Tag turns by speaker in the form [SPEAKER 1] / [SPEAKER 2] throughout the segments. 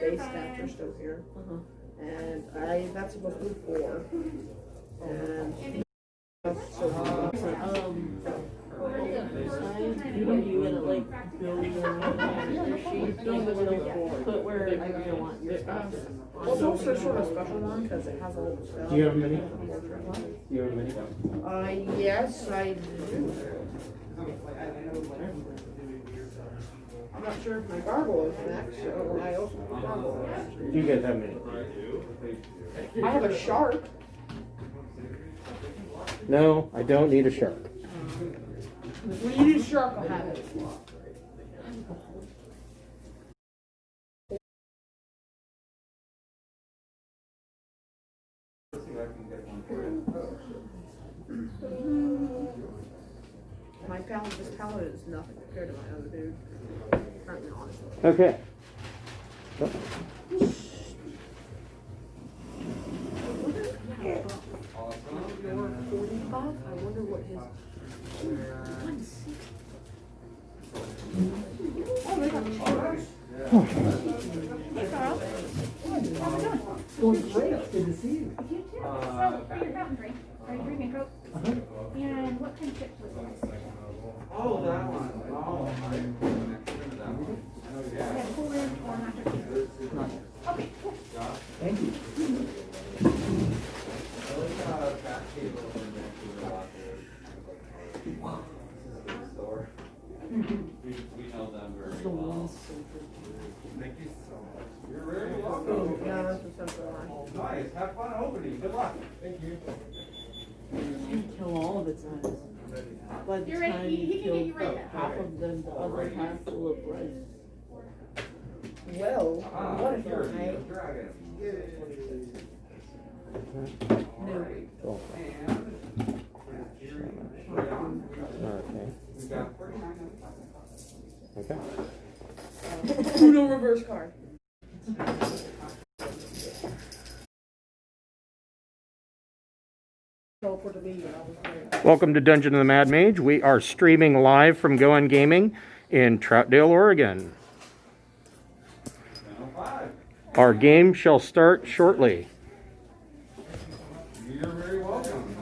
[SPEAKER 1] base stats are still here. And that's supposed to be 4. And so
[SPEAKER 2] you get it like building put where you want your stuff.
[SPEAKER 1] well, it's also sort of a special one because it has a little spell.
[SPEAKER 3] Do you have a mini? Do you have a mini?
[SPEAKER 1] Yes, I do. I'm not sure if my gargoyle is next, so I also have a gargoyle.
[SPEAKER 3] You guys have mini?
[SPEAKER 1] I have a shark.
[SPEAKER 3] No, I don't need a shark.
[SPEAKER 1] When you do shark, I'll have it. My palette, this palette is nothing compared to my other dude. Not honestly.
[SPEAKER 3] Okay.
[SPEAKER 1] Your 45? I wonder what his. 160. Oh, they got chairs.
[SPEAKER 4] Hey, Carl. How we doing?
[SPEAKER 5] Going great. Good to see you.
[SPEAKER 4] You too. So, for your fountain drink, are you drinking Coke? And what kind of chips was it?
[SPEAKER 6] Oh, that one. Oh,
[SPEAKER 4] Yeah, cool in or nacho cheese? Okay, cool.
[SPEAKER 5] Thank you.
[SPEAKER 6] We know them very well. Thank you so much. You're very welcome.
[SPEAKER 1] Yeah, that's a central line.
[SPEAKER 6] Nice. Have fun opening. Good luck. Thank you.
[SPEAKER 2] You kill all of its eyes. By the
[SPEAKER 4] You're ready.
[SPEAKER 2] time
[SPEAKER 4] He
[SPEAKER 2] you
[SPEAKER 4] can
[SPEAKER 2] kill
[SPEAKER 4] get you right now.
[SPEAKER 2] half of them, the other half will look right.
[SPEAKER 1] Well, what if you're
[SPEAKER 6] You're a dragon.
[SPEAKER 1] No.
[SPEAKER 3] Cool. Okay. Okay.
[SPEAKER 1] Uno reverse card. Teleport to me, and I was there.
[SPEAKER 3] Welcome to Dungeon of the Mad Mage. We are streaming live from Goin Gaming in Troutdale, Oregon. Our game shall start shortly.
[SPEAKER 6] You're very welcome.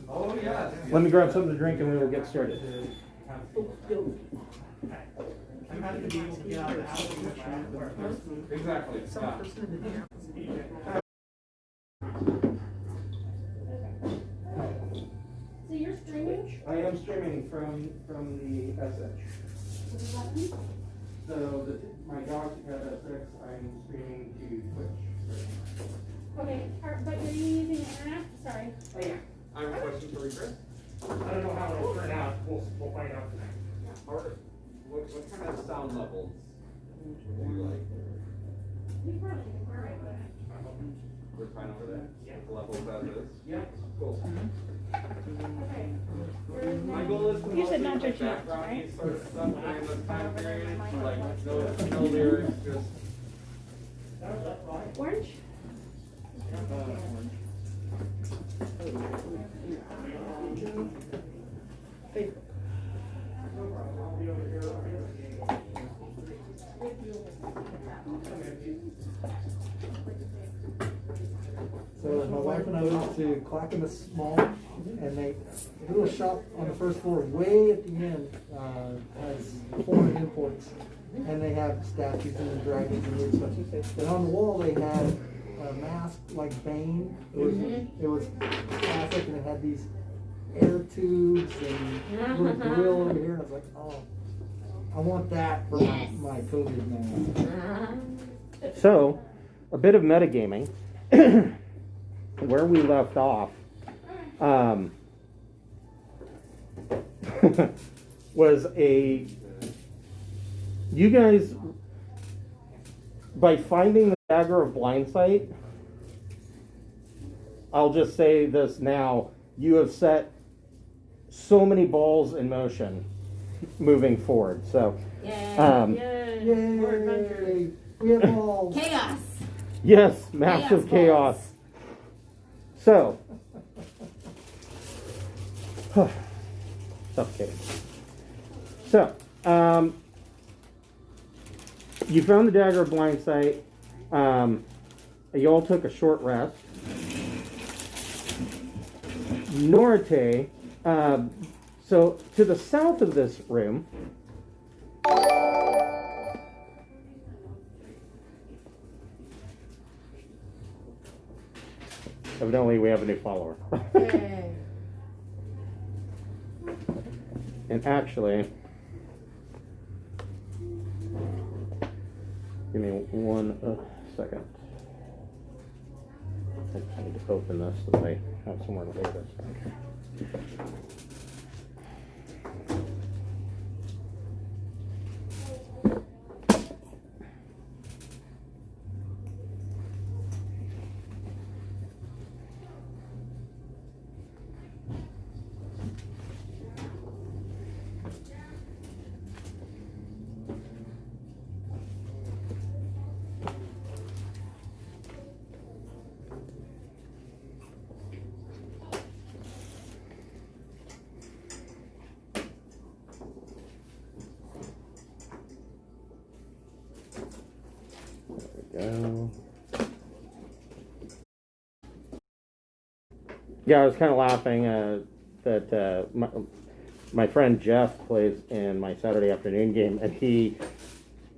[SPEAKER 6] Oh, yes.
[SPEAKER 3] Let me grab something to drink and we will get started.
[SPEAKER 6] Exactly. Yeah.
[SPEAKER 4] So you're streaming?
[SPEAKER 3] I am streaming from the SH. So my dog's got SX. I'm streaming to Twitch.
[SPEAKER 4] Okay, but you're using the internet? Sorry.
[SPEAKER 3] Oh yeah.
[SPEAKER 6] I have a question for you, Chris.
[SPEAKER 3] I don't know how it'll turn out. We'll find out.
[SPEAKER 6] What kind of sound levels do you like? We're fine over there? Yeah. The levels as is?
[SPEAKER 3] Yeah.
[SPEAKER 6] Cool.
[SPEAKER 4] Okay.
[SPEAKER 6] My goal is to
[SPEAKER 4] You said
[SPEAKER 6] mostly
[SPEAKER 4] not
[SPEAKER 6] like
[SPEAKER 4] judge nuts,
[SPEAKER 6] background
[SPEAKER 4] right?
[SPEAKER 6] sort of stuff during this time period. Like no lyrics, just
[SPEAKER 4] Orange?
[SPEAKER 5] So my wife and I went to Clackamas Mall, and they a little shop on the first floor, way at the end, has foreign imports, and they have statues and dragons and weird stuff. And on the wall they had a mask like Bane. It was classic, and it had these air tubes and little grill over here. And I was like, oh, I want that for my COVID mask.
[SPEAKER 3] So, a bit of metagaming. Where we left off was you guys, by finding the Dagger of Blindsight, I'll just say this now, you have set so many balls in motion moving forward. So,
[SPEAKER 5] Yay! We have balls.
[SPEAKER 7] Chaos.
[SPEAKER 3] yes, massive chaos. So, suffocating. So, you found the Dagger of Blindsight. You all took a short rest. Norte, so to the south of this room, evidently we have a new follower.
[SPEAKER 1] Yay.
[SPEAKER 3] And actually, give me one second. I need to open this so that I have somewhere to lay this. Go. Yeah, I was kind of laughing that my friend Jeff plays in my Saturday afternoon game, and he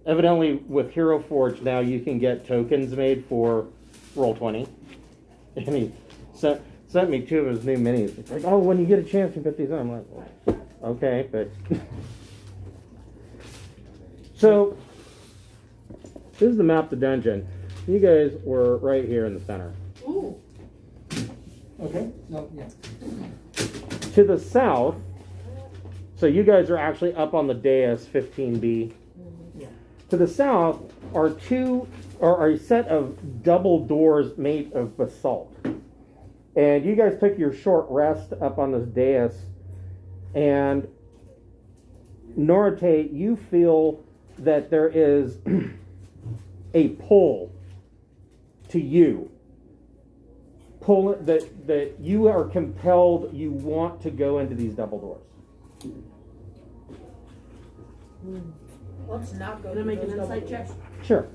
[SPEAKER 3] evidently with Hero Forge now you can get tokens made for Roll20, and he sent me 2 of his new minis. It's like, oh, when you get a chance to put these on. I'm like, well, okay, but so. This is the map of the dungeon. You guys were right here in the center.
[SPEAKER 1] Ooh.
[SPEAKER 5] Okay. No. Yeah.
[SPEAKER 3] To the south, so you guys are actually up on the dais 15B.
[SPEAKER 5] Yeah.
[SPEAKER 3] To the south are a set of double doors made of basalt. And you guys took your short rest up on this dais. And Norite, you feel that there is a pull to you. Pull that you are compelled, you want to go into these double doors.
[SPEAKER 1] Let's not go.
[SPEAKER 2] Can I make an
[SPEAKER 1] those
[SPEAKER 2] insight
[SPEAKER 1] double
[SPEAKER 2] check?
[SPEAKER 1] doors.
[SPEAKER 3] Sure.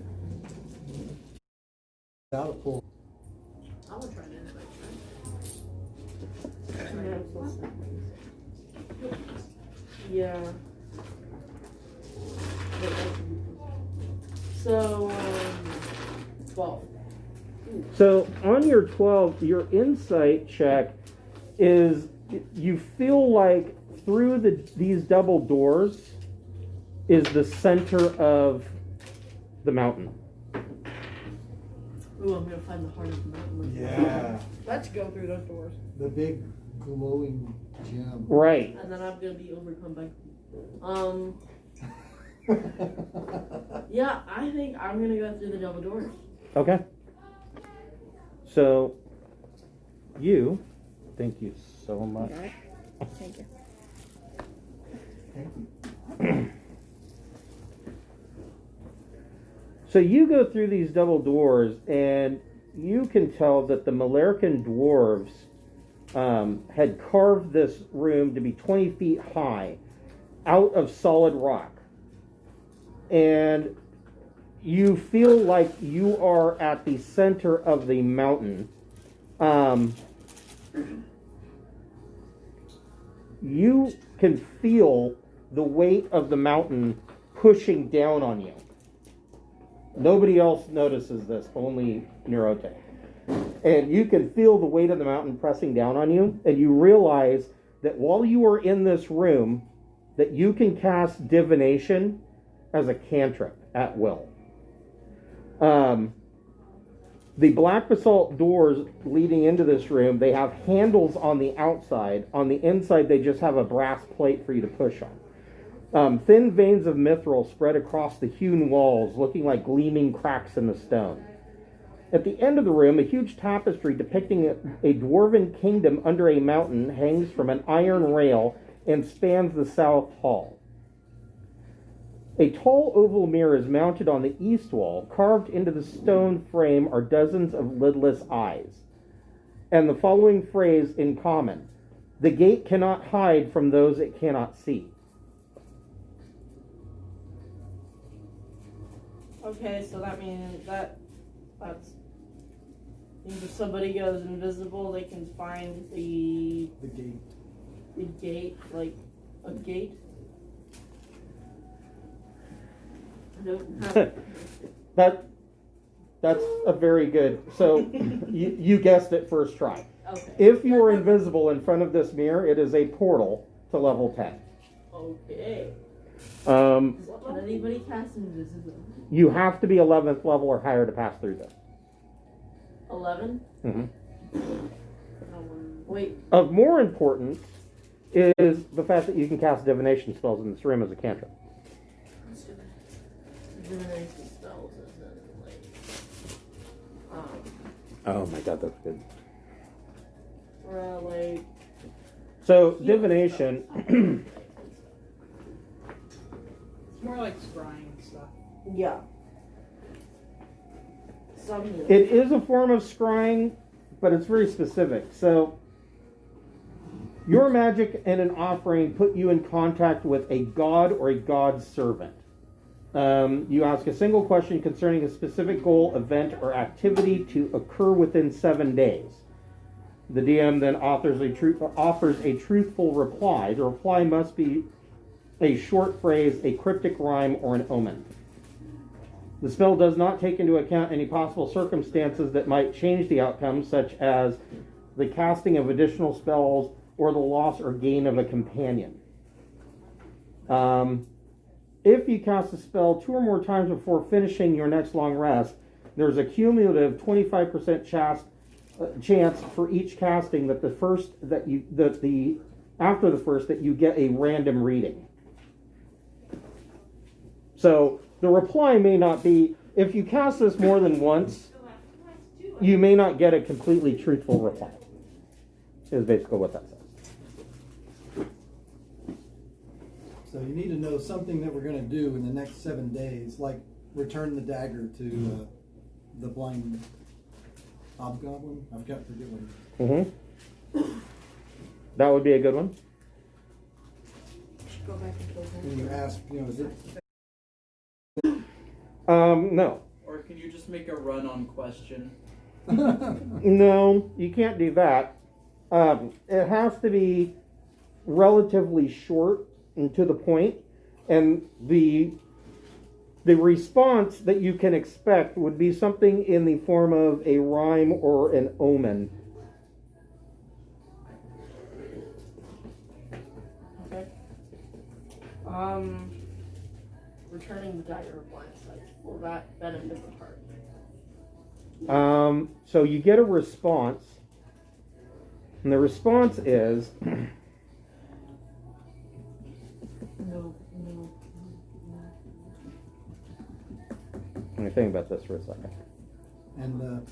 [SPEAKER 5] Without a pull.
[SPEAKER 1] I want to try an insight check.
[SPEAKER 2] Yeah. So, 12.
[SPEAKER 3] So on your 12, your insight check is you feel like through these double doors is the center of the mountain.
[SPEAKER 2] Ooh, I'm gonna find the heart of the mountain.
[SPEAKER 5] Yeah.
[SPEAKER 1] Let's go through those doors.
[SPEAKER 5] The big glowing gem.
[SPEAKER 3] Right.
[SPEAKER 2] And then I'm gonna be overcome by. Yeah, I think I'm gonna go through the double doors.
[SPEAKER 3] Okay. So thank you so much.
[SPEAKER 1] Thank you.
[SPEAKER 5] Thank you.
[SPEAKER 3] So you go through these double doors, and you can tell that the Melairkyn dwarves had carved this room to be 20 feet high out of solid rock. And you feel like you are at the center of the mountain. You can feel the weight of the mountain pushing down on you. Nobody else notices this, only Neurote. And you can feel the weight of the mountain pressing down on you, and you realize that while you are in this room, that you can cast divination as a cantrip at will. The black basalt doors leading into this room, they have handles on the outside. On the inside, they just have a brass plate for you to push on. Thin veins of mithril spread across the hewn walls, looking like gleaming cracks in the stone. At the end of the room, a huge tapestry depicting a dwarven kingdom under a mountain hangs from an iron rail and spans the south hall. A tall oval mirror is mounted on the east wall. Carved into the stone frame are dozens of lidless eyes. And the following phrase in common: "The gate cannot hide from those it cannot see."
[SPEAKER 2] Okay, so that means that's means if somebody goes invisible, they can find the
[SPEAKER 5] gate.
[SPEAKER 2] the gate, like a gate. I don't have.
[SPEAKER 3] That's a very good. So you guessed it first try.
[SPEAKER 2] Okay.
[SPEAKER 3] If you are invisible in front of this mirror, it is a portal to level 10.
[SPEAKER 2] Okay.
[SPEAKER 3] Um,
[SPEAKER 2] Can anybody cast invisible?
[SPEAKER 3] you have to be 11th level or higher to pass through this.
[SPEAKER 2] 11?
[SPEAKER 3] Mm-hmm.
[SPEAKER 2] Wait.
[SPEAKER 3] Of more importance is the fact that you can cast divination spells in this room as a cantrip.
[SPEAKER 2] Divination spells is then like.
[SPEAKER 3] Oh my god, that's good.
[SPEAKER 2] Like.
[SPEAKER 3] So divination.
[SPEAKER 7] It's more like scrying stuff.
[SPEAKER 2] Yeah. Some.
[SPEAKER 3] It is a form of scrying, but it's very specific. So, your magic and an offering put you in contact with a god or a god's servant. You ask a single question concerning a specific goal, event, or activity to occur within 7 days. The DM then offers a truthful reply. The reply must be a short phrase, a cryptic rhyme, or an omen. The spell does not take into account any possible circumstances that might change the outcome, such as the casting of additional spells or the loss or gain of a companion. If you cast a spell 2 or more times before finishing your next long rest, there's a cumulative 25% chance for each casting that after the first that you get a random reading. So the reply may not be, if you cast this more than once, you may not get a completely truthful reply. Is basically what that says.
[SPEAKER 5] So you need to know something that we're going to do in the next 7 days, like return the dagger to the blind hobgoblin. I forget what it is.
[SPEAKER 3] That would be a good one.
[SPEAKER 2] Go back and kill him.
[SPEAKER 5] And you ask, is it?
[SPEAKER 3] No.
[SPEAKER 7] Or can you just make a run on question?
[SPEAKER 3] No, you can't do that. It has to be relatively short and to the point, and the response that you can expect would be something in the form of a rhyme or an omen.
[SPEAKER 2] Okay. Returning the Dagger of Blindsight. Will that benefit the party?
[SPEAKER 3] So you get a response, and the response is
[SPEAKER 2] No.
[SPEAKER 3] let me think about this for a second.
[SPEAKER 5] And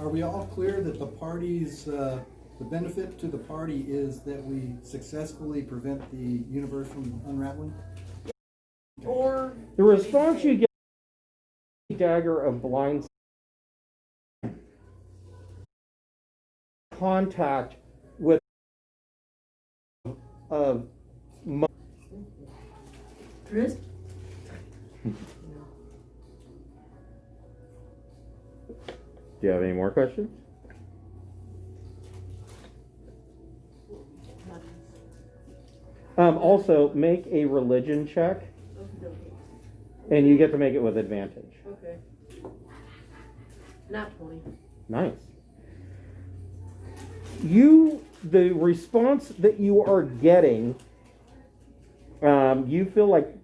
[SPEAKER 5] are we all clear that the party's the benefit to the party is that we successfully prevent the universe from unraveling?
[SPEAKER 2] Or
[SPEAKER 3] The response you get is Dagger of Blindsight. Contact with
[SPEAKER 2] Chris?
[SPEAKER 3] Do you have any more questions? Also, make a religion check, and you get to make it with advantage.
[SPEAKER 2] Okay. Not 20.
[SPEAKER 3] Nice. The response that you are getting, you feel like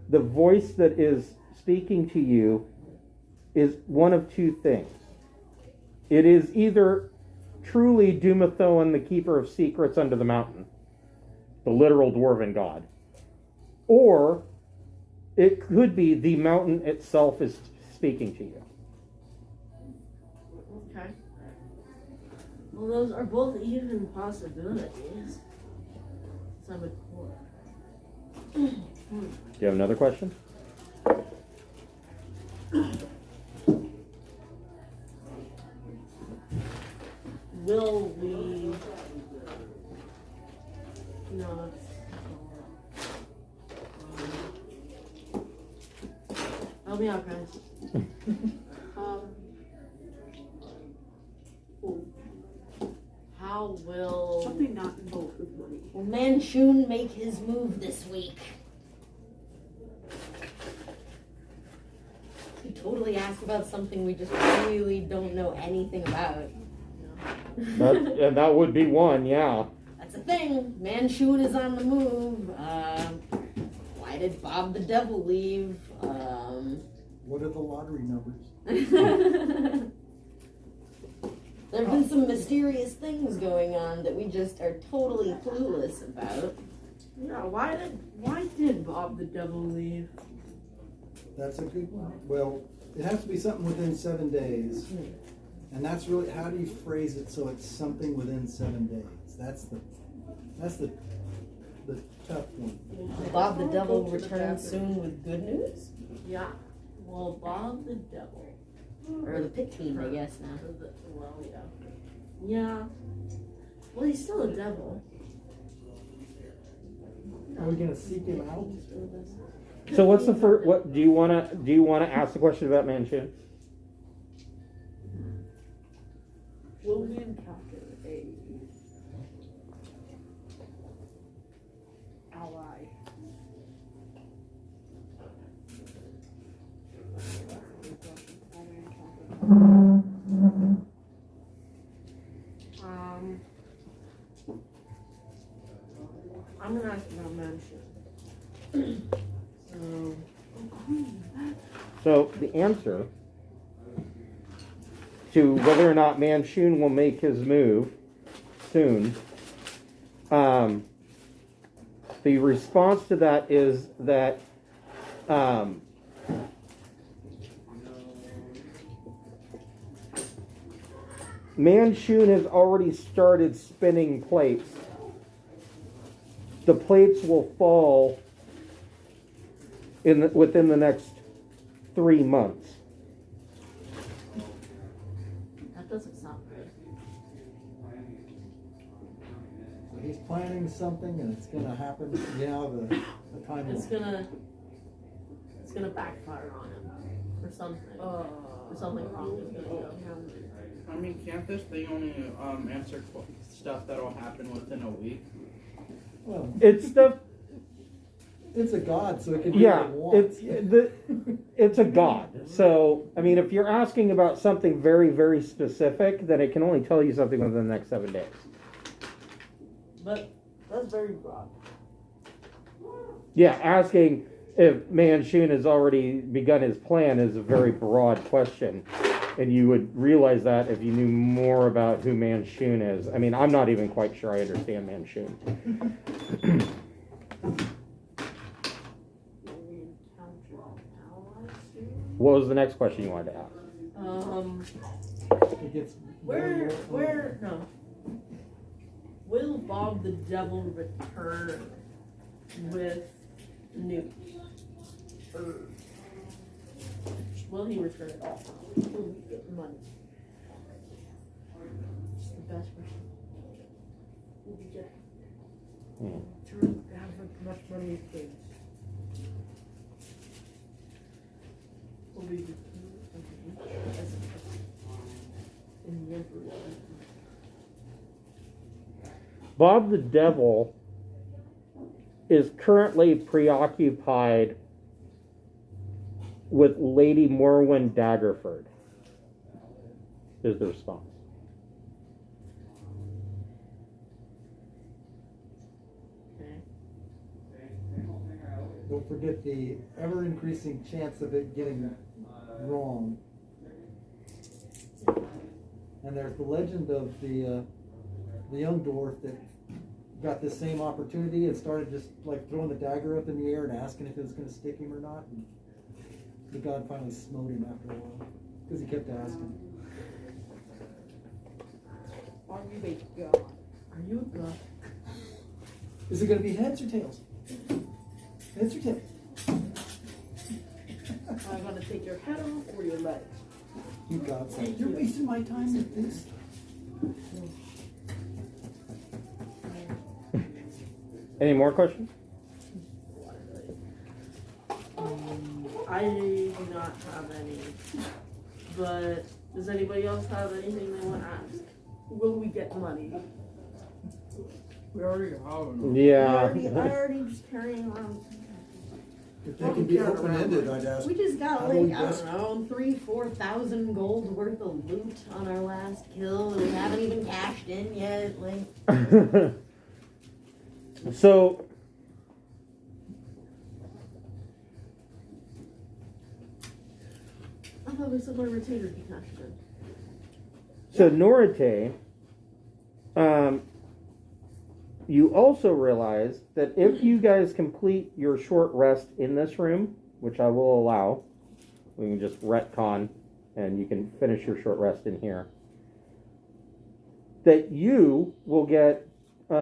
[SPEAKER 3] the voice that is speaking to you is one of two things. It is either truly Dumathoan, the keeper of secrets under the mountain, the literal dwarven god, or it could be the mountain itself is speaking to you.
[SPEAKER 2] Okay. Well, those are both even possibilities. So I'm a core.
[SPEAKER 3] Do you have another question?
[SPEAKER 2] Will we not? Help me out, guys. How will
[SPEAKER 1] Something not involved with money.
[SPEAKER 2] Manchun make his move this week?
[SPEAKER 8] You totally asked about something we just really don't know anything about.
[SPEAKER 3] And that would be one, yeah.
[SPEAKER 8] That's a thing. Manchun is on the move. Why did Bob the Devil leave?
[SPEAKER 5] What are the lottery numbers?
[SPEAKER 8] There have been some mysterious things going on that we just are totally clueless about.
[SPEAKER 2] Yeah, why did Bob the Devil leave?
[SPEAKER 5] That's a good one. Well, it has to be something within 7 days. And that's really, how do you phrase it so it's something within 7 days? That's the tough one.
[SPEAKER 8] Will Bob the Devil return soon with good news?
[SPEAKER 2] Yeah. Well, Bob the Devil.
[SPEAKER 8] Or the pit team, I guess, now.
[SPEAKER 2] Well, yeah. Yeah. Well, he's still a devil.
[SPEAKER 5] Are we gonna seek him out?
[SPEAKER 3] So what's the first? What do you wanna ask the question about Manchun?
[SPEAKER 1] Will we encounter a ally?
[SPEAKER 2] I'm gonna ask about Manchun.
[SPEAKER 3] So the answer to whether or not Manchun will make his move soon, the response to that is that Manchun has already started spinning plates. The plates will fall within the next 3 months.
[SPEAKER 2] That doesn't sound good.
[SPEAKER 5] So he's planning something and it's gonna happen. Yeah, the time
[SPEAKER 2] It's gonna backfire on him, or something. Or something wrong is gonna go.
[SPEAKER 7] I mean, can't this thing only answer stuff that'll happen within a week?
[SPEAKER 5] Well,
[SPEAKER 3] It's the
[SPEAKER 5] it's a god, so it can do
[SPEAKER 3] yeah,
[SPEAKER 5] what it wants.
[SPEAKER 3] it's a god. So I mean, if you're asking about something very, very specific, then it can only tell you something within the next 7 days.
[SPEAKER 2] But that's very broad.
[SPEAKER 3] Yeah, asking if Manchun has already begun his plan is a very broad question. And you would realize that if you knew more about who Manchun is. I mean, I'm not even quite sure I understand Manchun. What was the next question you wanted to ask?
[SPEAKER 5] It gets
[SPEAKER 2] Where, no. Will Bob the Devil return with news? Or will he return at all? Will he get money? It's the best question. Will he get
[SPEAKER 1] To have as much money as kids.
[SPEAKER 2] will be in the Emperor's
[SPEAKER 3] Bob the Devil is currently preoccupied with Lady Morwen Daggerford, is the response.
[SPEAKER 2] Okay.
[SPEAKER 5] Don't forget the ever-increasing chance of it getting wrong. And there's the legend of the young dwarf that got the same opportunity and started just like throwing the dagger up in the air and asking if it was going to stick him or not. And the god finally smote him after a while because he kept asking.
[SPEAKER 1] Are you a god?
[SPEAKER 2] Are you a god?
[SPEAKER 5] Is it going to be heads or tails? Heads or tails?
[SPEAKER 1] I'm gonna take your head off or your legs.
[SPEAKER 5] You god say, you're wasting my time with this.
[SPEAKER 3] Any more questions?
[SPEAKER 2] I do not have any. But does anybody else have anything they want to ask? Will we get money?
[SPEAKER 7] We already have enough.
[SPEAKER 3] Yeah.
[SPEAKER 2] I already just carrying around.
[SPEAKER 5] If they can be open-ended, I'd ask.
[SPEAKER 8] We just got
[SPEAKER 5] How do we
[SPEAKER 8] like, I
[SPEAKER 5] best-
[SPEAKER 8] don't know, 3,000-4,000 gold worth of loot on our last kill, and we haven't even cashed in yet. Like,
[SPEAKER 3] So,
[SPEAKER 2] I thought we said my retainer be cashed in.
[SPEAKER 3] so Norite, you also realize that if you guys complete your short rest in this room, which I will allow, we can just retcon and you can finish your short rest in here, that you will get
[SPEAKER 2] I'm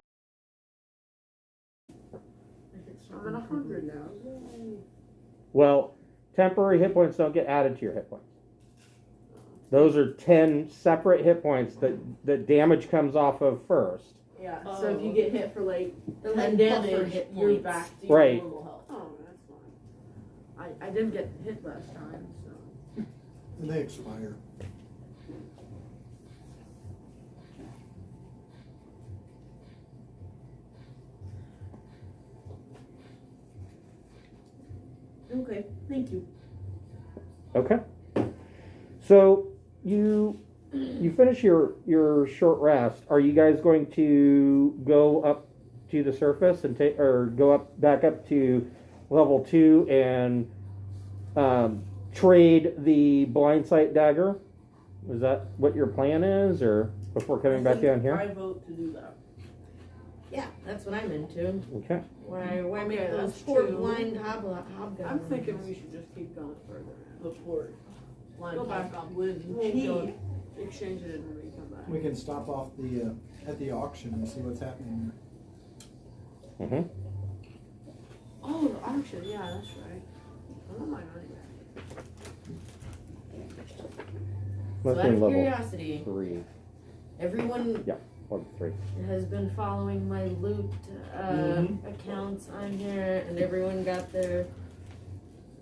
[SPEAKER 2] at 100 now.
[SPEAKER 3] well, temporary hit points don't get added to your hit points. Those are 10 separate hit points that damage comes off of first.
[SPEAKER 2] Yeah, so if you get hit for like
[SPEAKER 8] They're
[SPEAKER 2] 10
[SPEAKER 8] like
[SPEAKER 2] damage,
[SPEAKER 8] buffer hit
[SPEAKER 2] you're
[SPEAKER 8] points.
[SPEAKER 2] back to your
[SPEAKER 3] Right.
[SPEAKER 2] normal health. Oh, that's fine. I didn't get hit last time, so.
[SPEAKER 5] And they expire.
[SPEAKER 2] Okay, thank you.
[SPEAKER 3] Okay. So you finish your short rest. Are you guys going to go up to the surface and take, or go up back up to level 2 and trade the blindsight dagger? Is that what your plan is, or before coming back down here?
[SPEAKER 2] I vote to do that.
[SPEAKER 8] yeah, that's what I'm into.
[SPEAKER 3] Okay.
[SPEAKER 8] Why make
[SPEAKER 2] Okay,
[SPEAKER 8] those
[SPEAKER 2] that's
[SPEAKER 8] poor
[SPEAKER 2] two.
[SPEAKER 8] blind hobgoblins?
[SPEAKER 2] I'm thinking we should just keep going further before line
[SPEAKER 4] Go back
[SPEAKER 2] hobgoblin
[SPEAKER 4] Cheap.
[SPEAKER 2] exchange it and we come back.
[SPEAKER 5] We can stop off the at the auction and see what's happening there.
[SPEAKER 3] Mm-hmm.
[SPEAKER 2] Oh, the auction, yeah, that's right. I don't mind running back.
[SPEAKER 8] So
[SPEAKER 3] Must
[SPEAKER 8] out
[SPEAKER 3] be
[SPEAKER 8] of
[SPEAKER 3] level
[SPEAKER 8] curiosity,
[SPEAKER 3] 3.
[SPEAKER 8] everyone
[SPEAKER 3] Level 3.
[SPEAKER 8] has been following my loot accounts on here, and everyone got their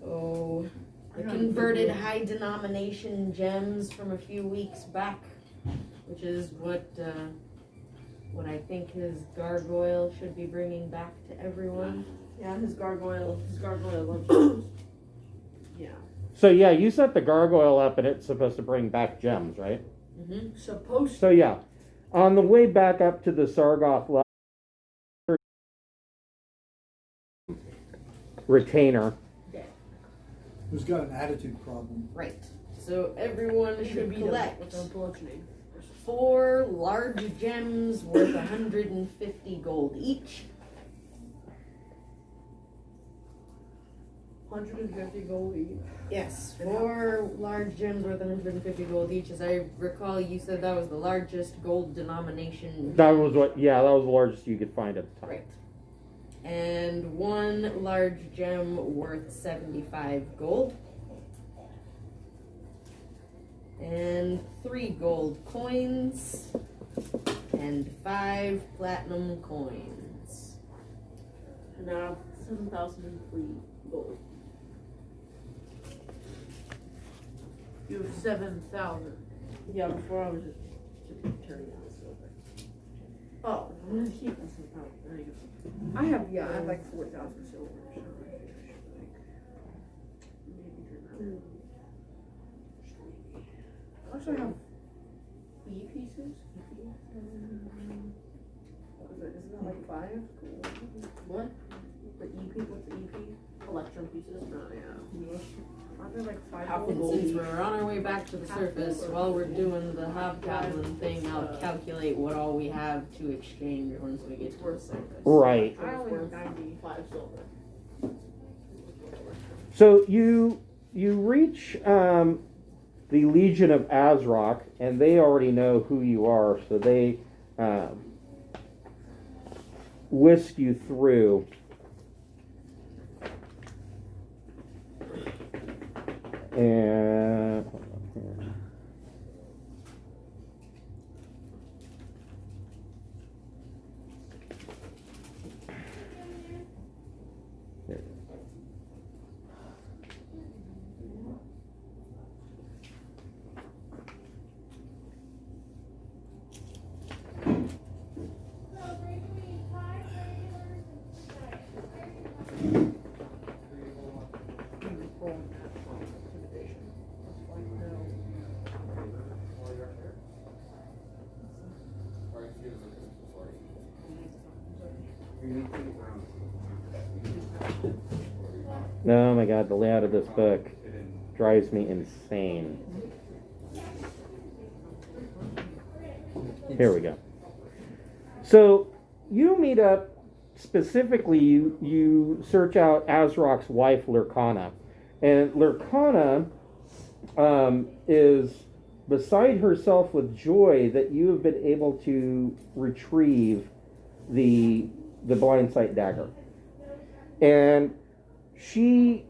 [SPEAKER 8] the converted high denomination gems from a few weeks back, which is what I think his gargoyle should be bringing back to everyone.
[SPEAKER 2] Yeah, his gargoyle loves those. Yeah.
[SPEAKER 3] So yeah, you set the gargoyle up and it's supposed to bring back gems, right?
[SPEAKER 8] Mm-hmm.
[SPEAKER 2] Supposed
[SPEAKER 3] So yeah, on the way back up to the Sargoth level, retainer.
[SPEAKER 5] Who's got an attitude problem?
[SPEAKER 8] Right. So everyone should collect
[SPEAKER 2] with a bludgeoning.
[SPEAKER 8] 4 large gems worth 150 gold each.
[SPEAKER 2] 150 gold each.
[SPEAKER 8] Yes, 4 large gems worth 150 gold each. As I recall, you said that was the largest gold denomination.
[SPEAKER 3] That was that was the largest you could find at the time.
[SPEAKER 8] Right. And 1 large gem worth 75 gold. And 3 gold coins. And 5 platinum coins.
[SPEAKER 2] And now 7,003 gold. You have 7,000. Yeah, before I was just turning on the silver. Oh, I'm gonna keep this out. There you go. I have like 4,000 silver. So I think I should maybe turn that. Actually, I have E pieces. Isn't that like 5? Cool. What? The EP? What's the EP? Electrum pieces. Oh yeah. Aren't there like 5
[SPEAKER 8] And
[SPEAKER 2] gold
[SPEAKER 8] since
[SPEAKER 2] each?
[SPEAKER 8] we're on our way back to the surface, while we're doing the hobgoblin thing, I'll calculate what all we have to exchange once we get to the surface.
[SPEAKER 3] Right.
[SPEAKER 2] I only have 95 silver.
[SPEAKER 3] So you reach the Legion of Azrock, and they already know who you are, so they whisk you through. And Oh my god, the layout of this book drives me insane. Here we go. So you meet up, specifically you search out Azrok's wife, Lurkana. And Lurkana is beside herself with joy that you have been able to retrieve the Blindsight dagger. And she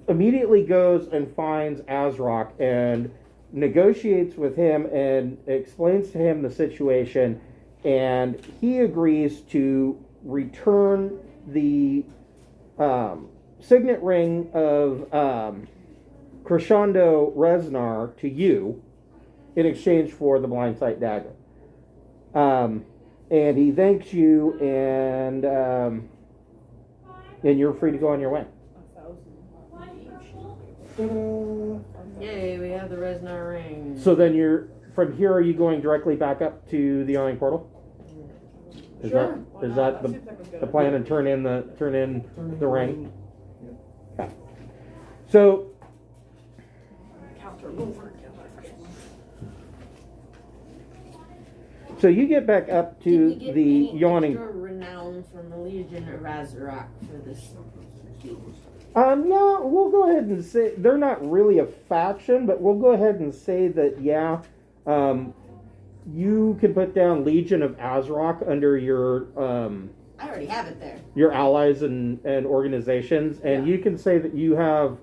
[SPEAKER 3] immediately goes and finds Azrok and negotiates with him and explains to him the situation, and he agrees to return the signet ring of House Roznar to you in exchange for the Blindsight dagger. And he thanks you, and you're free to go on your way.
[SPEAKER 8] Yay, we have the Roznar ring.
[SPEAKER 3] So then from here, are you going directly back up to the yawning portal? Is
[SPEAKER 2] Sure.
[SPEAKER 3] that the plan, and turn in the ring? Okay. So you get back up
[SPEAKER 8] Did
[SPEAKER 3] to
[SPEAKER 8] we get
[SPEAKER 3] the
[SPEAKER 8] any
[SPEAKER 3] yawning.
[SPEAKER 8] extra renown from the Legion of Razorok for this?
[SPEAKER 3] Yeah, we'll go ahead and say they're not really a faction, but we'll go ahead and say that you can put down Legion of Azrok under your
[SPEAKER 8] I already have it there.
[SPEAKER 3] your allies and organizations, and you can say that you have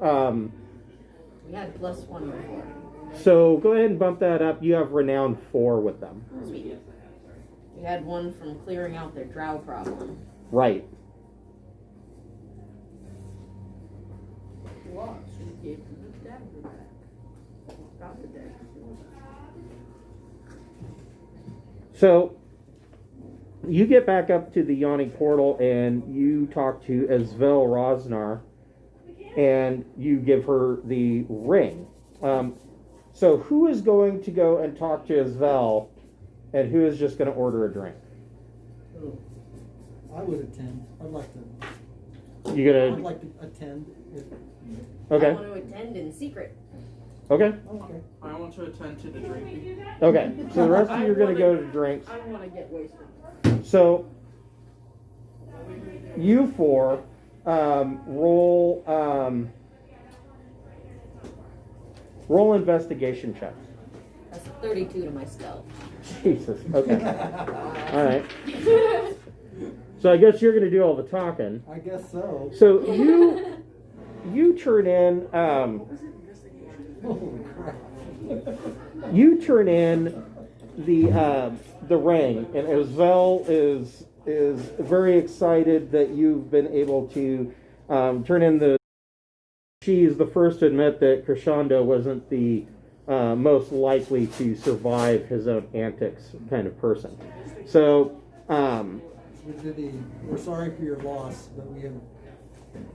[SPEAKER 8] We had +1 before.
[SPEAKER 3] so go ahead and bump that up. You have renown 4 with them.
[SPEAKER 8] Sweet. We had one from clearing out their drow problem.
[SPEAKER 3] Right.
[SPEAKER 2] So we gave him the dagger back. Got the dagger.
[SPEAKER 3] So you get back up to the yawning portal and you talk to Asvel Roznar, and you give her the ring. So who is going to go and talk to Asvel, and who is just going to order a drink?
[SPEAKER 5] I would attend. I'd like to.
[SPEAKER 3] You
[SPEAKER 5] I'd like to attend.
[SPEAKER 3] Okay.
[SPEAKER 8] I want to attend in secret.
[SPEAKER 3] Okay.
[SPEAKER 5] Okay.
[SPEAKER 7] I want to attend to the drinking.
[SPEAKER 3] Okay. So the rest of you are going to go to drinks.
[SPEAKER 2] I want to get wasted.
[SPEAKER 3] So you 4 roll investigation checks.
[SPEAKER 8] That's a 32 to my stealth.
[SPEAKER 3] Jesus. Okay. All right. So I guess you're going to do all the talking.
[SPEAKER 5] I guess so.
[SPEAKER 3] So you turn in
[SPEAKER 5] Holy crap.
[SPEAKER 3] you turn in the ring, and Asvel is very excited that you've been able to turn in the. She's the first to admit that Crescendo wasn't the most likely to survive his own antics kind of person. So
[SPEAKER 5] We're sorry for your loss, but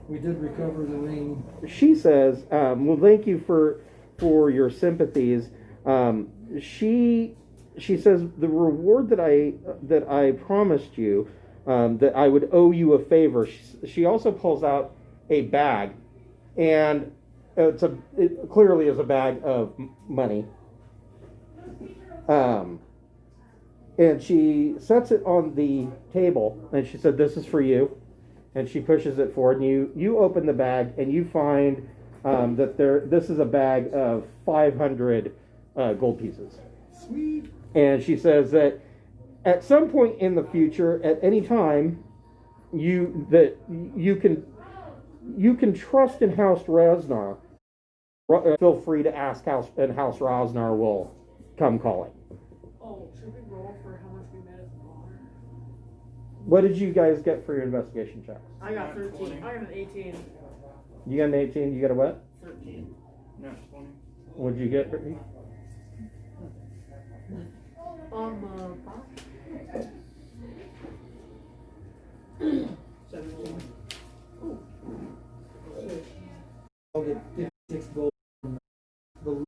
[SPEAKER 5] we did recover the ring.
[SPEAKER 3] she says, well, thank you for your sympathies. She says the reward that I promised you, that I would owe you a favor. She also pulls out a bag, and it clearly is a bag of money. And she sets it on the table, and she said, "This is for you." And she pushes it forward, and you open the bag, and you find that this is a bag of 500 gold pieces.
[SPEAKER 5] Sweet.
[SPEAKER 3] And she says that at some point in the future, at any time, you can trust in House Roznar. Feel free to ask House Roznar will come calling.
[SPEAKER 2] Oh, should we roll for how much we made at the bar?
[SPEAKER 3] What did you guys get for your investigation checks?
[SPEAKER 2] I got 13. I got an 18.
[SPEAKER 3] You got an 18. You got a what?
[SPEAKER 2] 13.
[SPEAKER 7] No, 20.
[SPEAKER 3] What'd you get, Brittany?
[SPEAKER 2] 17.
[SPEAKER 5] I'll get 56 gold from the.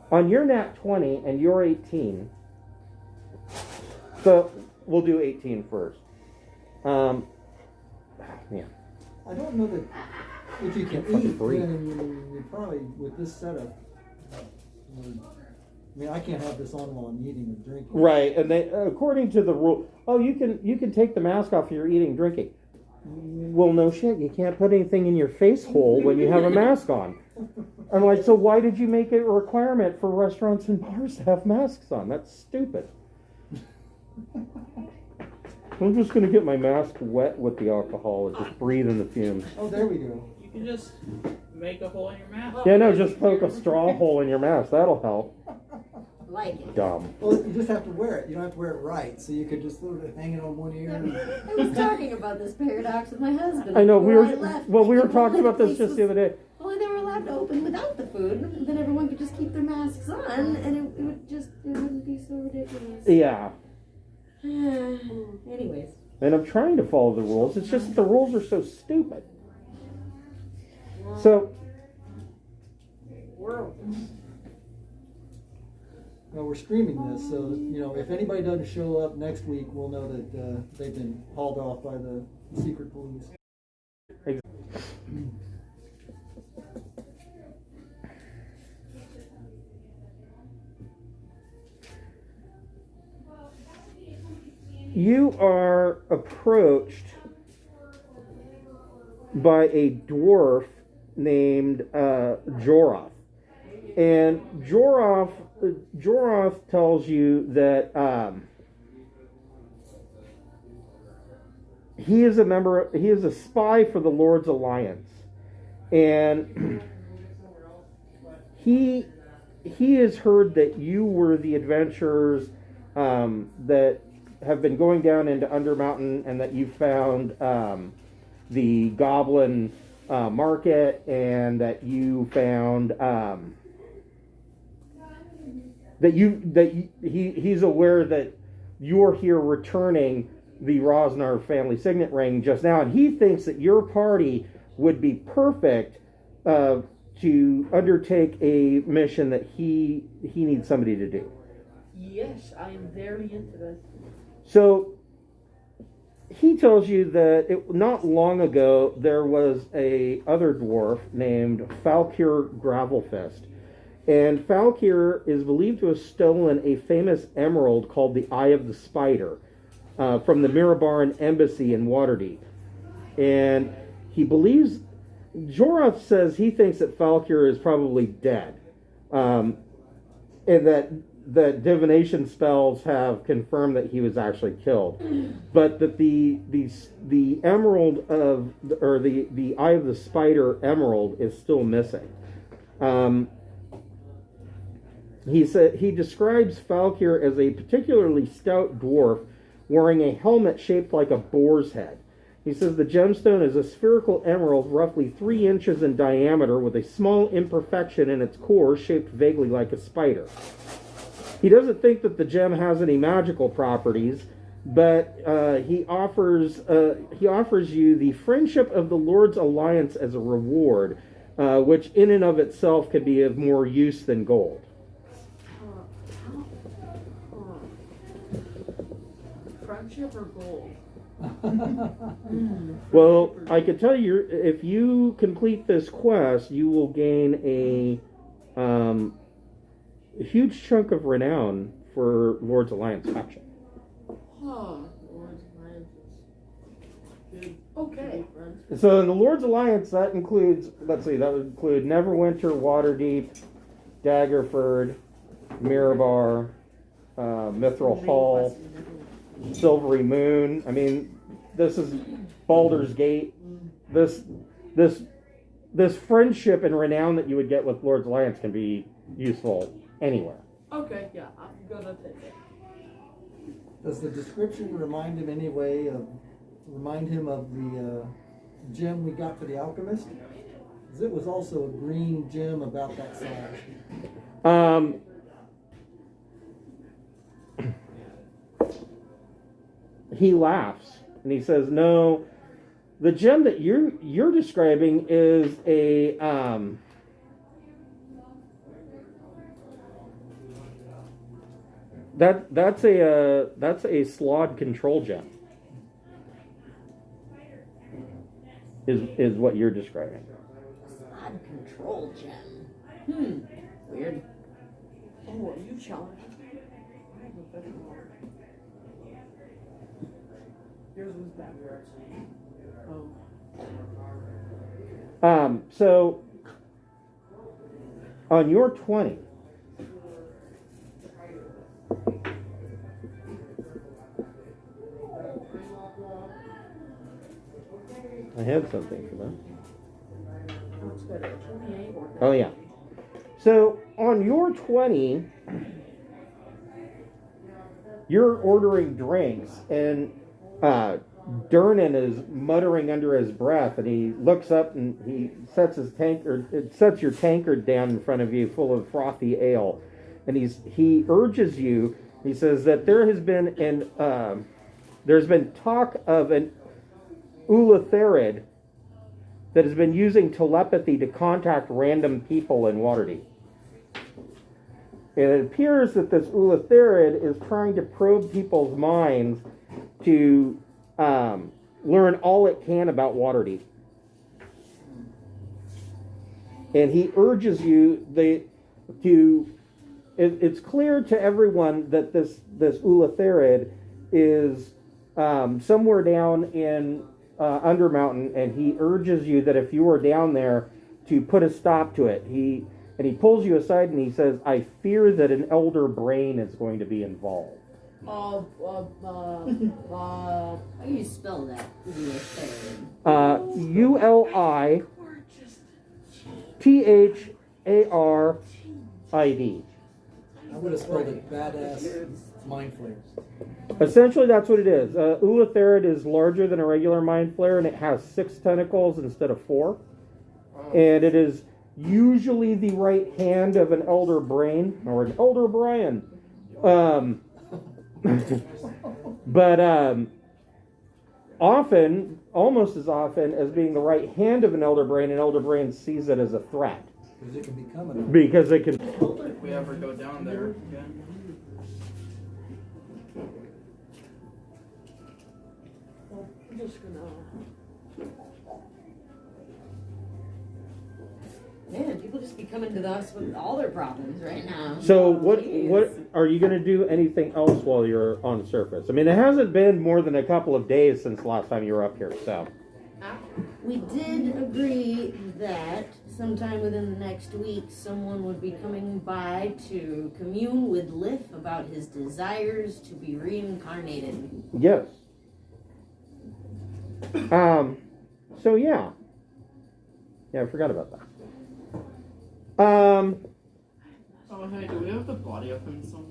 [SPEAKER 3] On your nat 20 and your 18, So we'll do 18 first. Man.
[SPEAKER 5] I don't know that if you can
[SPEAKER 3] Fucking
[SPEAKER 5] eat,
[SPEAKER 3] free.
[SPEAKER 5] then you probably, with this setup, I mean, I can't have this on while I'm eating or drinking.
[SPEAKER 3] Right, and they, according to the rule, oh, you can take the mask off if you're eating, drinking. Well, no shit, you can't put anything in your face hole when you have a mask on. I'm like, so why did you make it a requirement for restaurants and bars to have masks on? That's stupid. I'm just gonna get my mask wet with the alcohol and just breathe in the fumes.
[SPEAKER 5] Oh, there we go.
[SPEAKER 7] You can just make a hole in your mask.
[SPEAKER 3] Yeah, no, just poke a straw hole in your mask. That'll help.
[SPEAKER 8] Like it.
[SPEAKER 3] Dumb.
[SPEAKER 5] Well, you just have to wear it. You don't have to wear it right. So you could just sort of hang it on one ear.
[SPEAKER 8] I was talking about this paradox with my husband.
[SPEAKER 3] I know,
[SPEAKER 8] before I left.
[SPEAKER 3] we were
[SPEAKER 8] If
[SPEAKER 3] talking
[SPEAKER 8] only
[SPEAKER 3] about this
[SPEAKER 8] place
[SPEAKER 3] just
[SPEAKER 8] was-
[SPEAKER 3] the other day.
[SPEAKER 8] if only they were allowed to open without the food, then everyone could just keep their masks on, and it wouldn't be so ridiculous.
[SPEAKER 3] Yeah.
[SPEAKER 8] Anyways.
[SPEAKER 3] And I'm trying to follow the rules. It's just that the rules are so stupid. So,
[SPEAKER 5] Well, we're streaming this, so if anybody doesn't show up next week, we'll know that they've been hauled off by the secret police.
[SPEAKER 3] you are approached by a dwarf named Joroth. And Joroth tells you that he is a spy for the Lord's Alliance. And he has heard that you were the adventurers that have been going down into Undermountain, and that you found the goblin market, and that you found he's aware that you're here returning the Roznar family signet ring just now, and he thinks that your party would be perfect to undertake a mission that he needs somebody to do.
[SPEAKER 2] Yes, I am very interested.
[SPEAKER 3] So he tells you that not long ago there was a other dwarf named Falkir Gravelfist. And Falkir is believed to have stolen a famous emerald called the Eye of the Spider from the Mirabaran embassy in Waterdeep. And he believes, Joroth says he thinks that Falkir is probably dead. And that divination spells have confirmed that he was actually killed. But that the emerald the Eye of the Spider emerald is still missing. He describes Falkir as a particularly stout dwarf wearing a helmet shaped like a boar's head. He says the gemstone is a spherical emerald roughly 3 inches in diameter with a small imperfection in its core shaped vaguely like a spider. He doesn't think that the gem has any magical properties, but he offers you the friendship of the Lord's Alliance as a reward, which in and of itself could be of more use than gold.
[SPEAKER 2] Friendship or gold?
[SPEAKER 3] Well, I could tell you, if you complete this quest, you will gain a huge chunk of renown for Lord's Alliance faction.
[SPEAKER 2] Oh, Lord's Alliance is good. Okay. Friends.
[SPEAKER 3] So in the Lord's Alliance, that includes, that would include Neverwinter, Waterdeep, Daggerford, Mirabar, Mithril Hall, Silvery Moon. I mean, this is Baldur's Gate. This friendship and renown that you would get with Lord's Alliance can be useful anywhere.
[SPEAKER 2] Okay, yeah, I'm gonna take it.
[SPEAKER 5] Does the description remind him of the gem we got for the alchemist? 'Cause it was also a green gem about that size.
[SPEAKER 3] He laughs and he says, "No, the gem that you're describing is a That's a slod control gem. Is what you're describing.
[SPEAKER 8] Slod control gem. Weird.
[SPEAKER 2] Oh, are you challenged? I have a better one. Yours was backwards. Oh.
[SPEAKER 3] So on your 20, I had something for that.
[SPEAKER 2] What's better, 28 or
[SPEAKER 3] Oh yeah. So on your 20, you're ordering drinks, and Durnan is muttering under his breath, and he looks up and he sets your tankard down in front of you, full of frothy ale, and he urges you. He says that there's been talk of an Ulatharid that has been using telepathy to contact random people in Waterdeep. And it appears that this Ulatharid is trying to probe people's minds to learn all it can about Waterdeep. And he urges you it's clear to everyone that this Ulatharid is somewhere down in Undermountain, and he urges you that if you are down there to put a stop to it. He pulls you aside and he says, "I fear that an elder brain is going to be involved."
[SPEAKER 8] How do you spell that? Ulitharid.
[SPEAKER 5] I would have spelled it badass mind flayers.
[SPEAKER 3] Essentially, that's what it is. Ulatharid is larger than a regular mind flayer, and it has 6 tentacles instead of 4. And it is usually the right hand of an elder brain, or an elder Brian. But often, almost as often as being the right hand of an elder brain sees it as a threat.
[SPEAKER 5] Because it can become an
[SPEAKER 3] Because it can...
[SPEAKER 7] If we ever go down there again.
[SPEAKER 2] I'm just gonna.
[SPEAKER 8] Man, people just be coming to us with all their problems right now.
[SPEAKER 3] So what
[SPEAKER 8] Jeez.
[SPEAKER 3] are you going to do anything else while you're on the surface? I mean, it hasn't been more than a couple of days since the last time you were up here, so.
[SPEAKER 8] We did agree that sometime within the next week, someone would be coming by to commune with Lif about his desires to be reincarnated.
[SPEAKER 3] Yes. So yeah. Yeah, I forgot about that.
[SPEAKER 7] Oh, hey, do we have the body of him somewhere?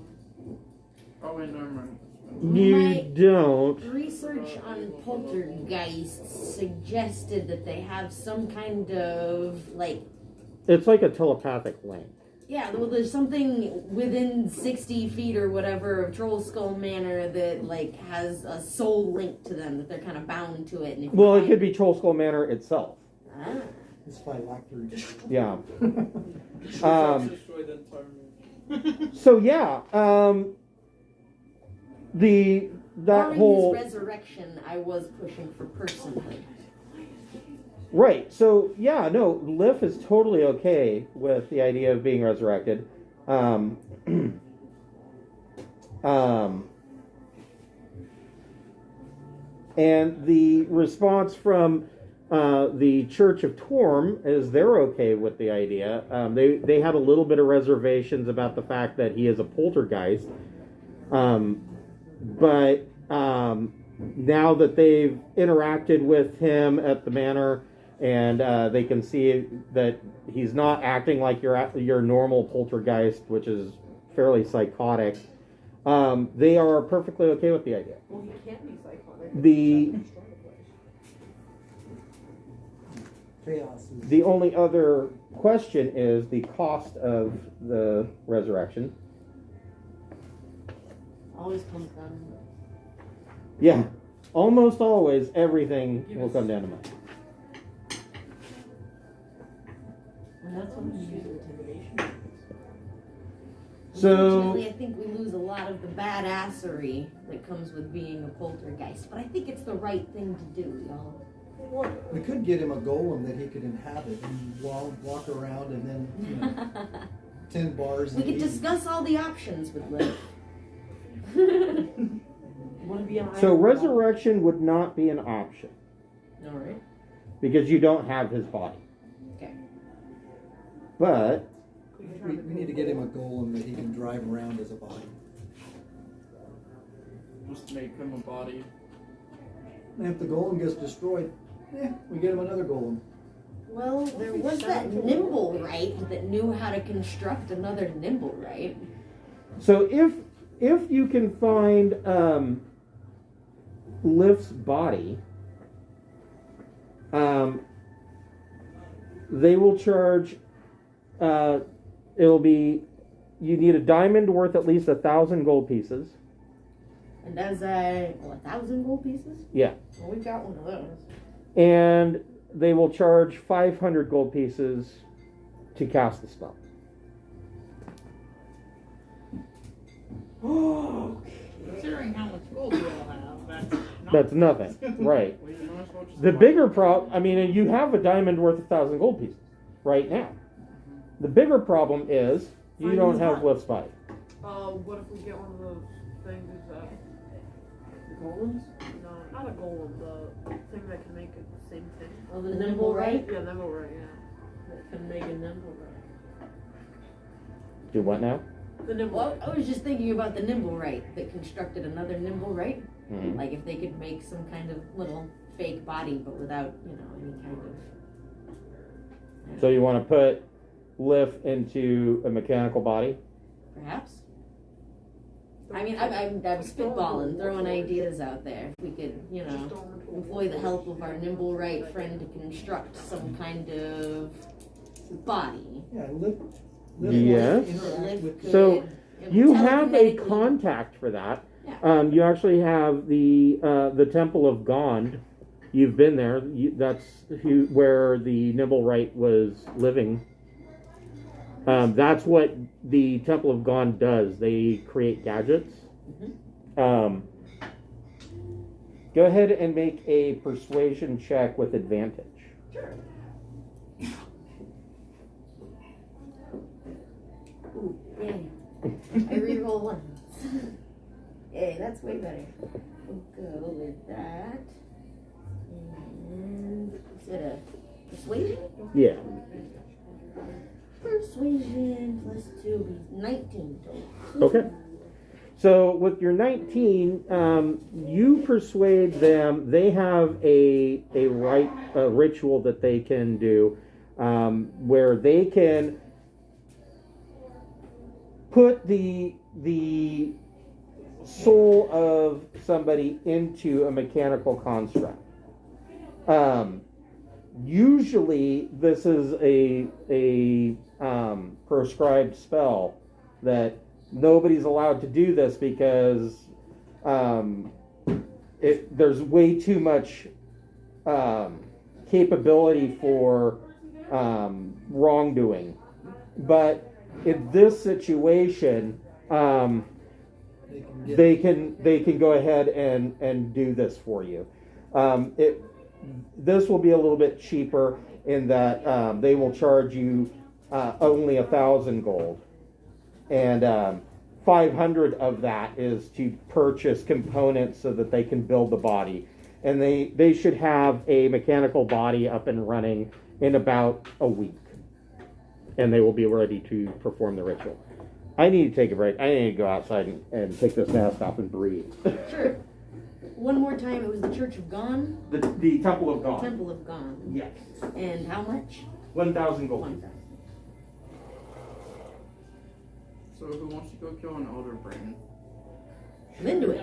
[SPEAKER 7] Oh, wait, never mind.
[SPEAKER 3] You
[SPEAKER 8] My
[SPEAKER 3] don't.
[SPEAKER 8] research on poltergeists suggested that they have some kind of, like,
[SPEAKER 3] It's like a telepathic link.
[SPEAKER 8] yeah, well, there's something within 60 feet or whatever of Troll Skull Manor that, like, has a soul link to them, that they're kind of bound to it. And if you
[SPEAKER 3] Well, it
[SPEAKER 8] find-
[SPEAKER 3] could be Troll Skull Manor itself.
[SPEAKER 8] Ah.
[SPEAKER 5] It's phylactery.
[SPEAKER 3] Yeah.
[SPEAKER 7] Destroy the entire
[SPEAKER 3] So yeah. That
[SPEAKER 8] Following
[SPEAKER 3] whole
[SPEAKER 8] his resurrection, I was pushing for personhood.
[SPEAKER 3] right. So yeah, no, Lif is totally okay with the idea of being resurrected. And the response from the Church of Torm is they're okay with the idea. They had a little bit of reservations about the fact that he is a poltergeist. But now that they've interacted with him at the manor, and they can see that he's not acting like your normal poltergeist, which is fairly psychotic, they are perfectly okay with the idea.
[SPEAKER 2] Well, he can't be psychotic.
[SPEAKER 5] Chaos is
[SPEAKER 3] The only other question is the cost of the resurrection.
[SPEAKER 8] Always comes down to it.
[SPEAKER 3] Yeah, almost always everything will come down to money.
[SPEAKER 8] And that's what we use intimidation.
[SPEAKER 3] So
[SPEAKER 8] Unfortunately, I think we lose a lot of the badassery that comes with being a poltergeist, but I think it's the right thing to do, y'all.
[SPEAKER 5] We could get him a golem that he could inhabit and walk around and then, 10 bars.
[SPEAKER 8] We
[SPEAKER 5] and
[SPEAKER 8] could
[SPEAKER 5] eat.
[SPEAKER 8] discuss all the options with Lif.
[SPEAKER 2] Want to be an
[SPEAKER 3] so
[SPEAKER 2] iron
[SPEAKER 3] resurrection would not be an option
[SPEAKER 8] Alright.
[SPEAKER 3] because you don't have his body.
[SPEAKER 8] Okay.
[SPEAKER 3] But
[SPEAKER 5] We need to get him a golem that he can drive around as a body.
[SPEAKER 7] Just make him a body.
[SPEAKER 5] And if the golem gets destroyed, we get him another golem.
[SPEAKER 8] Well, there was that nimble right that knew how to construct another nimble right.
[SPEAKER 3] so if you can find Lif's body, they will charge. It'll be, you need a diamond worth at least 1,000 gold pieces.
[SPEAKER 8] And as 1,000 gold pieces?
[SPEAKER 3] Yeah.
[SPEAKER 2] Well, we got one of those.
[SPEAKER 3] And they will charge 500 gold pieces to cast the spell.
[SPEAKER 7] Considering how much gold we all have,
[SPEAKER 3] That's nothing, right?
[SPEAKER 7] We might as well just
[SPEAKER 3] The
[SPEAKER 7] buy
[SPEAKER 3] bigger
[SPEAKER 7] it.
[SPEAKER 3] problem, I mean, you have a diamond worth 1,000 gold pieces right now. The bigger problem is you
[SPEAKER 2] Finding
[SPEAKER 3] don't
[SPEAKER 2] his
[SPEAKER 3] have
[SPEAKER 2] body.
[SPEAKER 3] Lif's body.
[SPEAKER 2] What if we get one of those things that...
[SPEAKER 1] Golems?
[SPEAKER 2] No, not a golem, the thing that can make it the same thing.
[SPEAKER 8] Oh, the nimble right?
[SPEAKER 2] Yeah, nimble right, yeah.
[SPEAKER 8] That can make a nimble right.
[SPEAKER 3] Do what now?
[SPEAKER 2] The nimble
[SPEAKER 8] Well, I was just thinking about the nimble right that constructed another nimble right.
[SPEAKER 3] Mhm.
[SPEAKER 8] Like if they could make some kind of little fake body, but without, any kind of.
[SPEAKER 3] So you want to put Lif into a mechanical body?
[SPEAKER 8] Perhaps. I mean, I'm spitballing, throwing ideas out there. If we could, employ the help of our nimble right friend to construct some kind of body.
[SPEAKER 5] Yeah, live
[SPEAKER 3] Yes.
[SPEAKER 5] interact with
[SPEAKER 3] So, you have a
[SPEAKER 8] telekinetically-
[SPEAKER 3] contact for that.
[SPEAKER 8] Yeah.
[SPEAKER 3] You actually have the Temple of Gondar. You've been there. That's where the Nimblewright was living. That's what the Temple of Gondar does. They create gadgets. Go ahead and make a persuasion check with advantage.
[SPEAKER 8] Sure. Ooh, yay. I reroll one. Yay, that's way better. We'll go with that. And is it a persuasion?
[SPEAKER 3] Yeah.
[SPEAKER 8] Persuasion plus 2 will be 19 total.
[SPEAKER 3] Okay. So with your 19, you persuade them. They have a ritual that they can do, where they can put the soul of somebody into a mechanical construct. Usually, this is a prescribed spell that nobody's allowed to do this because there's way too much capability for wrongdoing. But in this situation, they can go ahead and do this for you. This will be a little bit cheaper in that they will charge you only 1,000 gold, and 500 of that is to purchase components so that they can build the body, and they should have a mechanical body up and running in about a week, and they will be ready to perform the ritual. I need to take a break. I need to go outside and take this mask off and breathe.
[SPEAKER 8] Sure. One more time, it was the Church of Gon?
[SPEAKER 3] The Temple of Gondar.
[SPEAKER 8] Temple of Gon.
[SPEAKER 3] Yes.
[SPEAKER 8] And how much?
[SPEAKER 3] 1,000 gold.
[SPEAKER 8] 1,000.
[SPEAKER 7] So who wants to go kill an elder brain?
[SPEAKER 8] I'm into it.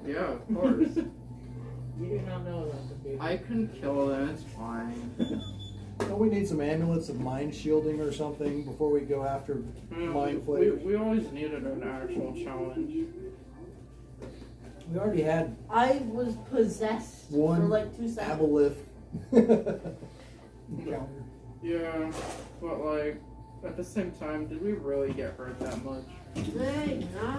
[SPEAKER 7] Yeah, of course.
[SPEAKER 2] You do not know that.
[SPEAKER 7] I can kill them, it's fine.
[SPEAKER 5] Don't we need some amulets of mind shielding or something before we go after mind flayers?
[SPEAKER 7] We always needed an actual challenge.
[SPEAKER 5] We already had
[SPEAKER 8] I was possessed
[SPEAKER 5] one
[SPEAKER 8] for like 2 seconds.
[SPEAKER 5] aboleth encounter.
[SPEAKER 7] Yeah, but like, at the same time, did we really get hurt that much?
[SPEAKER 2] Hey, nah.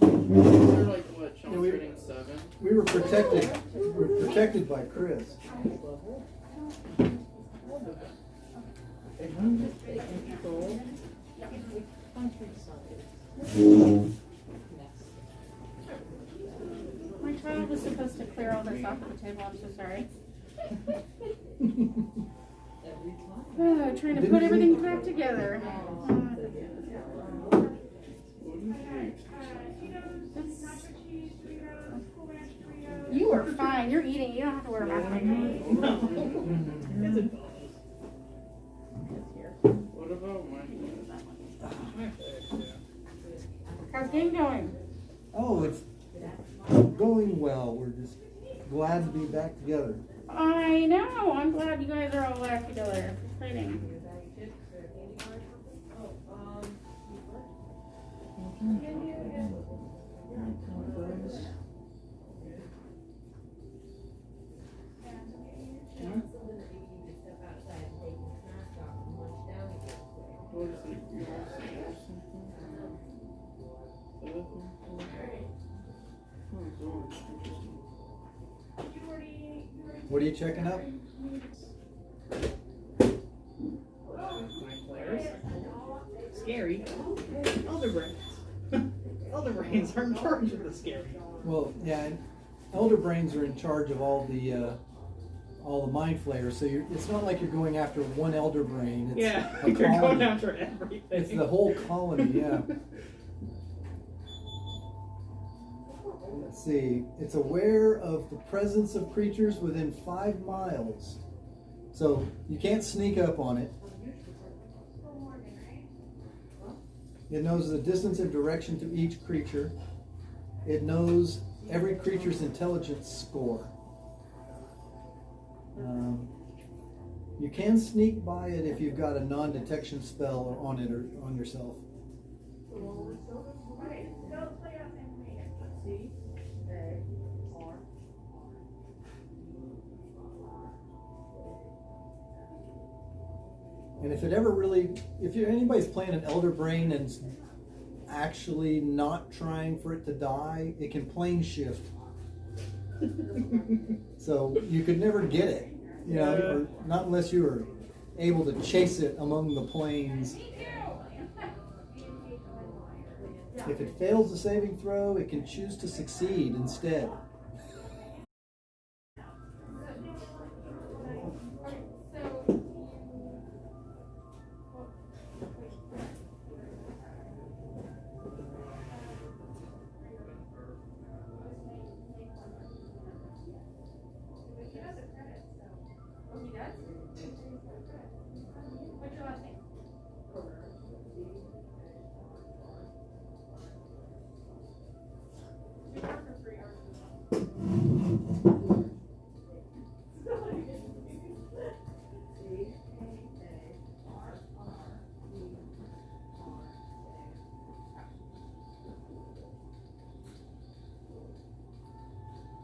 [SPEAKER 7] They're like what? Chum's
[SPEAKER 5] Yeah, we-
[SPEAKER 7] getting 7.
[SPEAKER 5] We were protected. We were protected by Chris.
[SPEAKER 4] My child was supposed to clear all this off the table. I'm so sorry. Trying to put everything back together. You are fine. You're eating. You don't have to wear a mask.
[SPEAKER 7] What about mine?
[SPEAKER 4] How's game going?
[SPEAKER 5] Oh, it's going well. We're just glad to be back together.
[SPEAKER 4] I know. I'm glad you guys are all back together. It's exciting.
[SPEAKER 7] What is it? Yours or something? 7? Oh, God. Interesting.
[SPEAKER 5] What are you checking up?
[SPEAKER 7] My flares? Scary. Elder brains. Elder brains are in charge of the scary.
[SPEAKER 5] Well, yeah, and elder brains are in charge of all the mind flayers. So it's not like you're going after one elder brain. It's
[SPEAKER 7] Yeah,
[SPEAKER 5] a
[SPEAKER 7] you're going
[SPEAKER 5] colony.
[SPEAKER 7] after everything.
[SPEAKER 5] It's the whole colony. Yeah. Let's see. It's aware of the presence of creatures within 5 miles. So you can't sneak up on it. It knows the distance and direction to each creature. It knows every creature's intelligence score. You can sneak by it if you've got a non-detection spell on it or on yourself. And if it ever really, anybody's playing an elder brain and actually not trying for it to die, it can plane shift. So you could never get it, or not unless you were able to chase it among the planes. If it fails the saving throw, it can choose to succeed instead.
[SPEAKER 4] What's your last name?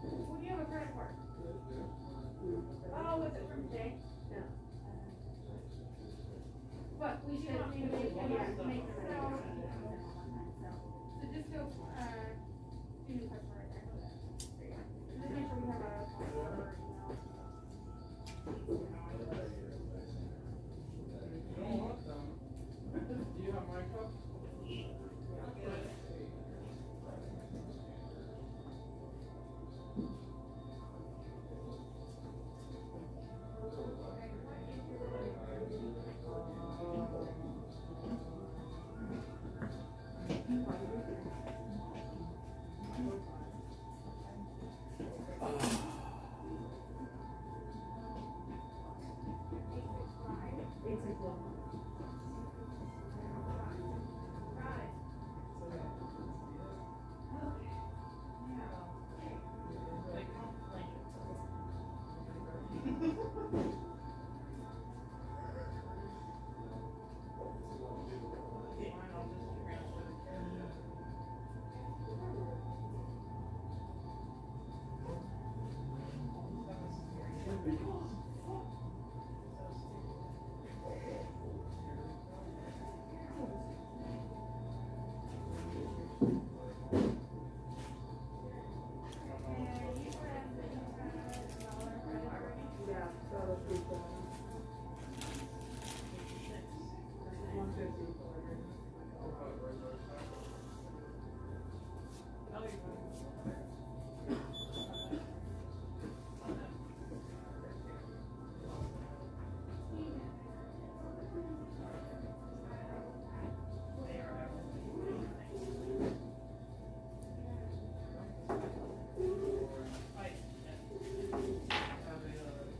[SPEAKER 4] Who do you have a credit for? Oh, was it from today? But we should make the so just go, do the customer right there. Just make sure we have a
[SPEAKER 7] Do you have my cup?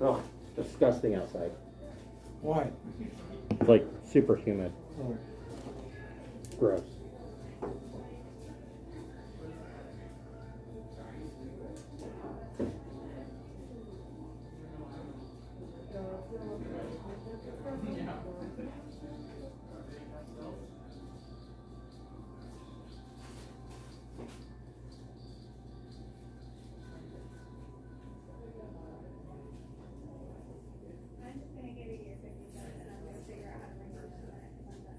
[SPEAKER 3] Oh, it's disgusting outside.
[SPEAKER 5] Why?
[SPEAKER 3] It's like super humid.
[SPEAKER 5] Oh.
[SPEAKER 3] Gross.
[SPEAKER 4] I'm just gonna give you your 50 cents and I'm gonna figure out how to reimburse you when it comes up.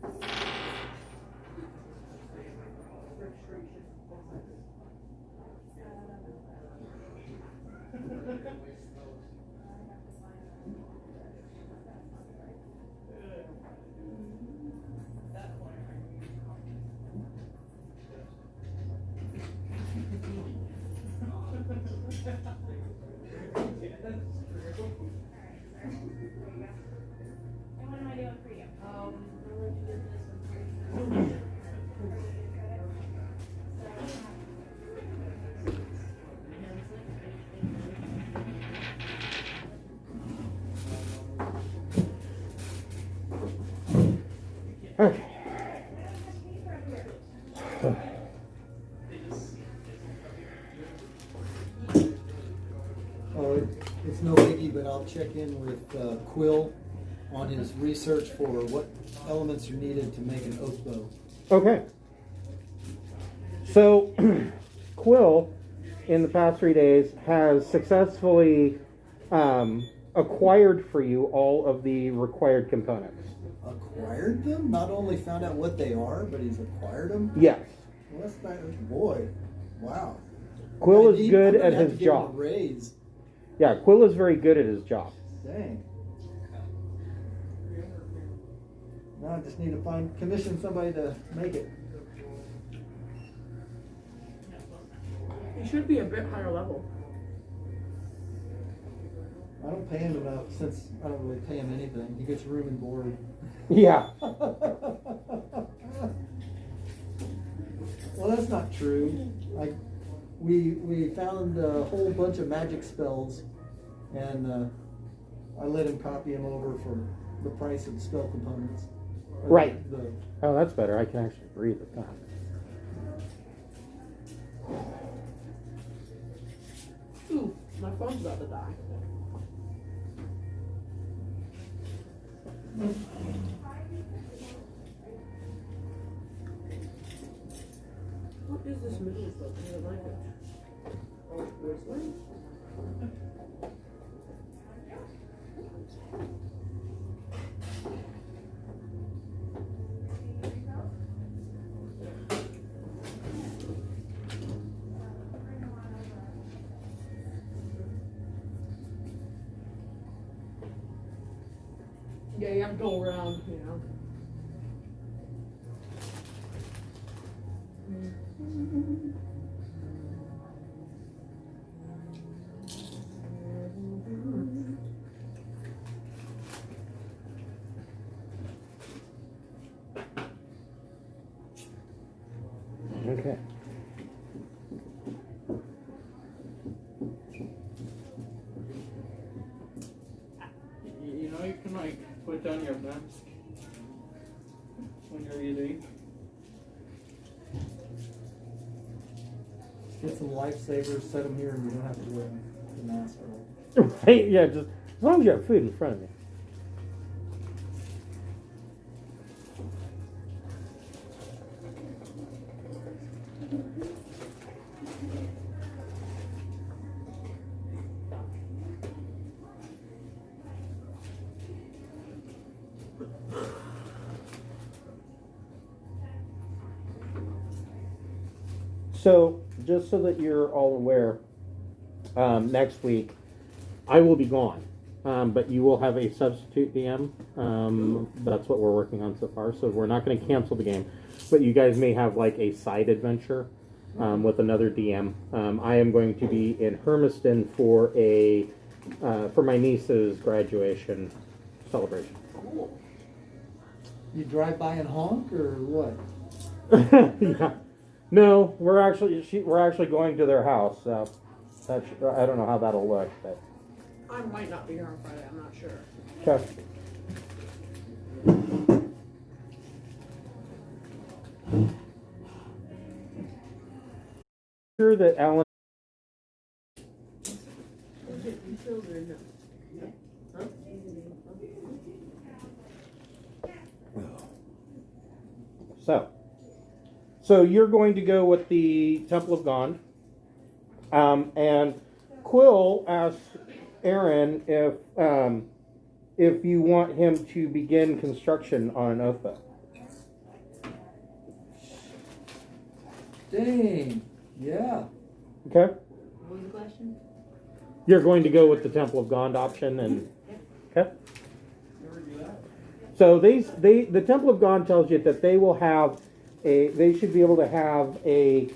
[SPEAKER 4] And what am I doing for you?
[SPEAKER 3] Okay.
[SPEAKER 5] Oh, it's no biggie, but I'll check in with Quill on his research for what elements are needed to make an oath bow.
[SPEAKER 3] Okay. So, Quill, in the past 3 days, has successfully acquired for you all of the required components.
[SPEAKER 5] Acquired them? Not only found out what they are, but he's acquired them?
[SPEAKER 3] Yes.
[SPEAKER 5] Well, that's not, boy, wow.
[SPEAKER 3] Quill
[SPEAKER 5] I
[SPEAKER 3] is
[SPEAKER 5] need-
[SPEAKER 3] good
[SPEAKER 5] I'm gonna
[SPEAKER 3] at
[SPEAKER 5] have
[SPEAKER 3] his
[SPEAKER 5] to give him a
[SPEAKER 3] job.
[SPEAKER 5] raise.
[SPEAKER 3] Yeah, Quill is very good at his job.
[SPEAKER 5] Dang. Now I just need to commission somebody to make it.
[SPEAKER 2] He should be a bit higher level.
[SPEAKER 5] I don't pay him enough since I don't really pay him anything. He gets room and board.
[SPEAKER 3] Yeah.
[SPEAKER 5] Well, that's not true. We found a whole bunch of magic spells, and I let him copy them over for the price of the spell components. Or
[SPEAKER 3] Right.
[SPEAKER 5] The,
[SPEAKER 3] Oh, that's better. I can actually breathe at that.
[SPEAKER 2] Ooh, my phone's about to die. What is this middle stuff? I don't like it. Oh, there's one. Yeah, you have to go around, you know.
[SPEAKER 3] Okay.
[SPEAKER 7] You know, you can like put down your mask when you're eating.
[SPEAKER 5] get some lifesavers, set them here, and you don't have to wear the mask.
[SPEAKER 3] Right? Yeah, just as long as you have food in front of you. So, just so that you're all aware, next week I will be gone, but you will have a substitute DM. That's what we're working on so far. So we're not going to cancel the game, but you guys may have like a side adventure with another DM. I am going to be in Hermiston for for my niece's graduation celebration.
[SPEAKER 5] Cool. You drive by and honk, or what?
[SPEAKER 3] Yeah. No, we're actually going to their house. So I don't know how that'll look, but
[SPEAKER 2] I might not be here on Friday, I'm not sure.
[SPEAKER 3] Okay. Sure that Alan.
[SPEAKER 2] Is it refilled or no? Huh?
[SPEAKER 3] So you're going to go with the Temple of Gondar, and Quill asked Aaron if you want him to begin construction on an Oathbow.
[SPEAKER 5] Dang. Yeah.
[SPEAKER 3] Okay.
[SPEAKER 8] What was the question?
[SPEAKER 3] You're going to go with the Temple of Gondar option, and okay. So the Temple of Gondar tells you that they will have they should be able to have a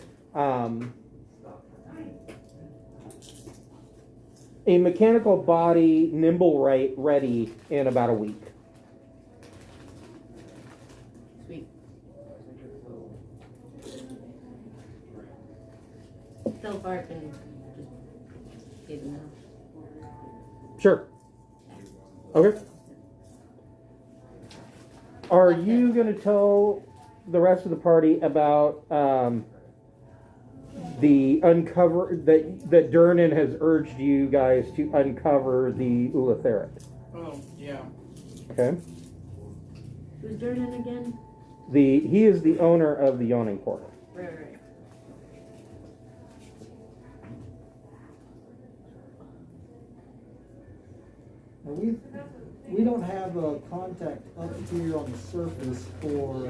[SPEAKER 3] mechanical body nimble ready in about a week.
[SPEAKER 8] Sweet. So far, can just get enough.
[SPEAKER 3] Sure. Okay. Are you going to tell the rest of the party about the uncover that Durnan has urged you guys to uncover the Ulatheric?
[SPEAKER 7] Oh, yeah.
[SPEAKER 3] Okay.
[SPEAKER 8] Who's Durnan again?
[SPEAKER 3] He is the owner of the Yawning Portal.
[SPEAKER 8] Right.
[SPEAKER 5] Now we don't have a contact up here on the surface for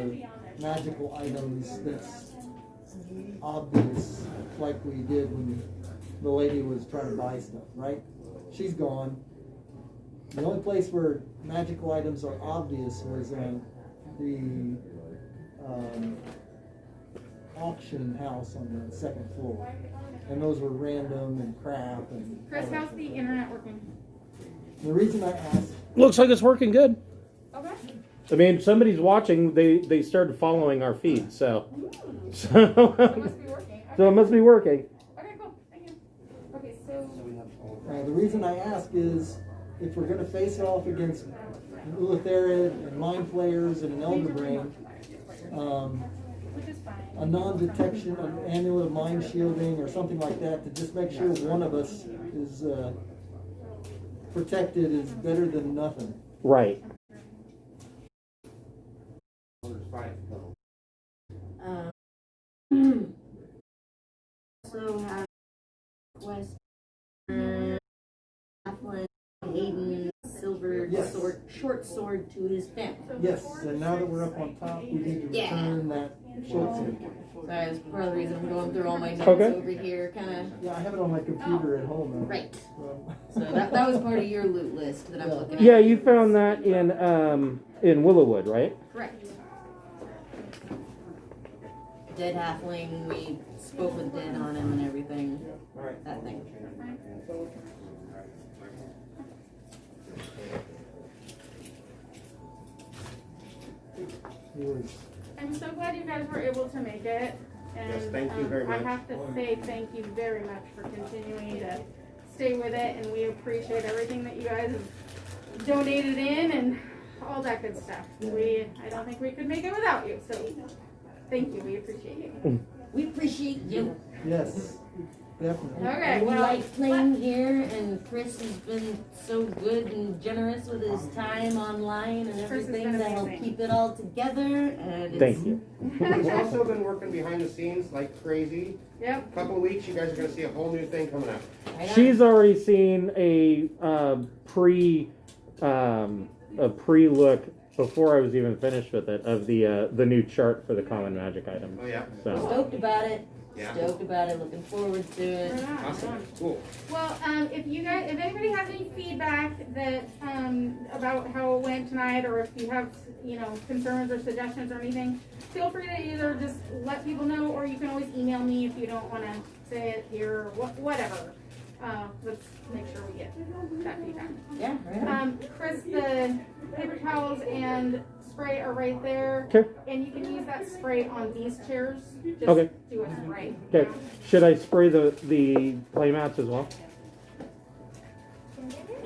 [SPEAKER 5] magical items that's obvious, like we did when the lady was trying to buy stuff, right? She's gone. The only place where magical items are obvious was the auction house on the second floor, and those were random and crap and.
[SPEAKER 4] Chris, how's the internet working?
[SPEAKER 5] The reason I asked.
[SPEAKER 3] Looks like it's working good.
[SPEAKER 4] Okay.
[SPEAKER 3] I mean, somebody's watching. They started following our feed, so
[SPEAKER 4] It must be working.
[SPEAKER 3] so it must be working.
[SPEAKER 4] Okay, cool. Thank you. Okay, so
[SPEAKER 5] The reason I ask is if we're going to face it off against an Ulatherid and Mind Flayers and an Elder Brain,
[SPEAKER 4] which is fine.
[SPEAKER 5] a non-detection, an amulet of mind shielding or something like that to just make sure one of us is protected is better than nothing.
[SPEAKER 3] Right.
[SPEAKER 8] So have West Halfling Hayden silver
[SPEAKER 5] Yes.
[SPEAKER 8] short sword to his family.
[SPEAKER 5] Yes, and now that we're up on top, we need to
[SPEAKER 8] Yeah.
[SPEAKER 5] return that short sword.
[SPEAKER 8] So that's part of the reason I'm going through all my notes
[SPEAKER 3] Okay.
[SPEAKER 8] over here, kind of.
[SPEAKER 5] Yeah, I have it on my computer at home now.
[SPEAKER 8] Right.
[SPEAKER 5] So-
[SPEAKER 8] So that was part of your loot list that I'm looking at.
[SPEAKER 3] Yeah, you found that in Willowwood, right?
[SPEAKER 8] Correct. Dead halfling, we spoke with Dead on him and everything. That thing.
[SPEAKER 5] Yours.
[SPEAKER 4] I'm so glad you guys were able to make it. And
[SPEAKER 3] Yes, thank you very much.
[SPEAKER 4] I have to say thank you very much for continuing to stay with it, and we appreciate everything that you guys have donated in and all that good stuff. I don't think we could make it without you, so thank you. We appreciate you.
[SPEAKER 8] We appreciate you.
[SPEAKER 5] Yes, definitely.
[SPEAKER 4] Okay,
[SPEAKER 8] We
[SPEAKER 4] well,
[SPEAKER 8] like playing here, and Chris has been so good and generous with his time online and
[SPEAKER 4] Chris has
[SPEAKER 8] everything
[SPEAKER 4] been
[SPEAKER 8] to help
[SPEAKER 4] amazing.
[SPEAKER 8] keep it all together. And it's,
[SPEAKER 3] Thank you.
[SPEAKER 9] He's also been working behind the scenes like crazy.
[SPEAKER 4] Yep.
[SPEAKER 9] Couple of weeks, you guys are going to see a whole new thing coming out.
[SPEAKER 8] Right on.
[SPEAKER 3] She's already seen a pre-look before I was even finished with it of the new chart for the common magic items.
[SPEAKER 9] Oh yeah.
[SPEAKER 3] So
[SPEAKER 8] Stoked about it.
[SPEAKER 9] Yeah.
[SPEAKER 8] Stoked about it. Looking forward to it.
[SPEAKER 4] Right on,
[SPEAKER 9] Awesome.
[SPEAKER 4] right on.
[SPEAKER 9] Cool.
[SPEAKER 4] Well, if anybody has any feedback that about how it went tonight, or if you have concerns or suggestions or anything, feel free to either just let people know, or you can always email me if you don't want to say it here, or whatever. Let's make sure we get that feedback.
[SPEAKER 8] Yeah, right on.
[SPEAKER 4] Chris, the paper towels and spray are right there.
[SPEAKER 3] Okay.
[SPEAKER 4] And you can use that spray on these chairs. Just
[SPEAKER 3] Okay.
[SPEAKER 4] do a spray.
[SPEAKER 3] okay, should I spray the playmats as well?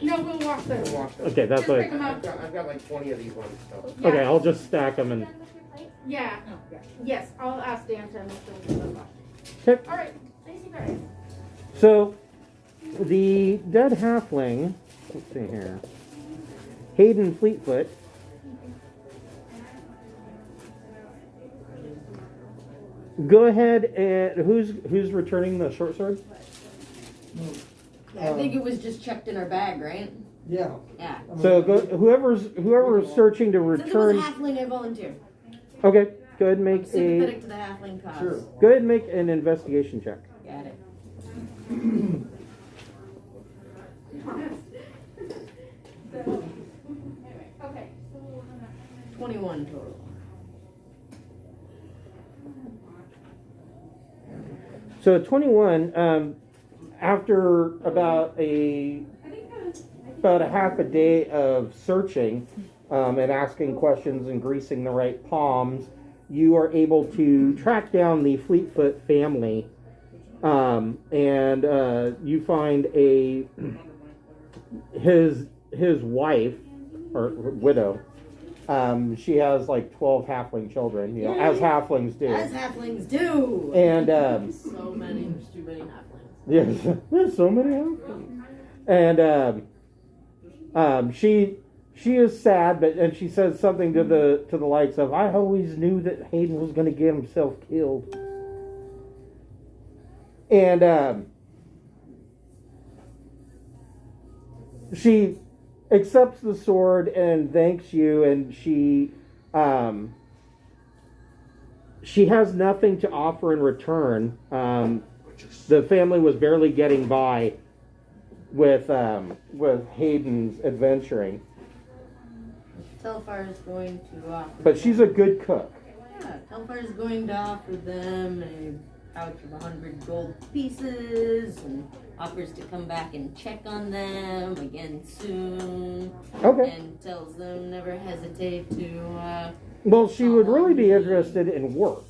[SPEAKER 4] No, we'll wash those.
[SPEAKER 9] We'll wash those.
[SPEAKER 3] Okay, that's
[SPEAKER 4] Just
[SPEAKER 3] what.
[SPEAKER 4] pick 'em up.
[SPEAKER 9] I've got like 20 of these ones, so.
[SPEAKER 4] Yeah.
[SPEAKER 3] Okay, I'll just stack them and.
[SPEAKER 4] Yeah. Yes, I'll ask Dan to make sure we get those washed.
[SPEAKER 3] Okay.
[SPEAKER 4] All right. Thank you guys.
[SPEAKER 3] So, the dead halfling. Let's see here. Hayden Fleetfoot. Go ahead and who's returning the short sword?
[SPEAKER 8] I think it was just checked in our bag, right?
[SPEAKER 5] Yeah.
[SPEAKER 8] Yeah.
[SPEAKER 3] So whoever's searching to
[SPEAKER 8] Since it was a
[SPEAKER 3] return.
[SPEAKER 8] halfling, I volunteer.
[SPEAKER 3] Okay, go ahead and
[SPEAKER 8] I'm
[SPEAKER 3] make
[SPEAKER 8] sympathetic to the halfling cause.
[SPEAKER 5] Sure.
[SPEAKER 3] go ahead and make an investigation check.
[SPEAKER 8] Got it.
[SPEAKER 4] Okay.
[SPEAKER 8] 21 total.
[SPEAKER 3] So 21. After about a half a day of searching and asking questions and greasing the right palms, you are able to track down the Fleetfoot family, and you find his wife or widow. She has like 12 halfling children, you know, as halflings do.
[SPEAKER 8] As halflings do.
[SPEAKER 3] And
[SPEAKER 8] So many. There's too many halflings.
[SPEAKER 3] yes, there's so many halflings. And she is sad, and she says something to the likes of, "I always knew that Hayden was going to get himself killed." And she accepts the sword and thanks you, and she has nothing to offer in return. The family was barely getting by with Hayden's adventuring,
[SPEAKER 8] Telfar is going to offer.
[SPEAKER 3] but she's a good cook.
[SPEAKER 8] Yeah, Telfar is going to offer them a pouch of 100 gold pieces and offers to come back and check on them again soon.
[SPEAKER 3] Okay.
[SPEAKER 8] And tells them never hesitate to
[SPEAKER 3] Well, she would really be interested in work.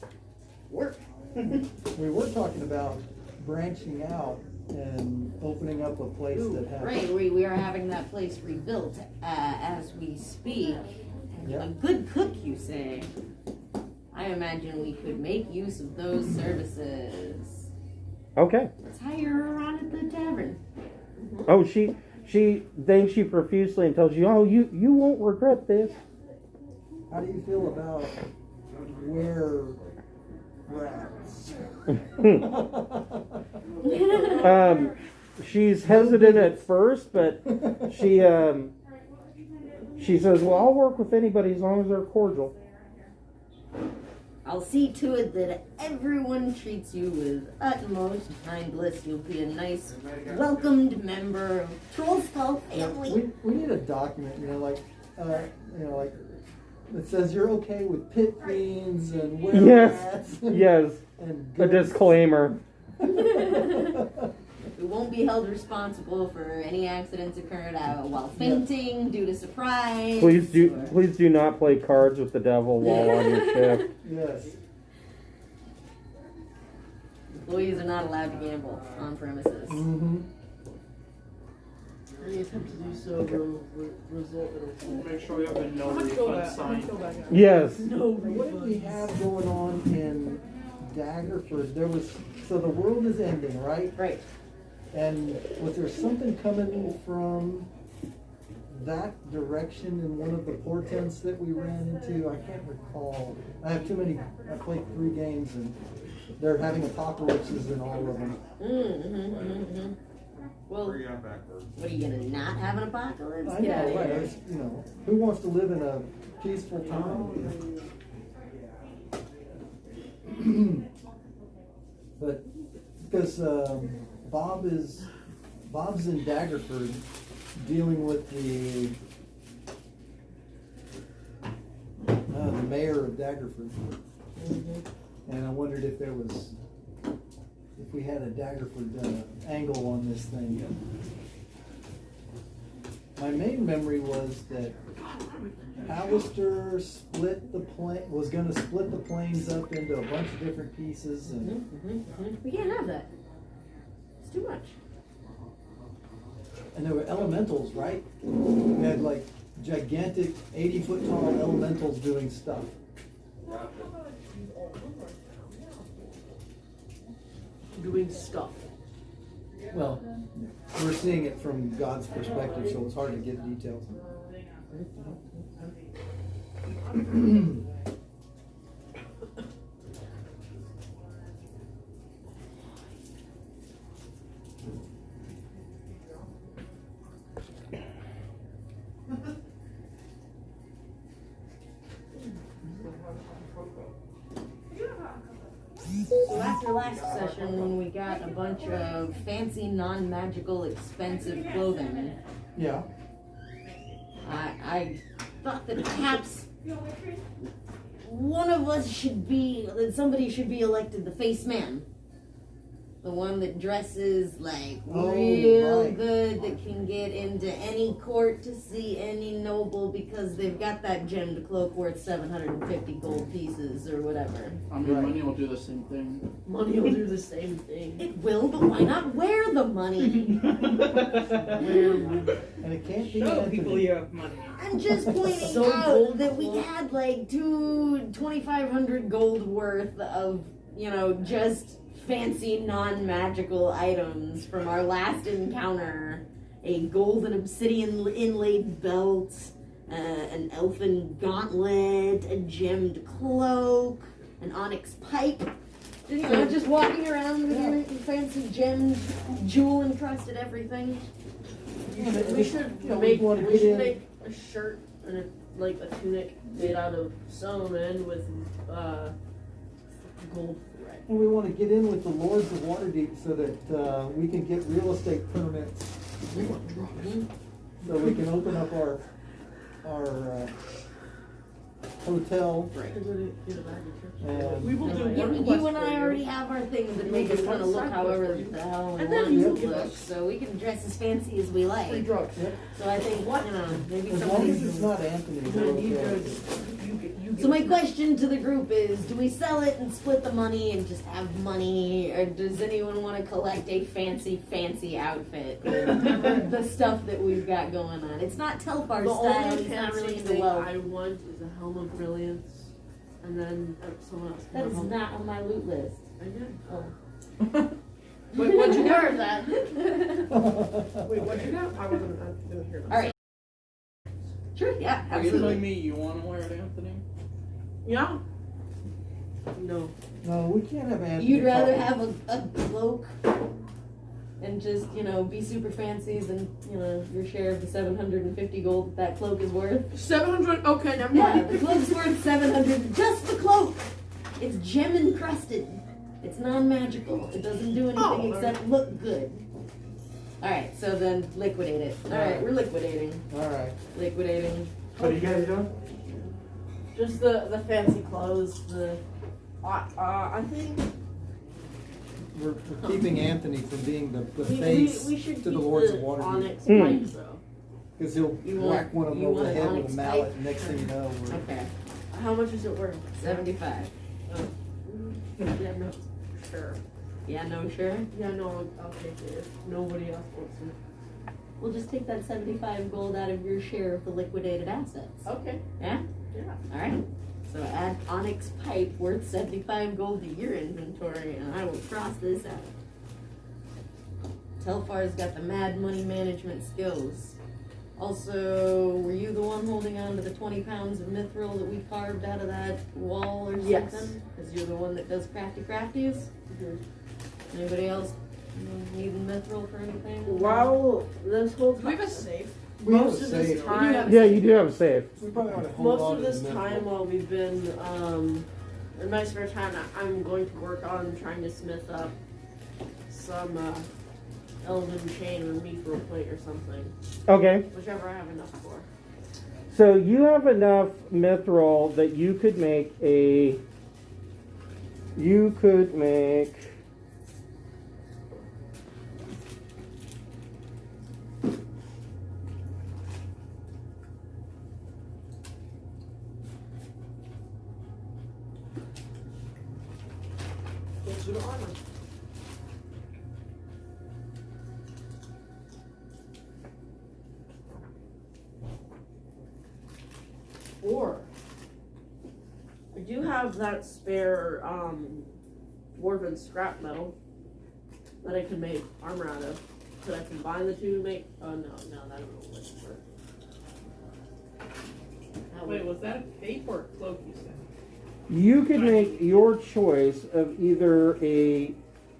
[SPEAKER 8] work.
[SPEAKER 5] We were talking about branching out and opening up a place that has.
[SPEAKER 8] Right, we are having that place rebuilt as we speak. And
[SPEAKER 5] Yeah.
[SPEAKER 8] a good cook, you say? I imagine we could make use of those services.
[SPEAKER 3] Okay.
[SPEAKER 8] Let's hire her on at the tavern.
[SPEAKER 3] Oh, she thanks you profusely and tells you, "Oh, you won't regret this."
[SPEAKER 5] How do you feel about where rats?
[SPEAKER 3] She's hesitant at first, but she says, "Well, I'll work with anybody as long as they're cordial."
[SPEAKER 8] I'll see to it that everyone treats you with utmost kindness. You'll be a nice, welcomed member of Trollskull family.
[SPEAKER 5] We need a document, like that says you're okay with pit fiends and were rats.
[SPEAKER 3] Yes,
[SPEAKER 5] And
[SPEAKER 3] a disclaimer.
[SPEAKER 8] We won't be held responsible for any accidents occurred while fainting due to surprise.
[SPEAKER 3] Please do not play cards with the devil while on your ship.
[SPEAKER 5] Yes.
[SPEAKER 8] Employees are not allowed to gamble on premises.
[SPEAKER 5] Mm-hmm.
[SPEAKER 2] Any attempt to do so will result in a
[SPEAKER 6] Make sure we have a no
[SPEAKER 2] How much go
[SPEAKER 6] refund
[SPEAKER 2] back?
[SPEAKER 6] sign.
[SPEAKER 3] Yes.
[SPEAKER 2] No
[SPEAKER 5] What did we have going on in Daggerford? So the world is ending, right?
[SPEAKER 8] Right.
[SPEAKER 5] And was there something coming from that direction in one of the portents that we ran into? I can't recall. I have too many. I played 3 games and they're having apocalypses in all of them.
[SPEAKER 8] Well,
[SPEAKER 6] Bring it out backwards.
[SPEAKER 8] what are you gonna not have an apocalypse?
[SPEAKER 5] I
[SPEAKER 8] Get
[SPEAKER 5] know,
[SPEAKER 8] out of
[SPEAKER 5] right?
[SPEAKER 8] here.
[SPEAKER 5] It's, who wants to live in a peaceful time? But because Bob's in Daggerford dealing with the mayor of Daggerford, and I wondered if we had a Daggerford angle on this thing. My main memory was that Alistair was going to split the plains up into a bunch of different pieces, and
[SPEAKER 8] We can't have that. It's too much.
[SPEAKER 5] And there were elementals, right? We had like gigantic 80-foot tall elementals doing stuff.
[SPEAKER 2] Doing stuff.
[SPEAKER 5] Well, we're seeing it from God's perspective, so it's hard to get details.
[SPEAKER 8] So after last session, when we got a bunch of fancy, non-magical, expensive clothing,
[SPEAKER 5] Yeah.
[SPEAKER 8] I thought that perhaps one of us that somebody should be elected the face man. The one that dresses like real
[SPEAKER 5] right.
[SPEAKER 8] good, that can get into any court to see any noble because they've got that gemmed cloak worth 750 gold pieces or whatever.
[SPEAKER 7] I mean,
[SPEAKER 5] Right.
[SPEAKER 7] money will do the same thing.
[SPEAKER 2] Money will do the same thing.
[SPEAKER 8] It will, but why not wear the money?
[SPEAKER 5] And it can't be
[SPEAKER 7] Show
[SPEAKER 5] Anthony.
[SPEAKER 7] people you have money.
[SPEAKER 8] I'm just pointing
[SPEAKER 2] So
[SPEAKER 8] out
[SPEAKER 2] gold
[SPEAKER 8] that we
[SPEAKER 2] cloak.
[SPEAKER 8] had like 2,500 gold worth of, just fancy non-magical items from our last encounter. A gold and obsidian inlaid belt, an elfin gauntlet, a gemmed cloak, an onyx pipe. Just walking around with your fancy gemmed, jewel encrusted everything.
[SPEAKER 2] We should
[SPEAKER 5] we wanna
[SPEAKER 2] make
[SPEAKER 5] get in.
[SPEAKER 2] a shirt and a tunic made out of sewn in with gold thread.
[SPEAKER 5] And we want to get in with the Lords of Waterdeep so that we can get real estate permits. So we can open up our hotel. And
[SPEAKER 7] We will do
[SPEAKER 8] You,
[SPEAKER 7] one
[SPEAKER 8] you
[SPEAKER 7] quest
[SPEAKER 8] and
[SPEAKER 7] for
[SPEAKER 8] I
[SPEAKER 7] you.
[SPEAKER 8] already have our things that make us want to look however the hell we
[SPEAKER 2] And
[SPEAKER 8] want
[SPEAKER 2] then you
[SPEAKER 8] to
[SPEAKER 2] give
[SPEAKER 8] look,
[SPEAKER 2] us
[SPEAKER 8] so we can dress as fancy as we
[SPEAKER 2] free
[SPEAKER 8] like.
[SPEAKER 2] drugs.
[SPEAKER 8] So I think, maybe
[SPEAKER 5] as long as
[SPEAKER 8] somebody.
[SPEAKER 5] it's not Anthony, we're okay.
[SPEAKER 8] So my question to the group is, do we sell it and split the money and just have money, or does anyone want to collect a fancy outfit with the stuff that we've got going on? It's not Telfar
[SPEAKER 2] The
[SPEAKER 8] style,
[SPEAKER 2] only
[SPEAKER 8] it's not really
[SPEAKER 2] fancy
[SPEAKER 8] into
[SPEAKER 2] thing
[SPEAKER 8] wealth.
[SPEAKER 2] I want is a helm of brilliance, and then someone else.
[SPEAKER 8] That is not on my loot list.
[SPEAKER 2] I did.
[SPEAKER 8] Oh.
[SPEAKER 2] Wait, what'd you
[SPEAKER 8] More
[SPEAKER 2] get?
[SPEAKER 8] of that.
[SPEAKER 1] Wait, what'd you got? I didn't hear that.
[SPEAKER 8] All right. Sure, yeah,
[SPEAKER 7] Are you telling
[SPEAKER 8] absolutely.
[SPEAKER 7] me you want to wear it, Anthony?
[SPEAKER 2] Yeah. No.
[SPEAKER 5] No, we can't have Anthony.
[SPEAKER 8] You'd rather
[SPEAKER 5] talking.
[SPEAKER 8] have a cloak and just, be super fancy than, your share of the 750 gold that cloak is worth.
[SPEAKER 2] 700. Okay, never
[SPEAKER 8] Yeah,
[SPEAKER 2] mind.
[SPEAKER 8] the cloak's worth 700. Just the cloak. It's gem encrusted. It's non-magical. It doesn't do anything except look good. All right, so then liquidate it. All right, we're liquidating.
[SPEAKER 5] All right.
[SPEAKER 8] Liquidating.
[SPEAKER 9] What are you guys doing?
[SPEAKER 2] Just the fancy clothes. I think
[SPEAKER 5] We're keeping Anthony from being the
[SPEAKER 2] we
[SPEAKER 5] face
[SPEAKER 2] should
[SPEAKER 5] to the
[SPEAKER 2] keep
[SPEAKER 5] Lords
[SPEAKER 2] the
[SPEAKER 5] of Waterdeep.
[SPEAKER 2] onyx
[SPEAKER 3] Mm.
[SPEAKER 2] pipes though.
[SPEAKER 5] Because he'll
[SPEAKER 8] You
[SPEAKER 5] whack
[SPEAKER 8] want-
[SPEAKER 5] one of them
[SPEAKER 8] you
[SPEAKER 5] over
[SPEAKER 8] want
[SPEAKER 5] the
[SPEAKER 8] an
[SPEAKER 5] head with
[SPEAKER 8] onyx
[SPEAKER 5] a mallet,
[SPEAKER 8] pipe?
[SPEAKER 5] and next thing you know, we're...
[SPEAKER 8] Okay.
[SPEAKER 2] How much is it worth?
[SPEAKER 8] 75.
[SPEAKER 2] Yeah, no. Sure.
[SPEAKER 8] Yeah, no, sure.
[SPEAKER 2] Yeah, no, I'll take it if nobody else wants it.
[SPEAKER 8] We'll just take that 75 gold out of your share of the liquidated assets.
[SPEAKER 2] Okay.
[SPEAKER 8] Yeah?
[SPEAKER 2] Yeah.
[SPEAKER 8] Alright. So add onyx pipe worth 75 gold to your inventory, and I will cross this out. Telfar's got the mad money management skills. Also, were you the one holding on to the 20 pounds of mithril that we carved out of that wall or something?
[SPEAKER 2] Yes.
[SPEAKER 8] Because you're the one that does crafties? Anybody else needing mithril for anything?
[SPEAKER 2] While this whole
[SPEAKER 7] Do we have
[SPEAKER 2] time,
[SPEAKER 7] a safe?
[SPEAKER 5] We have
[SPEAKER 2] most
[SPEAKER 5] a
[SPEAKER 2] of this
[SPEAKER 5] safe.
[SPEAKER 2] time,
[SPEAKER 3] Yeah, you do have a safe.
[SPEAKER 5] We probably ought to hold
[SPEAKER 2] most
[SPEAKER 5] on
[SPEAKER 2] of
[SPEAKER 5] to
[SPEAKER 2] this
[SPEAKER 5] the
[SPEAKER 2] time
[SPEAKER 5] mithril.
[SPEAKER 2] while we've been in my spare time, I'm going to work on trying to smith up some elven chain or mithril plate or something,
[SPEAKER 3] Okay.
[SPEAKER 2] whichever I have enough for.
[SPEAKER 3] So you have enough mithril that you could make a. You could make.
[SPEAKER 2] Let's do the armor. 4. I do have that spare dwarven scrap metal that I can make armor out of. Could I combine the two to make? Oh no, that won't work.
[SPEAKER 7] Wait, was that a cape or a cloak you said?
[SPEAKER 3] You could make your choice of either a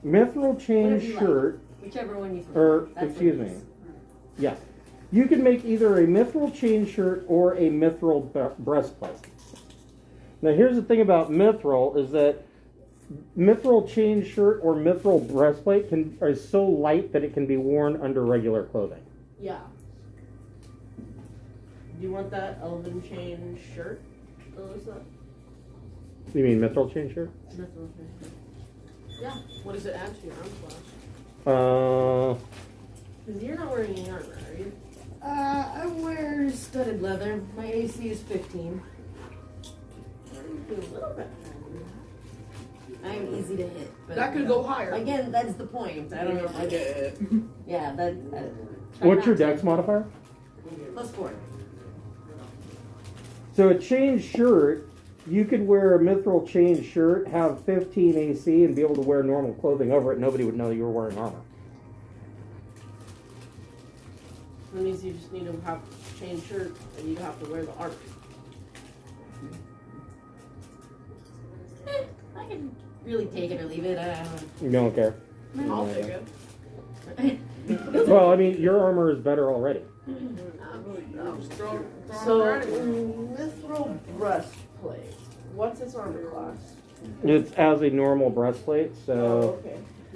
[SPEAKER 3] mithril chain
[SPEAKER 8] Whatever you like.
[SPEAKER 3] shirt,
[SPEAKER 8] Whichever one you prefer.
[SPEAKER 3] or,
[SPEAKER 8] That's
[SPEAKER 3] excuse
[SPEAKER 8] what
[SPEAKER 3] me,
[SPEAKER 8] it is.
[SPEAKER 3] yes. You can make either a mithril chain shirt or a mithril breastplate. Now here's the thing about mithril is that mithril chain shirt or mithril breastplate is so light that it can be worn under regular clothing.
[SPEAKER 2] Yeah. Do you want that elven chain shirt, Alyssa?
[SPEAKER 3] You mean mithril chain shirt?
[SPEAKER 2] Mithril chain shirt. Yeah. What does it add to your arm class? Because you're not wearing any armor, are you?
[SPEAKER 8] I wear studded leather. My AC is 15.
[SPEAKER 2] A little bit.
[SPEAKER 8] I'm easy to hit. But
[SPEAKER 2] That could go higher.
[SPEAKER 8] Again, that's the point. I don't know.
[SPEAKER 2] I get it.
[SPEAKER 8] Yeah, that. Try
[SPEAKER 3] What's
[SPEAKER 8] not
[SPEAKER 3] your
[SPEAKER 8] to.
[SPEAKER 3] dex modifier?
[SPEAKER 8] +4.
[SPEAKER 3] So a chain shirt, you could wear a mithril chain shirt, have 15 AC, and be able to wear normal clothing over it. Nobody would know you were wearing armor.
[SPEAKER 2] That means you just need to have a chain shirt and you have to wear the armor.
[SPEAKER 8] I can really take it or leave it.
[SPEAKER 3] You don't care.
[SPEAKER 2] I'll take it.
[SPEAKER 3] Well, I mean, your armor is better already.
[SPEAKER 2] So, mithril breastplate. What's its armor class?
[SPEAKER 3] It's as a normal breastplate, so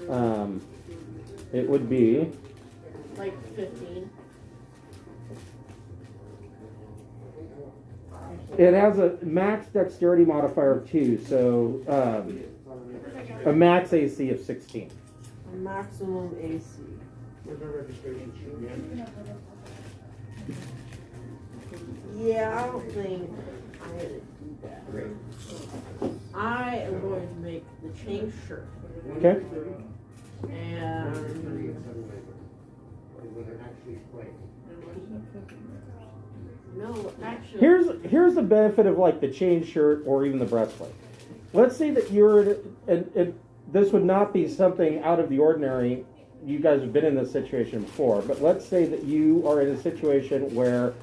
[SPEAKER 2] Okay.
[SPEAKER 3] it would be.
[SPEAKER 2] Like 15.
[SPEAKER 3] It has a max dexterity modifier of 2, so a max AC of 16.
[SPEAKER 2] Maximum AC. Yeah, I don't think I had to do that. I am going to make the chain shirt.
[SPEAKER 3] Okay.
[SPEAKER 2] And no, actually,
[SPEAKER 3] Here's the benefit of like the chain shirt or even the breastplate. Let's say that you're, and this would not be something out of the ordinary. You guys have been in this situation before, but let's say that you are in a situation where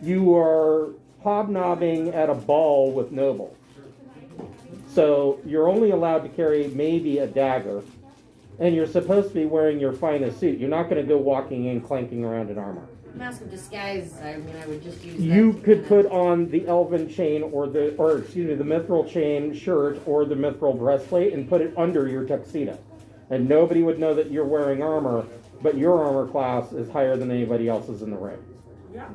[SPEAKER 3] you are hobnobbing at a ball with nobles. So you're only allowed to carry maybe a dagger, and you're supposed to be wearing your finest suit. You're not going to go walking in clanking around in armor.
[SPEAKER 8] Mask of disguise. I mean, I would just use.
[SPEAKER 3] You
[SPEAKER 8] that
[SPEAKER 3] could
[SPEAKER 8] to
[SPEAKER 3] put on the elven chain or the mithril chain shirt or the mithril breastplate and put it under your tuxedo. And nobody would know that you're wearing armor, but your armor class is higher than anybody else's in the ring.
[SPEAKER 2] yeah.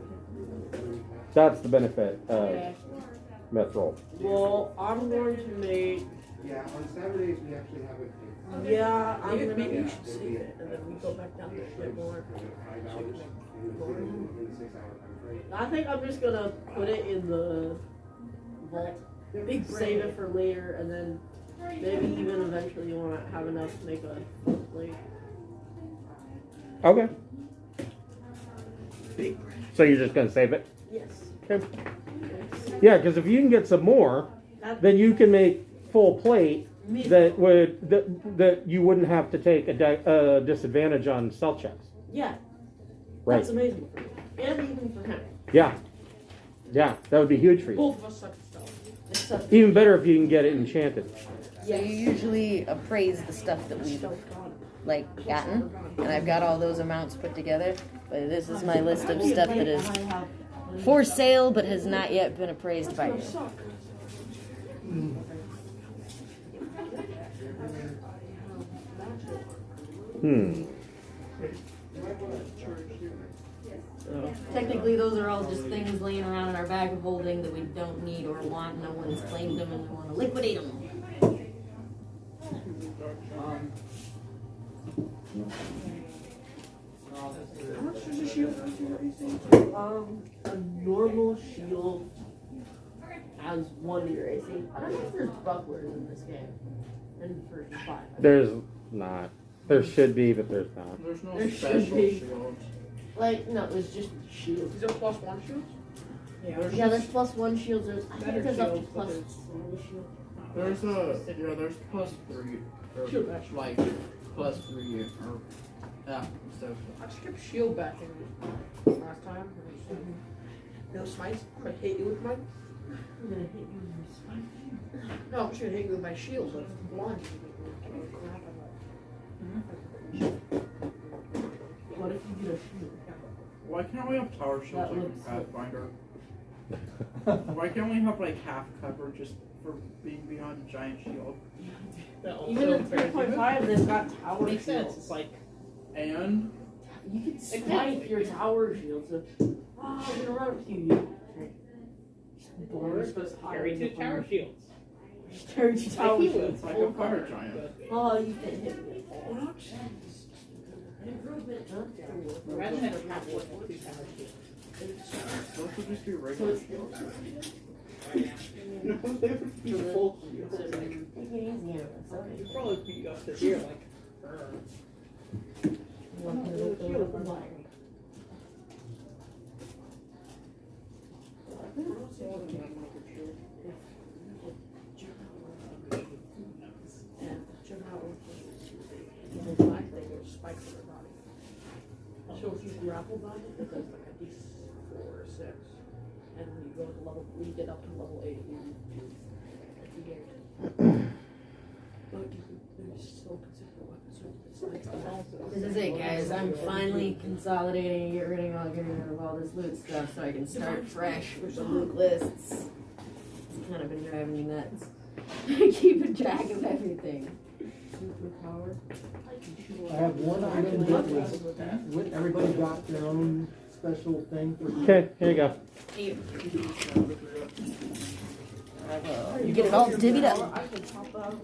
[SPEAKER 3] That's the benefit of
[SPEAKER 2] Okay.
[SPEAKER 3] mithril.
[SPEAKER 2] Well, I'm going to make.
[SPEAKER 9] Yeah, on Saturdays we actually have a.
[SPEAKER 2] Yeah, I'm
[SPEAKER 7] Maybe
[SPEAKER 2] gonna.
[SPEAKER 7] you should save it and then we go back down to a bit more.
[SPEAKER 2] I think I'm just gonna put it in the vault. Save it for later, and then maybe even eventually you want to have enough to make a full plate.
[SPEAKER 3] Okay. So you're just going to save it?
[SPEAKER 2] Yes.
[SPEAKER 3] Okay. Yeah, because if you can get some more, then you can make full plate that you wouldn't have to take a disadvantage on stealth checks.
[SPEAKER 2] Yeah.
[SPEAKER 3] Right.
[SPEAKER 2] That's amazing for me. And even for him.
[SPEAKER 3] Yeah. Yeah, that would be huge for you.
[SPEAKER 2] Both of us suck at stealth. Except
[SPEAKER 3] Even better if you can get it enchanted.
[SPEAKER 10] So you usually appraise the stuff that we've gotten, and I've got all those amounts put together. But this is my list of stuff that is for sale but has not yet been appraised by you.
[SPEAKER 8] Technically, those are all just things laying around in our bag of holding that we don't need or want. No one's claimed them, and we want to liquidate them.
[SPEAKER 2] how much does a shield cost you, what do you think? A normal shield has 1 year AC. I don't know if there's bucklers in this game. In version 5.
[SPEAKER 3] There's not. There should be, but there's not.
[SPEAKER 7] There's no
[SPEAKER 2] There should
[SPEAKER 7] special
[SPEAKER 2] be.
[SPEAKER 7] shield.
[SPEAKER 2] Like, no, it's just shields.
[SPEAKER 7] Is it +1 shield?
[SPEAKER 8] Yeah, there's +1 shields. There's, I think there's up to
[SPEAKER 7] shields, but
[SPEAKER 8] plus
[SPEAKER 7] it's-
[SPEAKER 8] 3 shields.
[SPEAKER 6] There's there's +3, or
[SPEAKER 7] Shield bash.
[SPEAKER 6] like +3, or so.
[SPEAKER 7] I just kept shield backing last time. No smites. I'm gonna hit you with my.
[SPEAKER 8] I'm gonna hit you with my spike.
[SPEAKER 7] No, I'm just gonna hit you with my shield, but it's blind.
[SPEAKER 8] What if you get a shield?
[SPEAKER 6] Why can't we have tower shields
[SPEAKER 8] That
[SPEAKER 6] like in
[SPEAKER 8] looks
[SPEAKER 6] Pathfinder? Why can't we have like half cover just for being behind a giant shield?
[SPEAKER 8] Even in 3.5, they've got tower
[SPEAKER 7] Makes sense.
[SPEAKER 8] shields.
[SPEAKER 7] It's like
[SPEAKER 6] And
[SPEAKER 8] You can snipe your tower shield. So, I'm gonna run with you.
[SPEAKER 7] we're supposed to carry 2 tower shields.
[SPEAKER 8] Carry 2 tower
[SPEAKER 7] Like
[SPEAKER 8] shields.
[SPEAKER 6] like a fire giant.
[SPEAKER 8] Oh, you can hit me. Improvement, huh?
[SPEAKER 7] Rather than have 2 tower shields.
[SPEAKER 6] Those would just be
[SPEAKER 8] So
[SPEAKER 6] regular
[SPEAKER 8] it's
[SPEAKER 6] shields.
[SPEAKER 7] No, they would be full shields.
[SPEAKER 8] Take it easy on us, okay?
[SPEAKER 7] You'd probably be up to here, like.
[SPEAKER 8] One can look over the wire.
[SPEAKER 7] So if you grapple by it, it does like a D4 or 6. And when you go to level, when you get up to level 8, you get but you still consider weapons. So it's like
[SPEAKER 8] This is it, guys. I'm finally consolidating and getting rid of all this loot stuff so I can start fresh with the loot lists. It's kind of been driving me nuts. Keeping track of everything. Superpower.
[SPEAKER 5] I have one item that was, everybody got their own special thing for.
[SPEAKER 3] Okay, here you go.
[SPEAKER 10] You get it all divvied up.
[SPEAKER 7] I can pop out.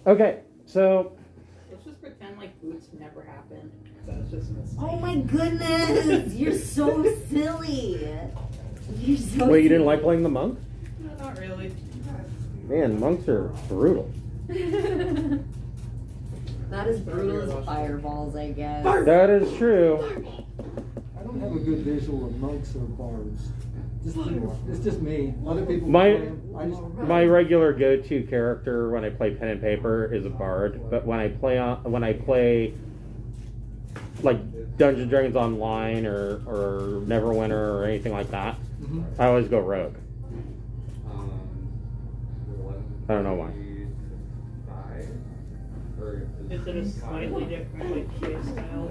[SPEAKER 3] Okay, so
[SPEAKER 7] Let's just pretend like boots never happened. That's just a mistake.
[SPEAKER 8] Oh my goodness! You're so silly. You're so
[SPEAKER 3] wait, you didn't like playing the monk?
[SPEAKER 7] No, not really.
[SPEAKER 3] Man, monks are brutal.
[SPEAKER 8] Not as brutal as fireballs, I guess.
[SPEAKER 3] That is true.
[SPEAKER 5] I don't have a good visual of monks or bards. It's just me. Other people.
[SPEAKER 3] My-
[SPEAKER 5] play 'em. I just.
[SPEAKER 3] My regular go-to character when I play pen and paper is a bard, but when I play like Dungeons and Dragons Online or Neverwinter or anything like that,
[SPEAKER 5] Mhm.
[SPEAKER 3] I always go rogue. I don't know why.
[SPEAKER 7] Is it a slightly different like play style?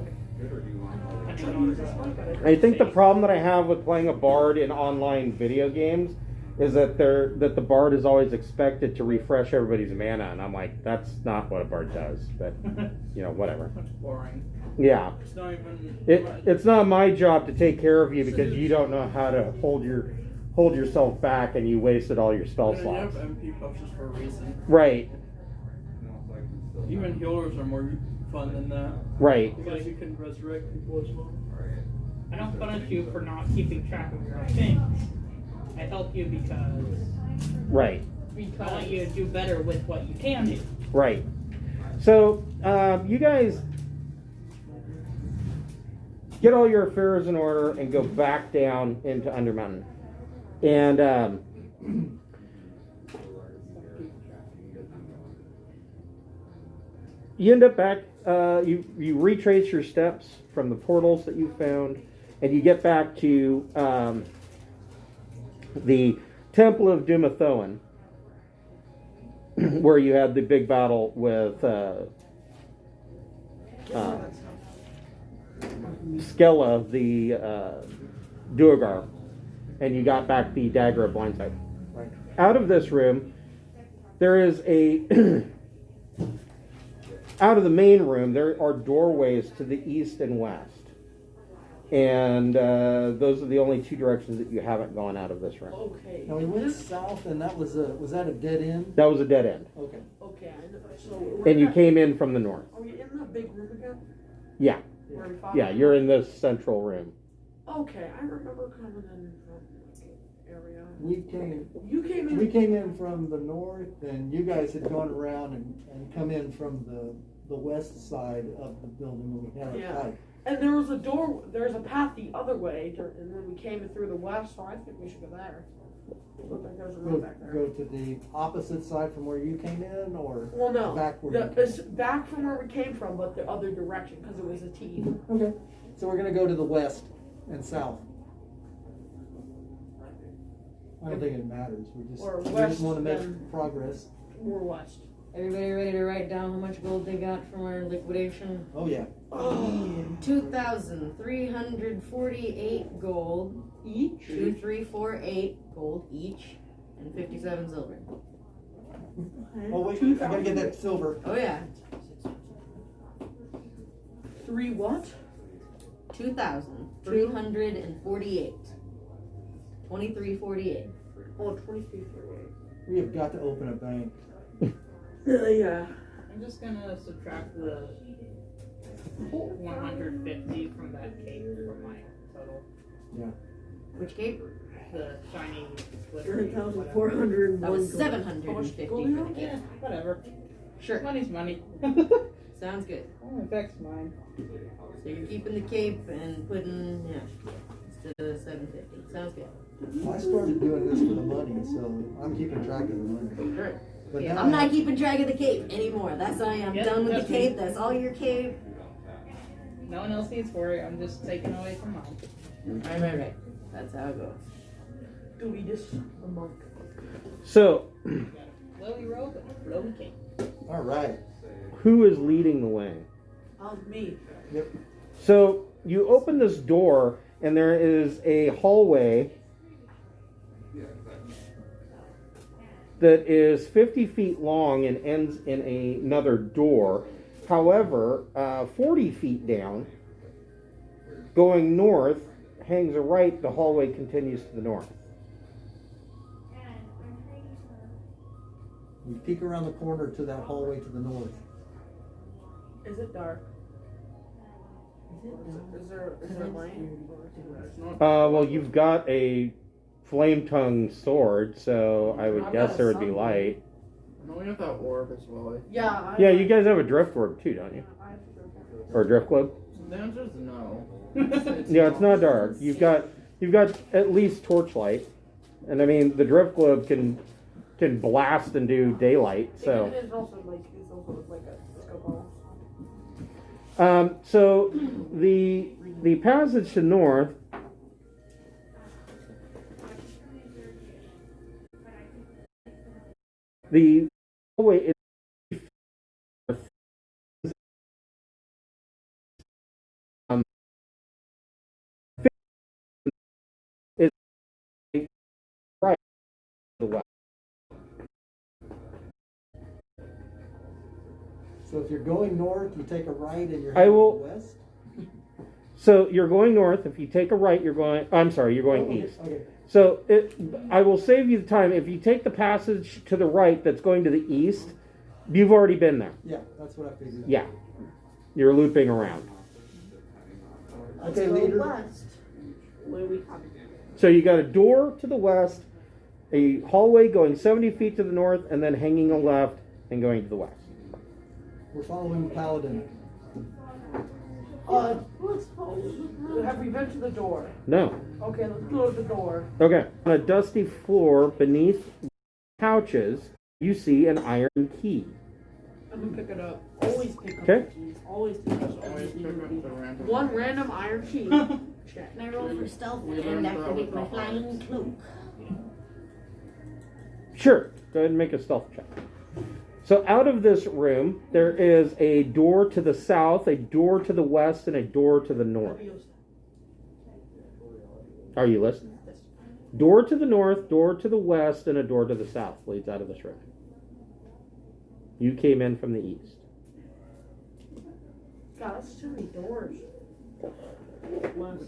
[SPEAKER 3] I think the problem that I have with playing a bard in online video games is that the bard is always expected to refresh everybody's mana, and I'm like, that's not what a bard does. But whatever.
[SPEAKER 6] That's boring.
[SPEAKER 3] Yeah,
[SPEAKER 6] It's not even.
[SPEAKER 3] it's not my job to take care of you because you don't know how to hold yourself back and you wasted all your spell
[SPEAKER 6] You
[SPEAKER 3] slots.
[SPEAKER 6] have MP potions for a reason.
[SPEAKER 3] Right,
[SPEAKER 6] Even healers are more fun than that.
[SPEAKER 3] right.
[SPEAKER 6] Because you can resurrect people as well.
[SPEAKER 7] I don't punish you for not keeping track of your things. I help you because
[SPEAKER 3] Right,
[SPEAKER 7] I want you to do better with what you can do.
[SPEAKER 3] right. So, you guys get all your affairs in order and go back down into Undermountain. And you end up back, you retrace your steps from the portals that you found, and you get back to the Temple of Dumathoan, where you had the big battle with Skella, the Duergar, and you got back the Dagger of Blindsight.
[SPEAKER 5] Right.
[SPEAKER 3] Out of this room, there is a out of the main room, there are doorways to the east and west. And those are the only two directions that you haven't gone out of this room.
[SPEAKER 7] Okay.
[SPEAKER 5] Now we went south, and that was that a dead end?
[SPEAKER 3] That was a dead end.
[SPEAKER 5] Okay.
[SPEAKER 7] Okay. So
[SPEAKER 3] And you came in from the north.
[SPEAKER 7] Are we in that big room again?
[SPEAKER 3] Yeah.
[SPEAKER 7] Where we fought?
[SPEAKER 3] Yeah, you're in this central room.
[SPEAKER 7] Okay, I remember coming in from like area.
[SPEAKER 5] we came
[SPEAKER 2] You came in.
[SPEAKER 5] we came in from the north, and you guys had gone around and come in from the west side of the building when we had a
[SPEAKER 2] Yeah.
[SPEAKER 5] fight.
[SPEAKER 2] And there was a door, there's a path the other way, and then we came in through the west, so I think we should go there. Look like there's a road back there.
[SPEAKER 5] Go to the opposite side from where you came in, or
[SPEAKER 2] Well, no.
[SPEAKER 5] back where you
[SPEAKER 2] It's back from where we came from, but the other direction, because it was a T.
[SPEAKER 5] Okay, so we're gonna go to the west and south. I don't think it matters.
[SPEAKER 2] Or
[SPEAKER 5] We just
[SPEAKER 2] west,
[SPEAKER 5] want to make
[SPEAKER 2] then-
[SPEAKER 5] progress.
[SPEAKER 2] More west.
[SPEAKER 8] Everybody ready to write down how much gold they got from our liquidation?
[SPEAKER 5] Oh yeah.
[SPEAKER 8] 2,348 gold
[SPEAKER 2] Each?
[SPEAKER 8] 2348 gold each, and 57 silver.
[SPEAKER 5] Oh wait, I gotta get that silver.
[SPEAKER 8] Oh yeah,
[SPEAKER 2] 3 what?
[SPEAKER 8] 2,348. 2348.
[SPEAKER 2] Oh, 2348.
[SPEAKER 5] We have got to open a bank.
[SPEAKER 2] Yeah.
[SPEAKER 6] I'm just gonna subtract the 150 from that cape from my total.
[SPEAKER 8] Which cape?
[SPEAKER 6] The shiny glittery.
[SPEAKER 2] 9,401.
[SPEAKER 8] That was
[SPEAKER 2] gold.
[SPEAKER 8] 750 for the cape.
[SPEAKER 6] Yeah, whatever.
[SPEAKER 8] Sure.
[SPEAKER 6] Money's money.
[SPEAKER 8] Sounds good.
[SPEAKER 6] Oh, affects mine.
[SPEAKER 8] So you're keeping the cape and putting, instead of the 750. Sounds good.
[SPEAKER 5] I started doing this for the money, so I'm keeping track of the money.
[SPEAKER 8] Sure.
[SPEAKER 5] But
[SPEAKER 8] Yeah,
[SPEAKER 5] now
[SPEAKER 8] I'm
[SPEAKER 5] I
[SPEAKER 8] not
[SPEAKER 5] have-
[SPEAKER 8] keeping track of the cape anymore. That's I am
[SPEAKER 6] Yep,
[SPEAKER 8] done with the
[SPEAKER 6] that's me.
[SPEAKER 8] cape. That's all your cape.
[SPEAKER 6] No one else needs for it. I'm just taking away from mine.
[SPEAKER 8] Right. That's how it goes.
[SPEAKER 2] Do we just a monk?
[SPEAKER 3] So,
[SPEAKER 6] Flowy robe and a flowy cape.
[SPEAKER 5] All right.
[SPEAKER 3] who is leading the way?
[SPEAKER 2] Me.
[SPEAKER 5] Yep.
[SPEAKER 3] So, you open this door, and there is a hallway that is 50 feet long and ends in another door. However, 40 feet down, going north, hangs a right, the hallway continues to the north.
[SPEAKER 5] We peek around the corner to that hallway to the north.
[SPEAKER 2] Is it dark? Is there light?
[SPEAKER 3] Well, you've got a flame-tongued sword, so I would
[SPEAKER 2] I've
[SPEAKER 3] guess
[SPEAKER 2] got a
[SPEAKER 3] there would be
[SPEAKER 2] sunlight.
[SPEAKER 3] light.
[SPEAKER 6] No, we have that orb as well.
[SPEAKER 2] Yeah.
[SPEAKER 3] Yeah, you guys have a drift orb too, don't you? Or a drift globe?
[SPEAKER 6] The answer is no.
[SPEAKER 3] Yeah, it's not dark. You've got at least torchlight, and I mean the drift globe can blast and do daylight. So,
[SPEAKER 2] It's also like a disco ball.
[SPEAKER 3] so the passage to north. The hallway is is right to the west.
[SPEAKER 5] So if you're going north, you take a right and you're
[SPEAKER 3] I
[SPEAKER 5] heading
[SPEAKER 3] will-
[SPEAKER 5] west.
[SPEAKER 3] So you're going north. If you take a right, you're going. I'm sorry, you're going
[SPEAKER 5] Okay,
[SPEAKER 3] east.
[SPEAKER 5] Okay.
[SPEAKER 3] So I will save you the time. If you take the passage to the right that's going to the east, you've already been there.
[SPEAKER 5] Yeah, that's what I figured.
[SPEAKER 3] Yeah. You're looping around.
[SPEAKER 5] Okay, leader.
[SPEAKER 2] West. Where we have
[SPEAKER 3] So you got a door to the west, a hallway going 70 feet to the north, and then hanging a left and going to the west.
[SPEAKER 5] We're following the paladin.
[SPEAKER 2] have we been to the door?
[SPEAKER 3] No.
[SPEAKER 2] Okay, let's go to the door.
[SPEAKER 3] Okay. On a dusty floor beneath couches, you see an iron key.
[SPEAKER 2] I'm gonna pick it up. Always pick up
[SPEAKER 3] Okay.
[SPEAKER 2] the keys. Always pick up
[SPEAKER 6] Always pick up the random.
[SPEAKER 2] one random iron key. Check.
[SPEAKER 8] Can I roll for stealth
[SPEAKER 6] We
[SPEAKER 8] and
[SPEAKER 6] learned that
[SPEAKER 8] activate
[SPEAKER 6] with
[SPEAKER 8] my
[SPEAKER 6] the
[SPEAKER 8] flying cloak?
[SPEAKER 3] Sure. Go ahead and make a stealth check. So out of this room, there is a door to the south, a door to the west, and a door to the north. Are you listening? Door to the north, door to the west, and a door to the south leads out of this room. You came in from the east.
[SPEAKER 2] God, that's too many doors.
[SPEAKER 6] Let's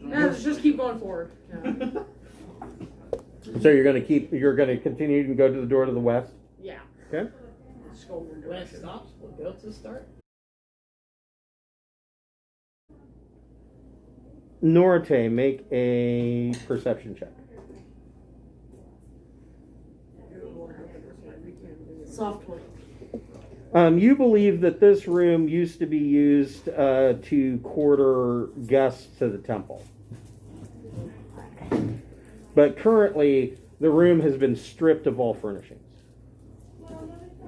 [SPEAKER 2] Let's just keep going forward. Yeah.
[SPEAKER 3] So you're gonna continue to go to the door to the west?
[SPEAKER 2] Yeah.
[SPEAKER 3] Okay.
[SPEAKER 2] Let's go in
[SPEAKER 6] When it
[SPEAKER 2] direction.
[SPEAKER 6] stops, we'll go to start.
[SPEAKER 3] Norte, make a perception check.
[SPEAKER 7] Soft 20.
[SPEAKER 3] You believe that this room used to be used to quarter guests to the temple. But currently, the room has been stripped of all furnishings.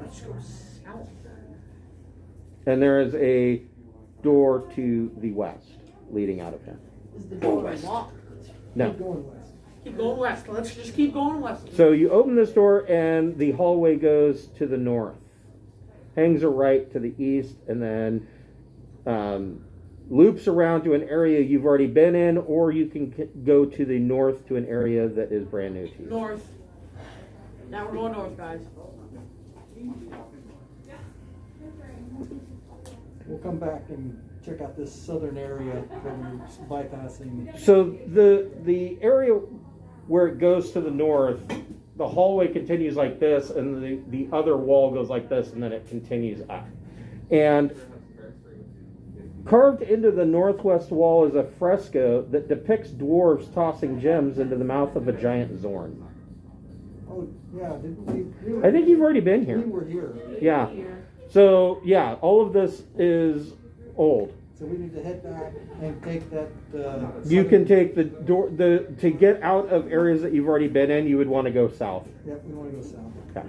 [SPEAKER 7] Let's go south then.
[SPEAKER 3] And there is a door to the west leading out of him.
[SPEAKER 7] Is the door locked?
[SPEAKER 3] No.
[SPEAKER 5] Keep going west.
[SPEAKER 7] Keep going west. Let's just keep going west.
[SPEAKER 3] So you open this door, and the hallway goes to the north. Hangs a right to the east, and then loops around to an area you've already been in, or you can go to the north to an area that is brand new to you.
[SPEAKER 7] North. Now we're going north, guys.
[SPEAKER 5] We'll come back and check out this southern area that we're bypassing.
[SPEAKER 3] So the area where it goes to the north, the hallway continues like this, and the other wall goes like this, and then it continues up. And carved into the northwest wall is a fresco that depicts dwarves tossing gems into the mouth of a giant Zorn.
[SPEAKER 5] Oh, yeah, didn't we?
[SPEAKER 3] I think you've already been here.
[SPEAKER 5] We were here.
[SPEAKER 3] Yeah. So, yeah, all of this is old.
[SPEAKER 5] So we need to head back and take that.
[SPEAKER 3] You can take the door, to get out of areas that you've already been in, you would want to go south.
[SPEAKER 5] Yep, we want to go south.
[SPEAKER 3] Okay.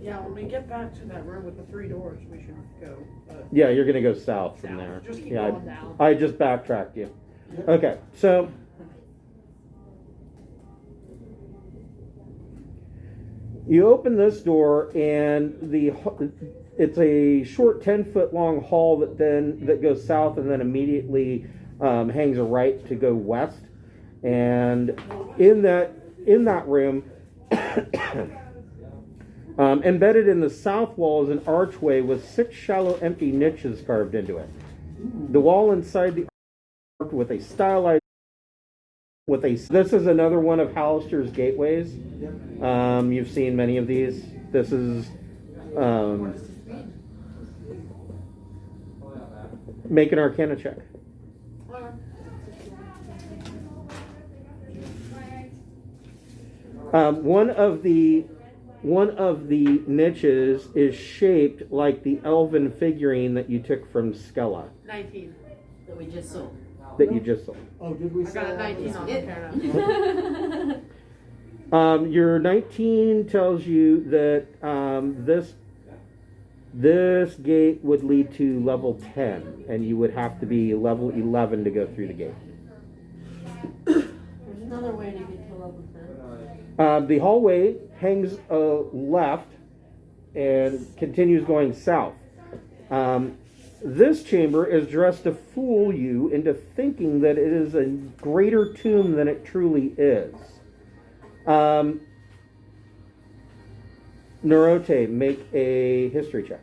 [SPEAKER 7] Yeah, when we get back to that room with the 3 doors, we should go.
[SPEAKER 3] Yeah, you're going to go south from there.
[SPEAKER 7] Just keep
[SPEAKER 3] Yeah,
[SPEAKER 7] going down.
[SPEAKER 3] I just backtracked you.
[SPEAKER 5] Yep.
[SPEAKER 3] Okay, so you open this door, and it's a short 10-foot long hall that goes south, and then immediately hangs a right to go west. And in that room, embedded in the south wall is an archway with 6 shallow empty niches carved into it. The wall inside the archway with a stylized this is another one of Hallister's gateways.
[SPEAKER 5] Yep.
[SPEAKER 3] You've seen many of these. This is make an Arcana check. One of the niches is shaped like the elven figurine that you took from Skella
[SPEAKER 7] 19.
[SPEAKER 8] That we just sold.
[SPEAKER 3] that you just sold.
[SPEAKER 5] Oh, did we?
[SPEAKER 7] I got a 19 on
[SPEAKER 8] It-
[SPEAKER 7] Arcana.
[SPEAKER 3] Your 19 tells you that this gate would lead to level 10, and you would have to be level 11 to go through the gate.
[SPEAKER 8] There's another way to get to level 10.
[SPEAKER 3] The hallway hangs left and continues going south. This chamber is dressed to fool you into thinking that it is a greater tomb than it truly is. Norote, make a history check.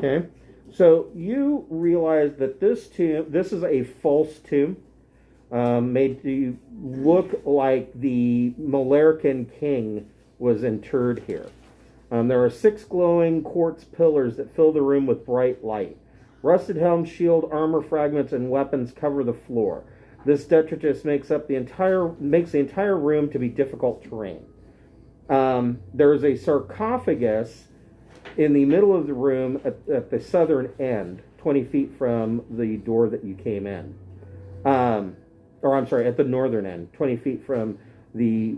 [SPEAKER 3] Okay, so you realize that this is a false tomb, made to look like the Melairkyn King was interred here. There are 6 glowing quartz pillars that fill the room with bright light. Rusted helm, shield, armor fragments, and weapons cover the floor. This detritus makes the entire room to be difficult terrain. There is a sarcophagus in the middle of the room at the southern end, 20 feet from the door that you came in. At the northern end, 20 feet from the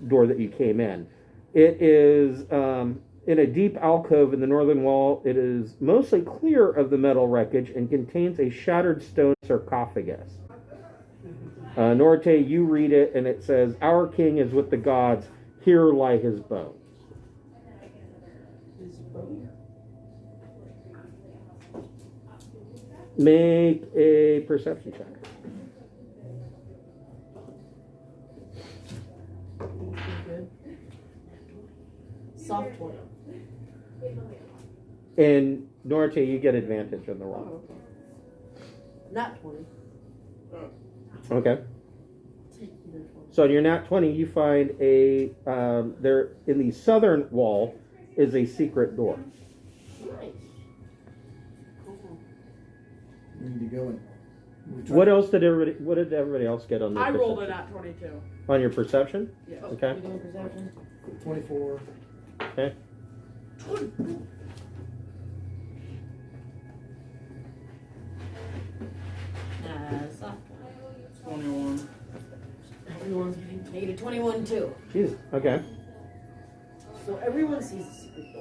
[SPEAKER 3] door that you came in. It is in a deep alcove in the northern wall. It is mostly clear of the metal wreckage and contains a shattered stone sarcophagus. Norte, you read it, and it says, "Our king is with the gods. Here lie his bones." Make a perception check.
[SPEAKER 7] Soft 20.
[SPEAKER 3] And Norte, you get advantage on the roll.
[SPEAKER 7] Not 20.
[SPEAKER 3] Okay. So on your nat 20, you find there in the southern wall is a secret door.
[SPEAKER 7] Nice. Cool.
[SPEAKER 5] We need to go and.
[SPEAKER 3] What else did everybody else get on their
[SPEAKER 7] I rolled
[SPEAKER 3] perception?
[SPEAKER 7] it at 22.
[SPEAKER 3] On your perception?
[SPEAKER 7] Yeah.
[SPEAKER 3] Okay.
[SPEAKER 10] You doing perception?
[SPEAKER 5] 24.
[SPEAKER 3] Okay.
[SPEAKER 10] Soft.
[SPEAKER 6] 21.
[SPEAKER 10] Everyone's getting negative 21 too.
[SPEAKER 3] Jeez. Okay.
[SPEAKER 7] So everyone sees the secret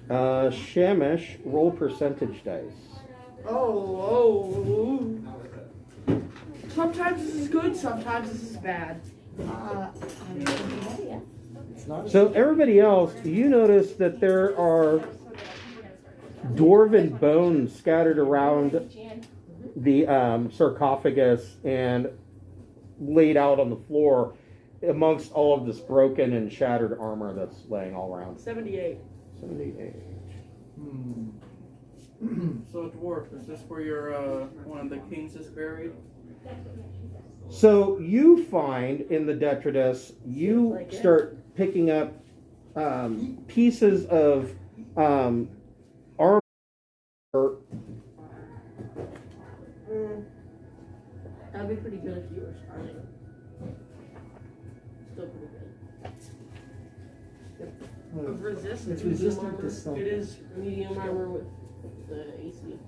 [SPEAKER 7] door.
[SPEAKER 3] Shamish, roll percentage dice.
[SPEAKER 2] Oh. Sometimes this is good, sometimes this is bad.
[SPEAKER 5] It's not.
[SPEAKER 3] So everybody else, you notice that there are dwarven bones scattered around the sarcophagus and laid out on the floor amongst all of this broken and shattered armor that's laying all around.
[SPEAKER 7] 78.
[SPEAKER 3] 78.
[SPEAKER 6] So, dwarf, is this where your one of the kings is buried?
[SPEAKER 3] So you find in the detritus, you start picking up pieces of armor.
[SPEAKER 7] That'd be pretty good if you were starting. Still pretty good. Of resistance.
[SPEAKER 5] It's resistant
[SPEAKER 7] medium
[SPEAKER 5] to
[SPEAKER 7] armor.
[SPEAKER 5] something.
[SPEAKER 7] It is medium armor with the AC of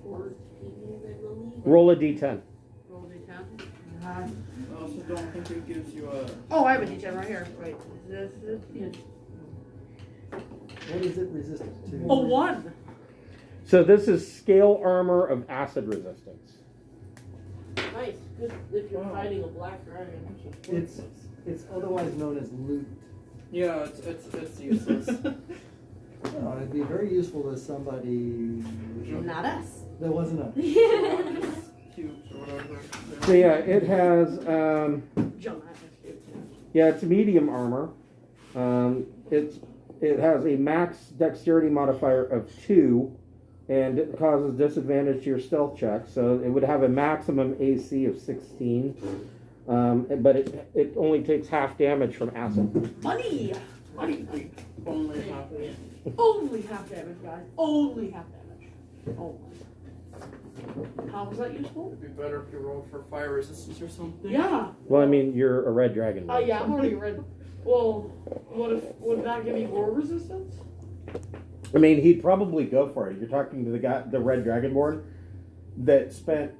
[SPEAKER 7] 14, I believe.
[SPEAKER 3] Roll a d10.
[SPEAKER 7] Roll D10.
[SPEAKER 6] I also don't think it gives you a.
[SPEAKER 2] Oh, I have a D10 right here. Wait. Is this it?
[SPEAKER 5] What is it resistant to?
[SPEAKER 7] A 1.
[SPEAKER 3] So this is scale armor of acid resistance.
[SPEAKER 7] Nice. Good if you're fighting a black dragon.
[SPEAKER 5] It's otherwise known as loot.
[SPEAKER 6] Yeah, it's useless.
[SPEAKER 5] It'd be very useful to somebody
[SPEAKER 10] Not us.
[SPEAKER 5] that wasn't a.
[SPEAKER 6] Cubes or whatever.
[SPEAKER 3] So yeah, it has
[SPEAKER 7] Jump.
[SPEAKER 3] it's medium armor. It has a max dexterity modifier of 2, and it causes disadvantage to your stealth check. So it would have a maximum AC of 16, but it only takes half damage from acid.
[SPEAKER 7] Money!
[SPEAKER 6] Only half.
[SPEAKER 7] Only half damage, guys. Only half damage. Oh my. How was that useful?
[SPEAKER 6] It'd be better if you rolled for fire resistance or something.
[SPEAKER 7] Yeah.
[SPEAKER 3] Well, I mean, you're a red dragon.
[SPEAKER 7] Oh yeah, I'm already red. Well, would that give me more resistance?
[SPEAKER 3] I mean, he'd probably go for it. You're talking to the red dragonborn that spent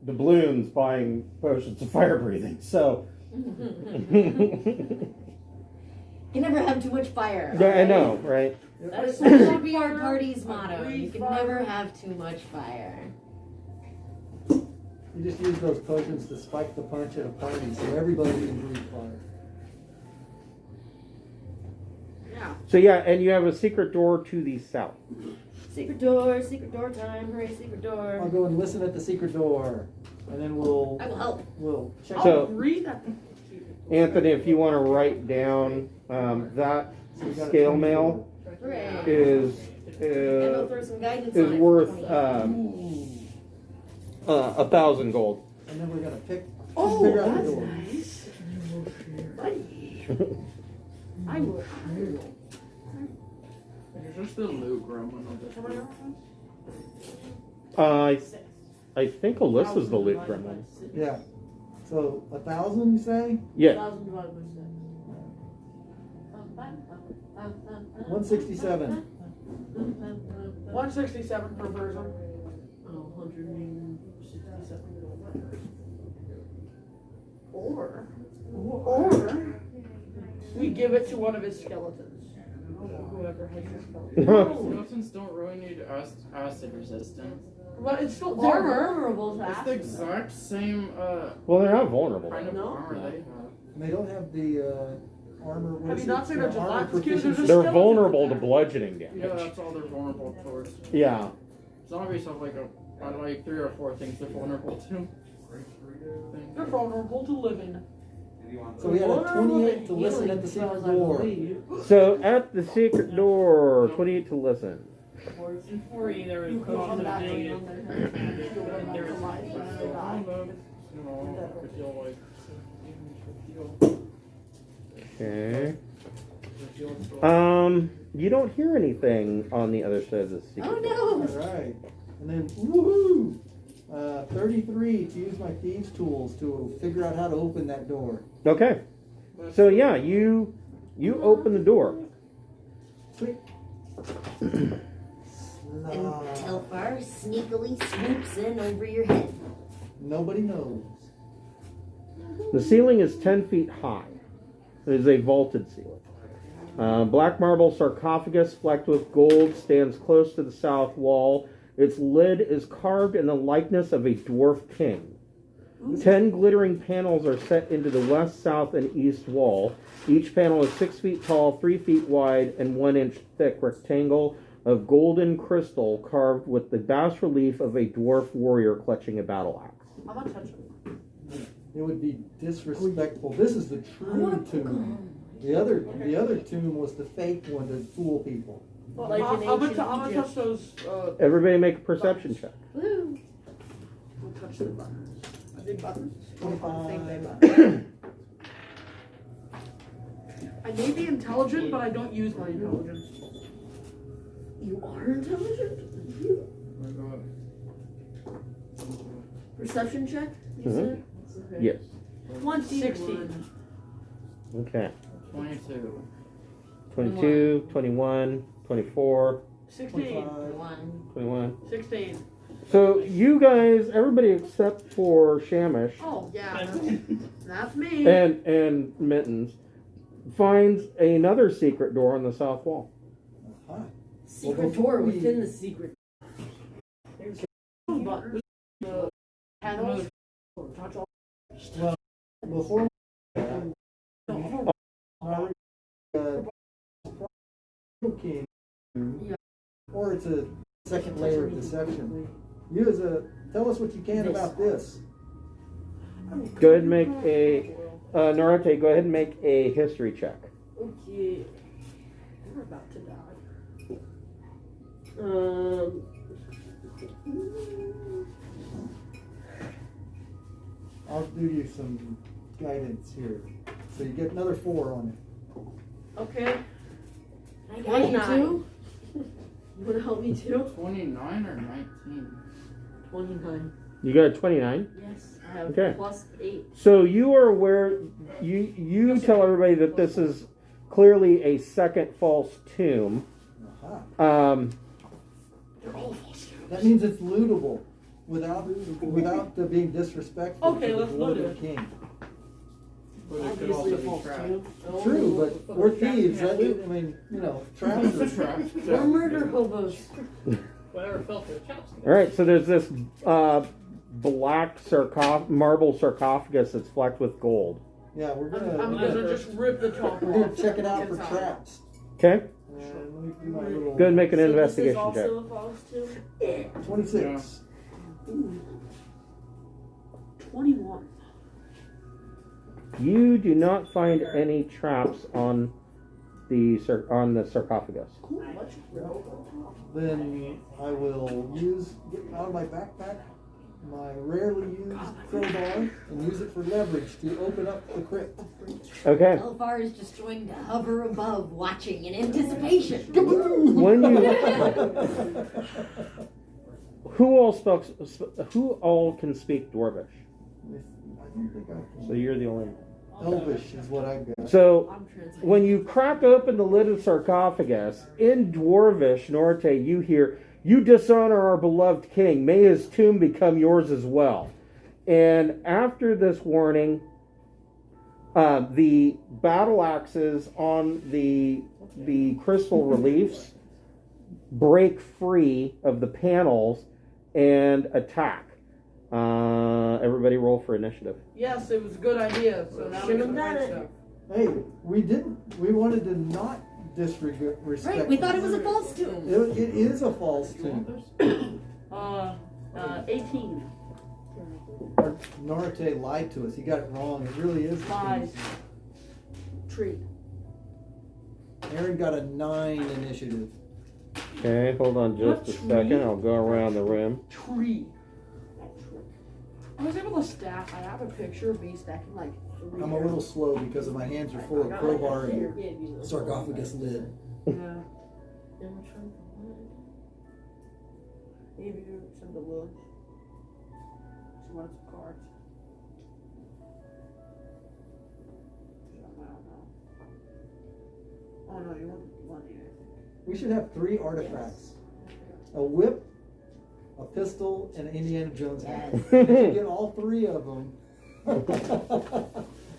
[SPEAKER 3] doubloons buying potions of fire breathing. So.
[SPEAKER 10] You never have too much fire.
[SPEAKER 3] Yeah, I
[SPEAKER 10] right?
[SPEAKER 3] know, right?
[SPEAKER 10] That should be our party's motto. You can never have too much fire.
[SPEAKER 5] You just use those potions to spike the punch at a party, so everybody can breathe fire.
[SPEAKER 7] Yeah.
[SPEAKER 3] So yeah, and you have a secret door to the south.
[SPEAKER 10] Secret door time. Hurry, secret door.
[SPEAKER 5] I'll go and listen at the secret door, and then we'll
[SPEAKER 10] I will help.
[SPEAKER 5] check.
[SPEAKER 3] So-
[SPEAKER 7] I'll read that.
[SPEAKER 3] Anthony, if you want to write down that
[SPEAKER 5] So we got a
[SPEAKER 3] scale
[SPEAKER 5] 24.
[SPEAKER 3] mail
[SPEAKER 10] Hooray.
[SPEAKER 3] is
[SPEAKER 10] And I'll throw some guidance
[SPEAKER 3] is
[SPEAKER 10] on it.
[SPEAKER 3] worth
[SPEAKER 10] 20.
[SPEAKER 3] 1,000 gold.
[SPEAKER 5] And then we're gonna figure
[SPEAKER 7] Oh,
[SPEAKER 5] out the
[SPEAKER 7] that's
[SPEAKER 5] door.
[SPEAKER 7] nice. Buddy. I will.
[SPEAKER 6] Is this the loot gremlin on this one?
[SPEAKER 3] I think Alyssa's the loot gremlin.
[SPEAKER 5] Yeah. So 1,000, you say?
[SPEAKER 3] Yeah.
[SPEAKER 7] 1,000 divided by 6.
[SPEAKER 5] 167.
[SPEAKER 2] 167 per person.
[SPEAKER 7] Oh, 167.
[SPEAKER 2] Or we give it to one of his skeletons. Whoever has his skeleton.
[SPEAKER 6] Skeletons don't really need acid resistance.
[SPEAKER 2] But it's still
[SPEAKER 7] They're
[SPEAKER 2] armor.
[SPEAKER 7] vulnerable to
[SPEAKER 6] It's the exact same
[SPEAKER 3] Well, they're not vulnerable.
[SPEAKER 6] kind of
[SPEAKER 7] No?
[SPEAKER 6] armor they have.
[SPEAKER 5] And they don't have the armor. what
[SPEAKER 2] Have
[SPEAKER 5] is
[SPEAKER 2] you not
[SPEAKER 5] it?
[SPEAKER 2] seen
[SPEAKER 5] The
[SPEAKER 2] their July
[SPEAKER 5] armor
[SPEAKER 2] excuse? There's
[SPEAKER 5] proficiency.
[SPEAKER 2] a
[SPEAKER 3] They're
[SPEAKER 2] skeleton
[SPEAKER 3] vulnerable
[SPEAKER 2] in
[SPEAKER 3] to
[SPEAKER 2] there.
[SPEAKER 3] bludgeoning
[SPEAKER 6] Yeah,
[SPEAKER 3] damage.
[SPEAKER 6] that's all they're vulnerable towards.
[SPEAKER 3] Yeah.
[SPEAKER 6] Zombies have like like 3 or 4 things they're vulnerable to.
[SPEAKER 2] They're vulnerable to living.
[SPEAKER 5] So we had a 28 to listen at the secret door.
[SPEAKER 3] So at the secret door, 28 to listen.
[SPEAKER 7] Before either
[SPEAKER 2] You can come back
[SPEAKER 7] doing
[SPEAKER 2] in
[SPEAKER 7] it.
[SPEAKER 2] They're alive.
[SPEAKER 3] Okay. You don't hear anything on the other side of the secret door.
[SPEAKER 8] Oh no!
[SPEAKER 5] Alright. And then, woohoo! 33 to use my thieves' tools to figure out how to open that door.
[SPEAKER 3] Okay. So yeah, you open the door.
[SPEAKER 5] Quick.
[SPEAKER 8] And Telfar sneakily swoops in over your head.
[SPEAKER 5] Nobody knows.
[SPEAKER 3] The ceiling is 10 feet high. It is a vaulted ceiling. Black marble sarcophagus flecked with gold stands close to the south wall. Its lid is carved in the likeness of a dwarf king. 10 glittering panels are set into the west, south, and east wall. Each panel is 6 feet tall, 3 feet wide, and 1 inch thick rectangle of golden crystal carved with the bas relief of a dwarf warrior clutching a battle axe.
[SPEAKER 7] I'm gonna touch it.
[SPEAKER 5] It would be disrespectful. This is the true tomb. The other tomb was the fake one to fool people.
[SPEAKER 7] Well,
[SPEAKER 8] Like
[SPEAKER 7] I'm
[SPEAKER 8] in
[SPEAKER 7] gonna
[SPEAKER 8] ancient
[SPEAKER 7] touch
[SPEAKER 8] Egypt.
[SPEAKER 7] those.
[SPEAKER 3] Everybody make a perception check.
[SPEAKER 8] Woo!
[SPEAKER 7] I'll touch the buttons. Are they buttons?
[SPEAKER 5] 25.
[SPEAKER 7] I may be intelligent, but I don't use my intelligence.
[SPEAKER 8] You are intelligent? Perception check, you said?
[SPEAKER 7] Okay.
[SPEAKER 3] Yes.
[SPEAKER 7] 16.
[SPEAKER 3] Okay.
[SPEAKER 6] 22.
[SPEAKER 3] 22, 21, 24,
[SPEAKER 7] 16.
[SPEAKER 3] 21.
[SPEAKER 7] 16.
[SPEAKER 3] So you guys, everybody except for Shamish
[SPEAKER 7] Oh, yeah. That's me.
[SPEAKER 3] and Mittens, finds another secret door on the south wall.
[SPEAKER 5] Uh-huh.
[SPEAKER 8] Secret door within the secret.
[SPEAKER 7] Buttons. The panels. Touch all.
[SPEAKER 5] Well, before king, or it's a second layer of deception. Tell us what you can about this.
[SPEAKER 3] Go ahead and make a Narate. Go ahead and make a history check.
[SPEAKER 7] Okay. We're about to die.
[SPEAKER 5] I'll do you some guidance here. So you get another 4 on it.
[SPEAKER 7] Okay.
[SPEAKER 8] I got you too.
[SPEAKER 7] You wanna help me too?
[SPEAKER 6] 29 or 19?
[SPEAKER 7] 29.
[SPEAKER 3] You got a 29.
[SPEAKER 7] Yes. I have
[SPEAKER 3] Okay.
[SPEAKER 7] plus 8.
[SPEAKER 3] So you are aware. You tell everybody that this is clearly a second false tomb.
[SPEAKER 5] Uh-huh.
[SPEAKER 7] They're all false.
[SPEAKER 5] That means it's lootable without being disrespectful
[SPEAKER 7] Okay,
[SPEAKER 5] to the
[SPEAKER 7] let's
[SPEAKER 5] Lord
[SPEAKER 7] loot
[SPEAKER 5] of
[SPEAKER 7] it.
[SPEAKER 5] King.
[SPEAKER 6] But it could
[SPEAKER 7] Obviously
[SPEAKER 6] also
[SPEAKER 7] a
[SPEAKER 6] be
[SPEAKER 7] false
[SPEAKER 6] trapped.
[SPEAKER 7] too.
[SPEAKER 5] True, but we're thieves.
[SPEAKER 6] can't
[SPEAKER 5] That,
[SPEAKER 6] loot.
[SPEAKER 5] I mean, traps are
[SPEAKER 6] Trapped.
[SPEAKER 8] We're murder hobos.
[SPEAKER 7] Whatever fell for the chops.
[SPEAKER 3] All right. So there's this black marble sarcophagus that's flecked with gold.
[SPEAKER 5] Yeah, we're
[SPEAKER 7] I'm
[SPEAKER 5] gonna
[SPEAKER 7] gonna just rip the top
[SPEAKER 5] we're gonna
[SPEAKER 7] off.
[SPEAKER 5] check it out for
[SPEAKER 7] Inside.
[SPEAKER 5] traps.
[SPEAKER 3] Okay.
[SPEAKER 5] And let me do my little
[SPEAKER 3] Go ahead and make an
[SPEAKER 8] So
[SPEAKER 3] investigation
[SPEAKER 8] this is
[SPEAKER 3] check.
[SPEAKER 8] also a false too?
[SPEAKER 5] 26.
[SPEAKER 7] 21.
[SPEAKER 3] You do not find any traps on the sarcophagus.
[SPEAKER 7] Cool. Let's rip the top.
[SPEAKER 5] Then I will get out of my backpack my rarely used crowbar and use it for leverage to open up the crypt.
[SPEAKER 3] Okay.
[SPEAKER 8] Telfar is just going to hover above, watching in anticipation.
[SPEAKER 3] When you who all can speak Dwarvish?
[SPEAKER 5] I don't think I
[SPEAKER 3] So
[SPEAKER 5] can.
[SPEAKER 3] you're the only one.
[SPEAKER 5] Elvish is what I've got.
[SPEAKER 3] So
[SPEAKER 7] I'm translating.
[SPEAKER 3] when you crack open the lid of the sarcophagus, in Dwarvish, Norte, you hear, "You dishonor our beloved king. May his tomb become yours as well." And after this warning, the battle axes on the crystal reliefs break free of the panels and attack. Everybody roll for initiative.
[SPEAKER 7] Yes, it was a good idea. So now we
[SPEAKER 8] Should've
[SPEAKER 7] can
[SPEAKER 8] done
[SPEAKER 7] fight
[SPEAKER 8] it.
[SPEAKER 7] stuff.
[SPEAKER 5] Hey, we wanted to not disrespect.
[SPEAKER 8] Right, we thought it was a false tomb.
[SPEAKER 5] It is a false tomb.
[SPEAKER 7] 18.
[SPEAKER 5] Norte lied to us. He got it wrong. It really is. a tomb.
[SPEAKER 7] Lies. Tree.
[SPEAKER 5] Aaron got a 9 initiative.
[SPEAKER 3] Okay, hold on just a second. I'll go around the room.
[SPEAKER 7] Tree. I was able to stack. I have a picture of me stacking like 3
[SPEAKER 5] I'm a little slow because my hands are full of crowbar and sarcophagus lid.
[SPEAKER 7] Yeah. Maybe some of the wood. She wanted some cards. I don't know. Oh no, you want money, I think.
[SPEAKER 5] We should have 3 artifacts: a whip, a pistol, and an Indiana Jones hat. If you get all 3 of them,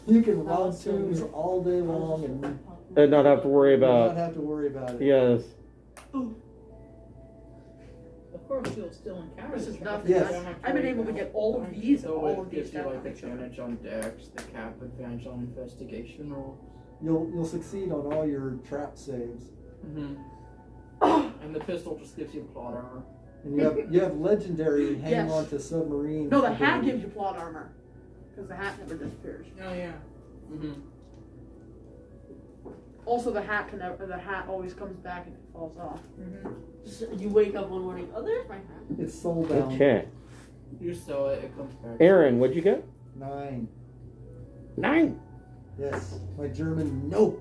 [SPEAKER 5] you can rob tombs all day long
[SPEAKER 3] And not have to worry
[SPEAKER 5] not
[SPEAKER 3] about.
[SPEAKER 5] have to worry about it.
[SPEAKER 3] Yes.
[SPEAKER 6] Of course, you'll still encounter
[SPEAKER 7] This is
[SPEAKER 6] the
[SPEAKER 7] nothing.
[SPEAKER 5] Yes.
[SPEAKER 7] I've been able to get all of these and
[SPEAKER 6] So
[SPEAKER 7] all of
[SPEAKER 6] it
[SPEAKER 7] these
[SPEAKER 6] gives you like
[SPEAKER 7] stats.
[SPEAKER 6] advantage on dex, the cap advantage on investigation rolls.
[SPEAKER 5] You'll succeed on all your trap saves,
[SPEAKER 6] And the pistol just gives you plot armor.
[SPEAKER 5] and you have legendary hang
[SPEAKER 7] Yes.
[SPEAKER 5] on to submarine.
[SPEAKER 7] No, the hat
[SPEAKER 5] ability.
[SPEAKER 7] gives you plot armor. Because the hat never disappears.
[SPEAKER 6] Oh yeah.
[SPEAKER 7] Also, the hat always comes back and it falls off.
[SPEAKER 8] So you wake up one morning, oh, there's my hat.
[SPEAKER 5] It's soul bound.
[SPEAKER 3] Okay.
[SPEAKER 6] You sew it, it comes back.
[SPEAKER 3] Aaron, what'd you get?
[SPEAKER 5] 9.
[SPEAKER 3] 9.
[SPEAKER 5] Yes, my German. No.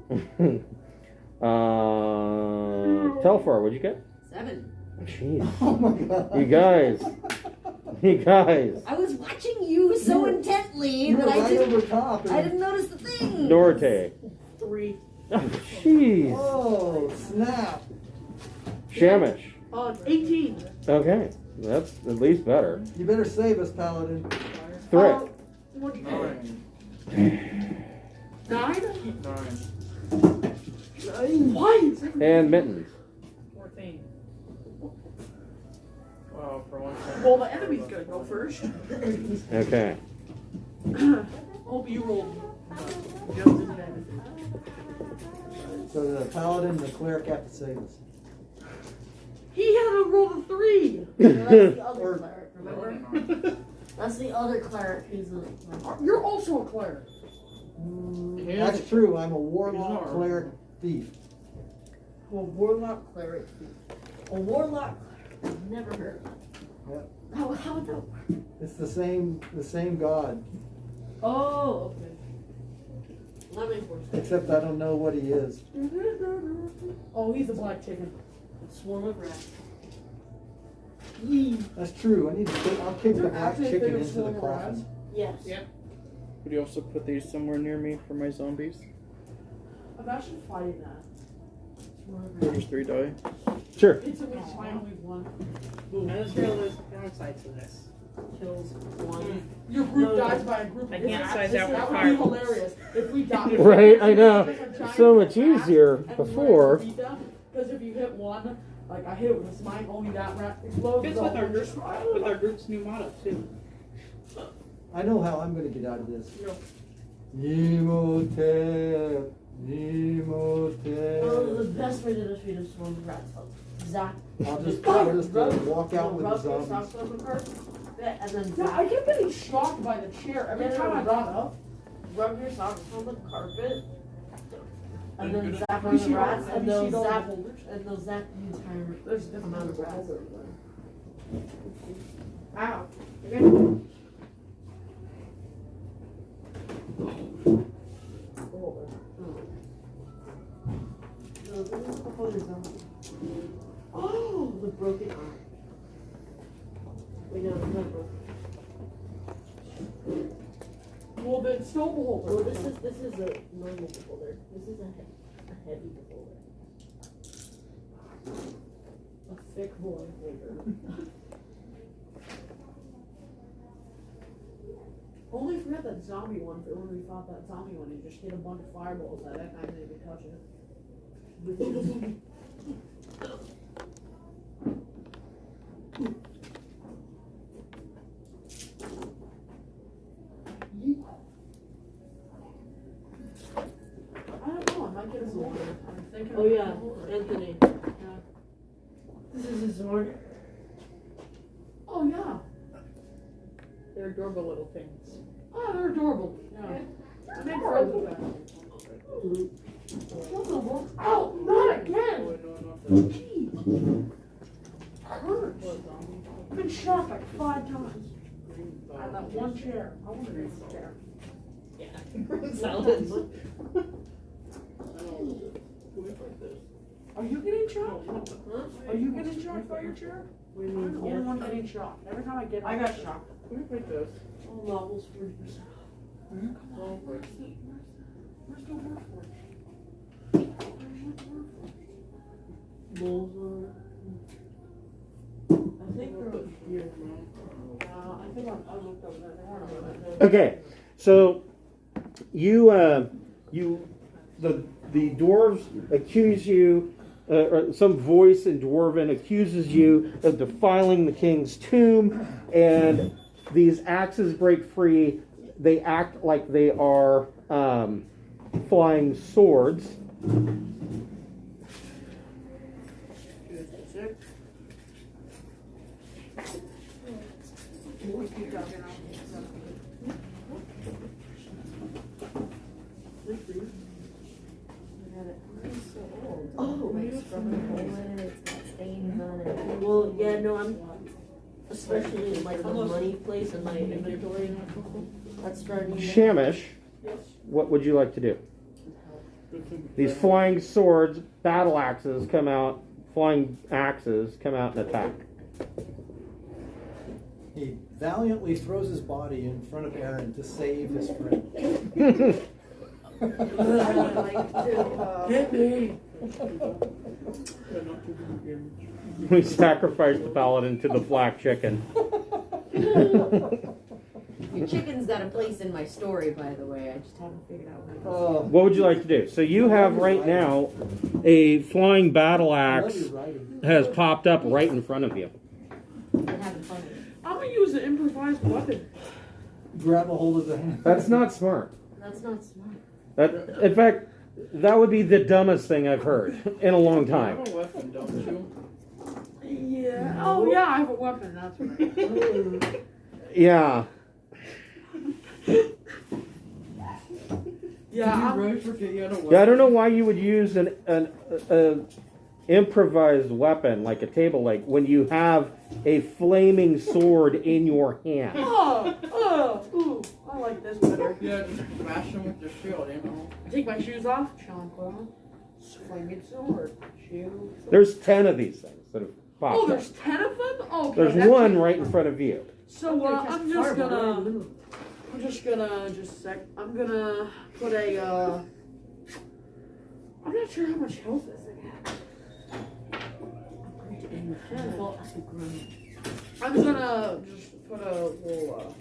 [SPEAKER 3] Telfar, what'd you get?
[SPEAKER 8] 7.
[SPEAKER 3] Jeez.
[SPEAKER 5] Oh my god.
[SPEAKER 3] You guys. You guys.
[SPEAKER 8] I was watching you so intently
[SPEAKER 5] You were
[SPEAKER 8] that
[SPEAKER 5] right over top. and-
[SPEAKER 8] I didn't notice the thing.
[SPEAKER 3] Dorte.
[SPEAKER 7] 3.
[SPEAKER 3] Oh, jeez.
[SPEAKER 5] Oh snap!
[SPEAKER 3] Shamish.
[SPEAKER 7] 18.
[SPEAKER 3] Okay. That's at least better.
[SPEAKER 5] You better save us, Paladin.
[SPEAKER 3] Threat.
[SPEAKER 7] What do you get?
[SPEAKER 6] 9.
[SPEAKER 7] 9?
[SPEAKER 6] 9.
[SPEAKER 7] Why?
[SPEAKER 3] And mittens.
[SPEAKER 6] 14. Wow, for one second.
[SPEAKER 7] Well, the enemy's gonna go first.
[SPEAKER 3] Okay.
[SPEAKER 7] Hope you rolled just as bad as me.
[SPEAKER 5] So the Paladin and the Cleric have to save us.
[SPEAKER 7] He had to roll a 3.
[SPEAKER 8] That's the other
[SPEAKER 5] Or-
[SPEAKER 8] cleric, remember? That's the other cleric who's
[SPEAKER 7] You're also a cleric.
[SPEAKER 5] That's true. I'm a warlock,
[SPEAKER 6] Bizarre.
[SPEAKER 5] cleric, thief.
[SPEAKER 8] a warlock cleric. A warlock cleric. I've never heard of that.
[SPEAKER 5] Yep.
[SPEAKER 8] How would that work?
[SPEAKER 5] It's the same god,
[SPEAKER 8] Oh, okay. That makes more sense.
[SPEAKER 5] except I don't know what he is.
[SPEAKER 7] Oh, he's a black chicken.
[SPEAKER 8] Swarm of rats.
[SPEAKER 5] That's true. I'll kick the
[SPEAKER 7] Is there
[SPEAKER 5] black
[SPEAKER 7] actually a
[SPEAKER 5] chicken
[SPEAKER 7] thing of
[SPEAKER 5] into the
[SPEAKER 7] swarm of rats?
[SPEAKER 5] coffin.
[SPEAKER 8] Yes.
[SPEAKER 6] Yep. Would you also put these somewhere near me for my zombies?
[SPEAKER 7] I'm actually fighting that.
[SPEAKER 8] Swarm of
[SPEAKER 6] Or
[SPEAKER 8] rats.
[SPEAKER 6] just 3 die?
[SPEAKER 3] Sure.
[SPEAKER 7] It's a finally one.
[SPEAKER 6] I just realized the downsides of this.
[SPEAKER 8] Kills one.
[SPEAKER 7] Your group dies by a group of
[SPEAKER 6] I can't
[SPEAKER 7] rats.
[SPEAKER 6] size out
[SPEAKER 7] That
[SPEAKER 6] my
[SPEAKER 7] would be
[SPEAKER 6] fireballs.
[SPEAKER 7] hilarious if we died.
[SPEAKER 3] Right, I know. So much easier before.
[SPEAKER 7] Because if you hit one, like I hit it with a smite, only that rat explodes.
[SPEAKER 6] Fits
[SPEAKER 7] the
[SPEAKER 6] with
[SPEAKER 7] whole
[SPEAKER 6] our group,
[SPEAKER 7] just-
[SPEAKER 6] with our group's new motto too.
[SPEAKER 5] I know how I'm going to get out of this.
[SPEAKER 7] No.
[SPEAKER 5] Imhotep,
[SPEAKER 8] Oh, the
[SPEAKER 5] Imhotep.
[SPEAKER 8] best way to defeat a swarm of rats. Zap.
[SPEAKER 5] I'll just
[SPEAKER 8] rub-
[SPEAKER 5] walk out with the
[SPEAKER 8] rub your
[SPEAKER 5] zombies.
[SPEAKER 8] socks on the carpet. Yeah, and then
[SPEAKER 7] Yeah, I kept getting shocked by the chair every time I got up.
[SPEAKER 8] rub your socks on the carpet. And then
[SPEAKER 6] Good.
[SPEAKER 8] zap
[SPEAKER 7] You
[SPEAKER 8] on the
[SPEAKER 7] see all-
[SPEAKER 8] rats,
[SPEAKER 7] have
[SPEAKER 8] and
[SPEAKER 7] you
[SPEAKER 8] they'll
[SPEAKER 7] seen all the
[SPEAKER 8] zap,
[SPEAKER 7] holders?
[SPEAKER 8] and they'll zap the entire
[SPEAKER 7] There's a different
[SPEAKER 8] amount of rats.
[SPEAKER 7] holder.
[SPEAKER 4] Wow. You're good.
[SPEAKER 8] Oh, the broken arm. Wait, no, it's not broken.
[SPEAKER 7] Well, then still beholder.
[SPEAKER 8] Well, this is a normal beholder. This is a heavy beholder. A thick boy holder.
[SPEAKER 7] Only forget that zombie one for when we fought that zombie one. He just hit a bunch of fireballs at it. I didn't even touch it. I don't know. I might get a holder. I'm thinking.
[SPEAKER 8] Oh yeah, Anthony. Yeah. This is his sword.
[SPEAKER 7] Oh yeah.
[SPEAKER 6] They're adorable little things.
[SPEAKER 7] Oh, they're adorable. Yeah. I made friends with that. What the fuck? Oh, not again! Jeez. Hurts. I've been shot like 5 times.
[SPEAKER 2] And that one chair. I want to use the chair.
[SPEAKER 10] Silence.
[SPEAKER 2] Are you getting shocked? Are you getting shocked by your chair? I'm the only one getting shocked. Every time I get
[SPEAKER 7] I got shocked.
[SPEAKER 6] Let me break this.
[SPEAKER 7] All levels 40%.
[SPEAKER 2] Where's the work for?
[SPEAKER 7] Bulls on it. I think they're up here.
[SPEAKER 2] I think I looked over there.
[SPEAKER 3] Okay, so you the dwarves accuse you, or some voice in Dwarven accuses you of defiling the king's tomb, and these axes break free. They act like they are flying swords.
[SPEAKER 10] Oh, like scrubbing the hole in it, it's got stains on it.
[SPEAKER 7] Well, yeah, no, I'm especially in like the money place in my inventory. That's starting to
[SPEAKER 3] Shamish, what would you like to do? These flying swords, battle axes come out, flying axes come out and attack.
[SPEAKER 5] He valiantly throws his body in front of Aaron to save his friend.
[SPEAKER 2] Hit me!
[SPEAKER 3] We sacrificed the paladin to the black chicken.
[SPEAKER 8] Your chicken's got a place in my story, by the way. I just haven't figured out what it is.
[SPEAKER 3] What would you like to do? So you have right now a flying battle axe has popped up right in front of you.
[SPEAKER 8] I'm having fun with it.
[SPEAKER 2] I'm gonna use an improvised weapon.
[SPEAKER 5] Grab a hold of the hand.
[SPEAKER 3] That's not smart.
[SPEAKER 8] That's not smart.
[SPEAKER 3] That, in fact, that would be the dumbest thing I've heard in a long
[SPEAKER 6] You
[SPEAKER 3] time.
[SPEAKER 6] have a weapon, don't you?
[SPEAKER 2] Yeah. Oh yeah, I have a weapon. That's right.
[SPEAKER 3] Yeah.
[SPEAKER 2] Yeah.
[SPEAKER 6] Did you really forget you had a weapon?
[SPEAKER 3] Yeah, I don't know why you would use an improvised weapon like a table leg when you have a flaming sword in your hand.
[SPEAKER 2] Ooh, I like this better.
[SPEAKER 6] Yeah, just smash him with your shield, you know?
[SPEAKER 2] Take my shoes off. Chancla. Swinging sword. Shoe.
[SPEAKER 3] There's 10 of these things that have popped
[SPEAKER 2] Oh,
[SPEAKER 3] up.
[SPEAKER 2] there's 10 of them? Okay.
[SPEAKER 3] There's
[SPEAKER 2] that's
[SPEAKER 3] one
[SPEAKER 2] it.
[SPEAKER 3] right in front of you.
[SPEAKER 2] So I'm just gonna just a sec. I'm gonna put a I'm not sure how much health this thing has. I'm gonna just put a little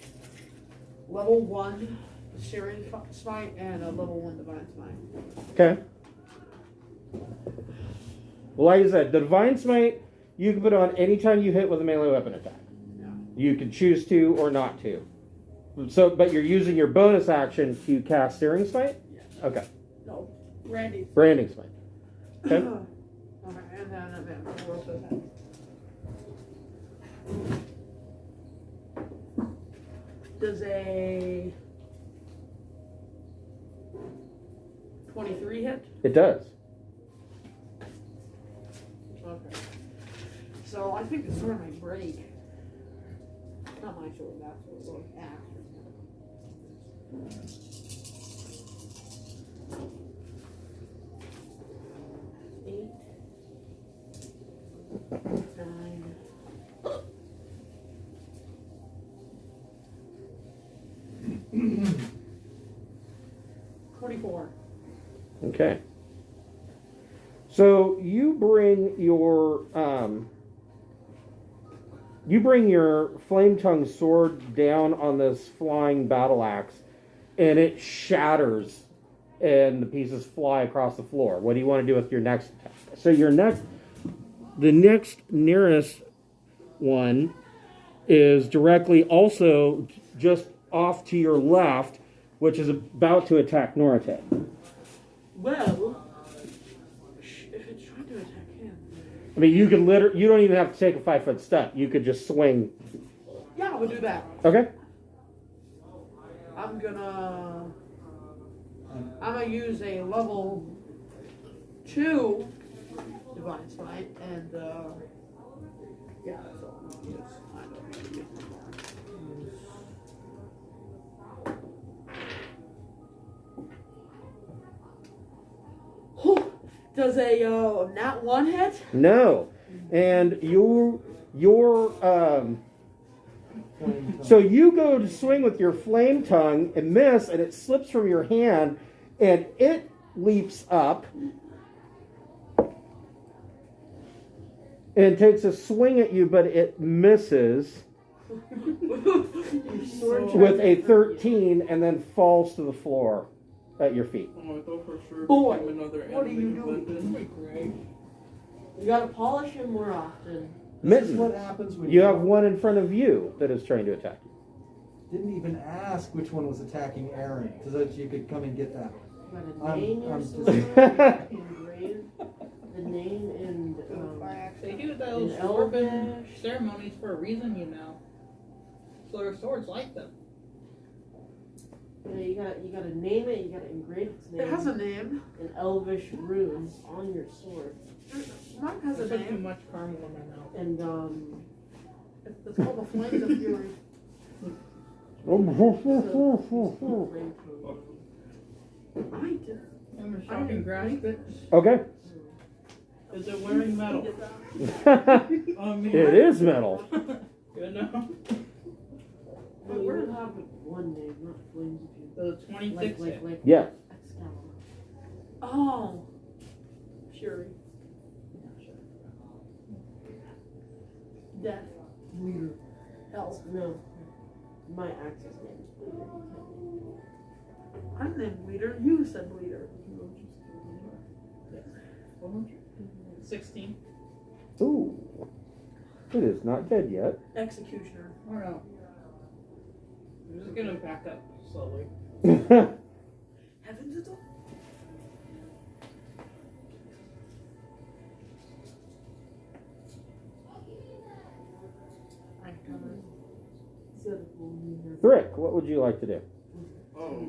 [SPEAKER 2] level 1 Syrian smite and a level 1 divine smite.
[SPEAKER 3] Okay. Well, like I said, the divine smite you can put on anytime you hit with a melee weapon attack.
[SPEAKER 2] Yeah.
[SPEAKER 3] You can choose to or not to. So, but you're using your bonus action to cast Searing Smite?
[SPEAKER 2] Yeah.
[SPEAKER 3] Okay.
[SPEAKER 2] No, Randy.
[SPEAKER 3] Branding Smite. Okay.
[SPEAKER 2] Okay, and then we'll also have. Does a 23 hit?
[SPEAKER 3] It does.
[SPEAKER 2] Okay. So I think the sword might break. Not my sword, that sword. Axe. 8, 9.
[SPEAKER 3] Okay. So you bring your flame tongue sword down on this flying battle axe, and it shatters, and the pieces fly across the floor. What do you want to do with your next attack? So the next nearest one is directly also just off to your left, which is about to attack Norate.
[SPEAKER 2] Well, if it's trying to attack him.
[SPEAKER 3] I mean, you don't even have to take a 5-foot step. You could just swing.
[SPEAKER 2] Yeah, we'll do that.
[SPEAKER 3] Okay.
[SPEAKER 2] I'm gonna use a level 2 divine smite, and yeah, that's all I'm gonna use. I don't know.
[SPEAKER 7] Does a nat 1 hit?
[SPEAKER 3] No. And so you go to swing with your flame tongue and miss, and it slips from your hand, and it leaps up and takes a swing at you, but it misses with a 13 and then falls to the floor at your feet.
[SPEAKER 6] Oh, I thought for sure
[SPEAKER 7] Boy,
[SPEAKER 6] became another
[SPEAKER 7] what are you
[SPEAKER 6] enemy
[SPEAKER 7] doing? Great. You gotta polish him more often.
[SPEAKER 5] This is what happens when
[SPEAKER 3] You have one in front of you that is trying to attack you.
[SPEAKER 5] didn't even ask which one was attacking Aaron, so that you could come and get that.
[SPEAKER 7] You gotta name your
[SPEAKER 5] just-
[SPEAKER 7] sword, engrave the name and
[SPEAKER 11] They do those
[SPEAKER 7] in
[SPEAKER 11] dwarven
[SPEAKER 7] Elvish.
[SPEAKER 11] ceremonies for a reason, you know. So their swords like them.
[SPEAKER 7] Yeah, you gotta name it. You gotta engrave its name.
[SPEAKER 2] It has a name.
[SPEAKER 7] in Elvish runes on your sword.
[SPEAKER 2] Mine has
[SPEAKER 11] I
[SPEAKER 2] a
[SPEAKER 11] put too
[SPEAKER 2] name.
[SPEAKER 11] much caramel in my mouth.
[SPEAKER 7] And
[SPEAKER 2] It's called the Flames of Fury. I did.
[SPEAKER 11] I'm a shocking grasp it.
[SPEAKER 3] Okay.
[SPEAKER 6] Is it wearing metal?
[SPEAKER 3] It is metal.
[SPEAKER 6] Good enough.
[SPEAKER 7] But you would have one name, not Flames of Fury.
[SPEAKER 11] So 26 hit.
[SPEAKER 7] Like
[SPEAKER 3] Yeah.
[SPEAKER 7] Excalibur.
[SPEAKER 2] Oh. Fury. Death.
[SPEAKER 7] Leader.
[SPEAKER 2] Hell.
[SPEAKER 7] No. My axe's name is Leader.
[SPEAKER 2] I'm named Leader. You said Leader.
[SPEAKER 11] 16.
[SPEAKER 3] Ooh. It is not dead yet.
[SPEAKER 2] Executioner.
[SPEAKER 11] I don't know. I'm just gonna back up slowly.
[SPEAKER 2] Heaven's a door.
[SPEAKER 3] Thrick, what would you like to do?
[SPEAKER 6] Oh,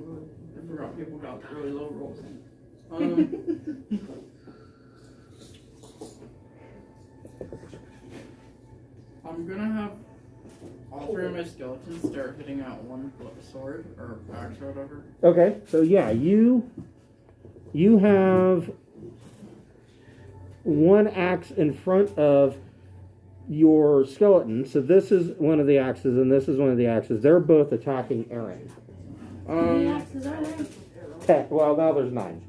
[SPEAKER 6] I forgot people got really low rolls. I'm gonna have all three of my skeletons start hitting out one sword or axe or whatever.
[SPEAKER 3] Okay, so yeah, you have one axe in front of your skeleton. So this is one of the axes, and this is one of the axes. They're both attacking Aaron.
[SPEAKER 7] How many axes are there?
[SPEAKER 3] 10. Well, now there's 9.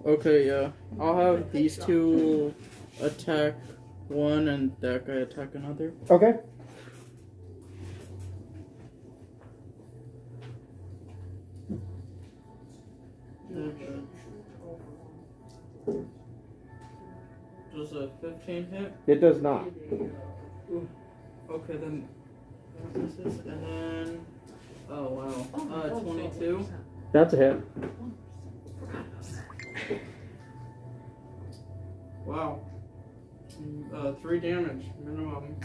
[SPEAKER 6] Okay, yeah. I'll have these two attack one and that guy attack another.
[SPEAKER 3] Okay.
[SPEAKER 6] Does a 15 hit?
[SPEAKER 3] It does not.
[SPEAKER 6] Okay, then this is, and then oh wow, 22.
[SPEAKER 3] That's a hit.
[SPEAKER 6] Wow. 3 damage minimum.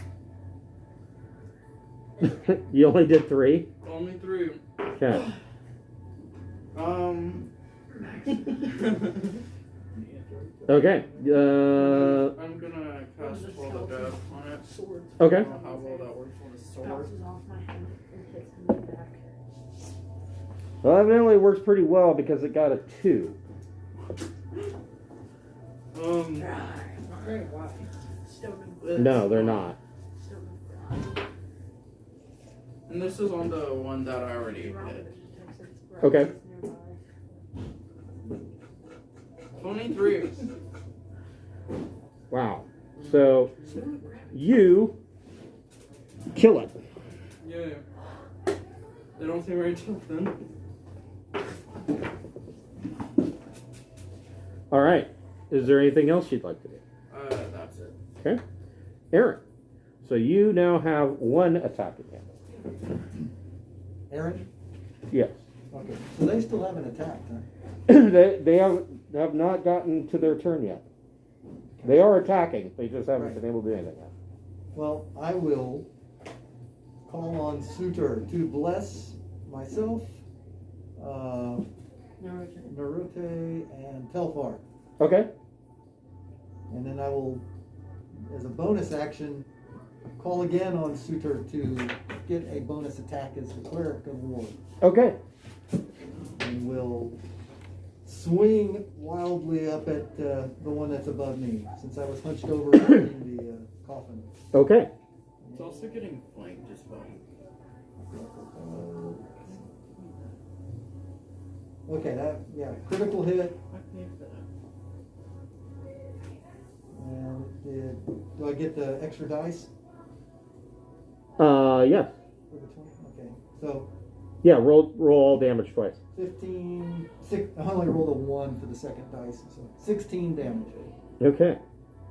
[SPEAKER 3] You only did 3?
[SPEAKER 6] Only 3.
[SPEAKER 3] Okay. Okay.
[SPEAKER 6] I'm gonna cast Hold the Death on it.
[SPEAKER 3] Okay.
[SPEAKER 6] I don't know how well that works on a sword.
[SPEAKER 7] Bounces off my hand and hits me back.
[SPEAKER 3] Well, evidently it works pretty well because it got a 2. No, they're not.
[SPEAKER 6] And this is on the one that I already hit.
[SPEAKER 3] Okay.
[SPEAKER 6] 23.
[SPEAKER 3] Wow. So you kill it.
[SPEAKER 6] Yeah. They don't seem very tough then.
[SPEAKER 3] All right. Is there anything else you'd like to do?
[SPEAKER 6] That's it.
[SPEAKER 3] Okay. Aaron. So you now have 1 attack again.
[SPEAKER 5] Aaron?
[SPEAKER 3] Yes.
[SPEAKER 5] Okay. So they still haven't attacked, huh?
[SPEAKER 3] they have not gotten to their turn yet. They are attacking. They just haven't been able to do anything yet.
[SPEAKER 5] Well, I will call on Suitor to bless myself, Narute, and Telfar.
[SPEAKER 3] Okay.
[SPEAKER 5] And then I will, as a bonus action, call again on Suitor to get a bonus attack as the Cleric of War.
[SPEAKER 3] Okay.
[SPEAKER 5] And we'll swing wildly up at the one that's above me, since I was hunched over holding the coffin.
[SPEAKER 3] Okay.
[SPEAKER 6] It's also getting flanked as well.
[SPEAKER 5] Okay, critical hit.
[SPEAKER 6] I paid for that.
[SPEAKER 5] And do I get the extra dice
[SPEAKER 3] Yeah.
[SPEAKER 5] for the 20? Okay, so
[SPEAKER 3] Yeah, roll all damage twice.
[SPEAKER 5] 15, I only rolled a 1 for the second dice, so 16 damage.
[SPEAKER 3] Okay.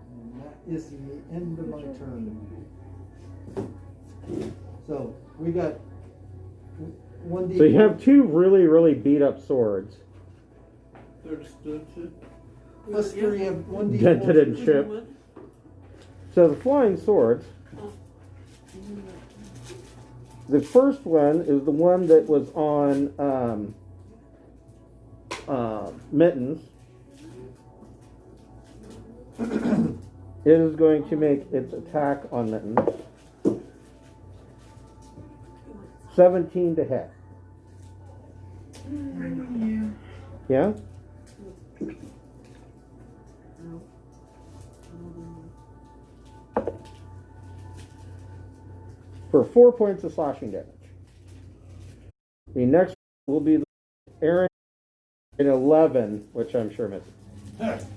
[SPEAKER 5] And that is the end of my turn. So we got 1d4.
[SPEAKER 3] So you have two really, really beat up swords.
[SPEAKER 6] They're just
[SPEAKER 5] Plus 3, you have 1d4.
[SPEAKER 3] Dented and chipped. So the flying swords. The first one is the one that was on Mittens. It is going to make its attack on Mittens. 17 to hit. Yeah? For 4 points of slashing damage. The next will be Aaron in 11, which I'm sure misses.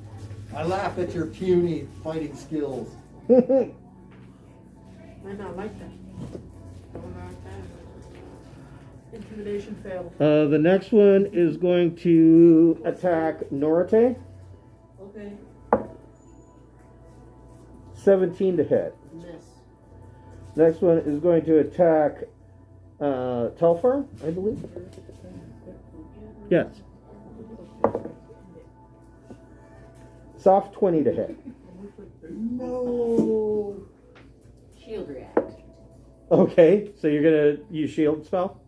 [SPEAKER 5] I laugh at your puny fighting skills.
[SPEAKER 2] Might not like that. Intimidation failed.
[SPEAKER 3] The next one is going to attack Norite.
[SPEAKER 2] Okay.
[SPEAKER 3] 17 to hit.
[SPEAKER 2] Miss.
[SPEAKER 3] Next one is going to attack Telfar, I believe. Yes. Soft 20 to hit.
[SPEAKER 5] No.
[SPEAKER 8] Shield react.
[SPEAKER 3] Okay, so you're gonna use shield spell?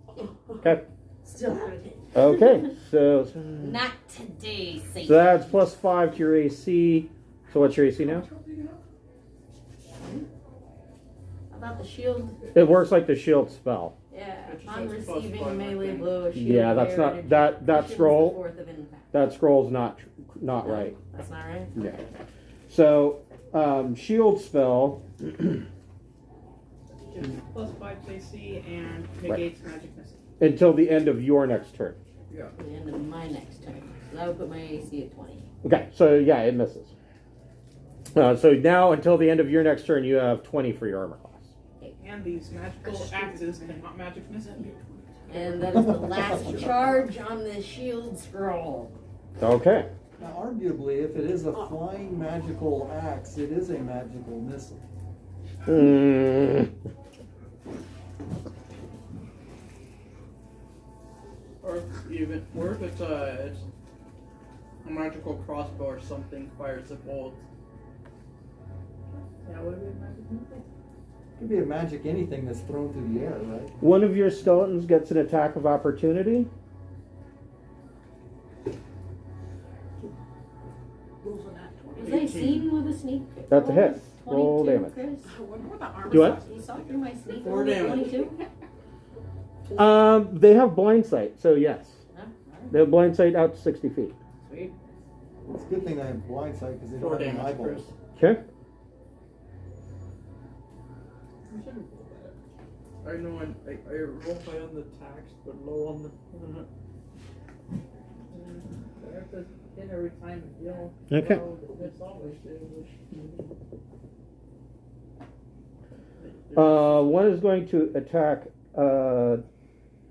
[SPEAKER 3] Okay.
[SPEAKER 8] Still haven't hit.
[SPEAKER 3] Okay, so
[SPEAKER 8] Not today, Satan.
[SPEAKER 3] so that's plus 5 to your AC. So what's your AC now?
[SPEAKER 8] How about the shield?
[SPEAKER 3] It works like the shield spell.
[SPEAKER 8] Yeah,
[SPEAKER 6] It just
[SPEAKER 8] on
[SPEAKER 6] says plus
[SPEAKER 8] receiving
[SPEAKER 6] 5, I
[SPEAKER 8] melee
[SPEAKER 6] think.
[SPEAKER 8] blow, a shield
[SPEAKER 3] Yeah, that's
[SPEAKER 8] bearer
[SPEAKER 3] not
[SPEAKER 8] and
[SPEAKER 3] that
[SPEAKER 8] shield is the
[SPEAKER 3] scroll.
[SPEAKER 8] fourth of impact.
[SPEAKER 3] That scroll's not right.
[SPEAKER 8] That's not right?
[SPEAKER 3] Yeah. So shield spell.
[SPEAKER 11] Plus 5 to AC and negates magic missing.
[SPEAKER 3] Until the end of your next turn.
[SPEAKER 6] Yeah.
[SPEAKER 8] At the end of my next turn. So that would put my AC at 20.
[SPEAKER 3] Okay, so yeah, it misses. So now until the end of your next turn, you have 20 for your armor class.
[SPEAKER 11] And these magical axes cannot magic miss.
[SPEAKER 8] And that is the last charge on the shield scroll.
[SPEAKER 3] Okay.
[SPEAKER 5] Now, arguably, if it is a flying magical axe, it is a magical missile.
[SPEAKER 6] Or if it's a magical crossbow or something fires a bolt.
[SPEAKER 11] Yeah, would it be magic missile?
[SPEAKER 5] It could be a magic anything that's thrown through the air, right?
[SPEAKER 3] One of your skeletons gets an attack of opportunity.
[SPEAKER 8] Was I seen with a sneak?
[SPEAKER 3] That's a
[SPEAKER 8] roll?
[SPEAKER 3] hit. Roll
[SPEAKER 8] 22,
[SPEAKER 3] damage.
[SPEAKER 8] Chris?
[SPEAKER 3] Do what?
[SPEAKER 8] You saw through my sneak
[SPEAKER 6] 4
[SPEAKER 8] roll at
[SPEAKER 6] damage.
[SPEAKER 8] 22?
[SPEAKER 3] They have blind sight, so yes.
[SPEAKER 8] Huh? Alright.
[SPEAKER 3] They have blind sight out to 60 feet.
[SPEAKER 8] Sweet.
[SPEAKER 5] It's a good thing I have blind sight because they
[SPEAKER 6] 4
[SPEAKER 5] don't have any
[SPEAKER 6] damage,
[SPEAKER 5] eyeballs.
[SPEAKER 6] Chris.
[SPEAKER 3] Okay.
[SPEAKER 6] I know I roll high on the tax, but low on the.
[SPEAKER 11] I have to hit every time you deal.
[SPEAKER 3] Okay.
[SPEAKER 11] That's always
[SPEAKER 3] One is going to attack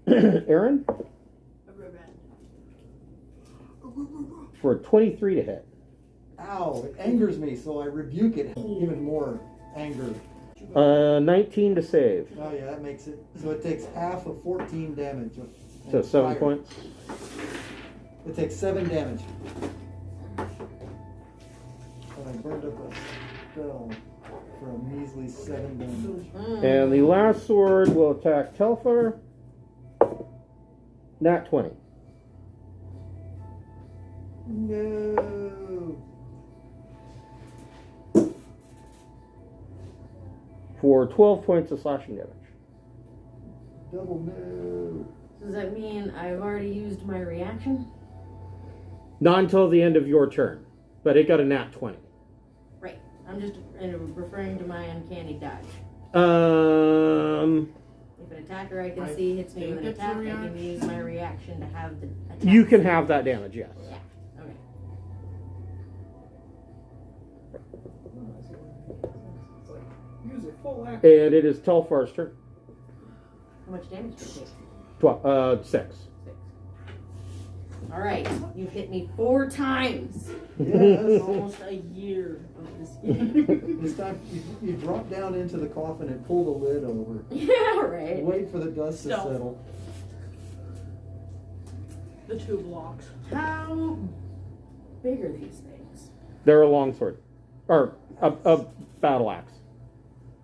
[SPEAKER 3] Aaron for 23 to hit.
[SPEAKER 5] Ow, it angers me, so I rebuke it even more anger.
[SPEAKER 3] 19 to save.
[SPEAKER 5] Oh yeah, that makes it. So it takes half of 14 damage.
[SPEAKER 3] So 7
[SPEAKER 5] fire.
[SPEAKER 3] points.
[SPEAKER 5] It takes 7 damage. And I burned up a spell for a measly 7 damage.
[SPEAKER 3] And the last sword will attack Telfar. Nat 20.
[SPEAKER 5] No.
[SPEAKER 3] For 12 points of slashing damage.
[SPEAKER 5] Double no.
[SPEAKER 8] Does that mean I've already used my reaction?
[SPEAKER 3] Not until the end of your turn, but it got a nat 20.
[SPEAKER 8] Right. I'm just referring to my uncanny dodge. If an attacker I can see hits me with an attack, I can use my reaction to have the attack.
[SPEAKER 3] You can have that damage, yes.
[SPEAKER 8] Yeah. Okay.
[SPEAKER 6] Use a full action.
[SPEAKER 3] And it is Telfar's turn.
[SPEAKER 8] How much damage do you take?
[SPEAKER 3] 6.
[SPEAKER 8] All right. You've hit me 4 times.
[SPEAKER 5] Yes.
[SPEAKER 8] Almost a year of this game.
[SPEAKER 5] This time you drop down into the coffin and pull the lid over.
[SPEAKER 8] Yeah, right.
[SPEAKER 5] Wait for the dust to
[SPEAKER 7] Stealth.
[SPEAKER 5] settle.
[SPEAKER 7] The 2 blocks.
[SPEAKER 8] How big are these things?
[SPEAKER 3] They're a longsword. Or a battle axe.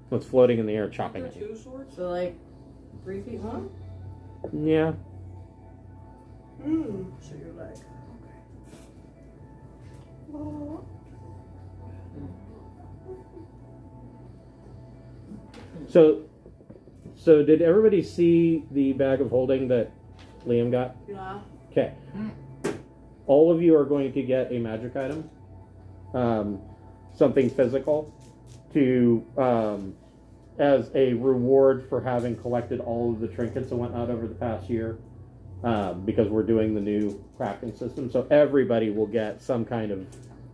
[SPEAKER 3] What's floating in the air chopping
[SPEAKER 7] They're
[SPEAKER 3] at you.
[SPEAKER 7] 2 swords?
[SPEAKER 8] So like 3 feet long?
[SPEAKER 3] Yeah.
[SPEAKER 7] So you're like,
[SPEAKER 3] So did everybody see the bag of holding that Liam got?
[SPEAKER 7] yeah.
[SPEAKER 3] Okay. All of you are going to get a magic item. Something physical to as a reward for having collected all of the trinkets and whatnot over the past year. Because we're doing the new crafting system. So everybody will get some kind of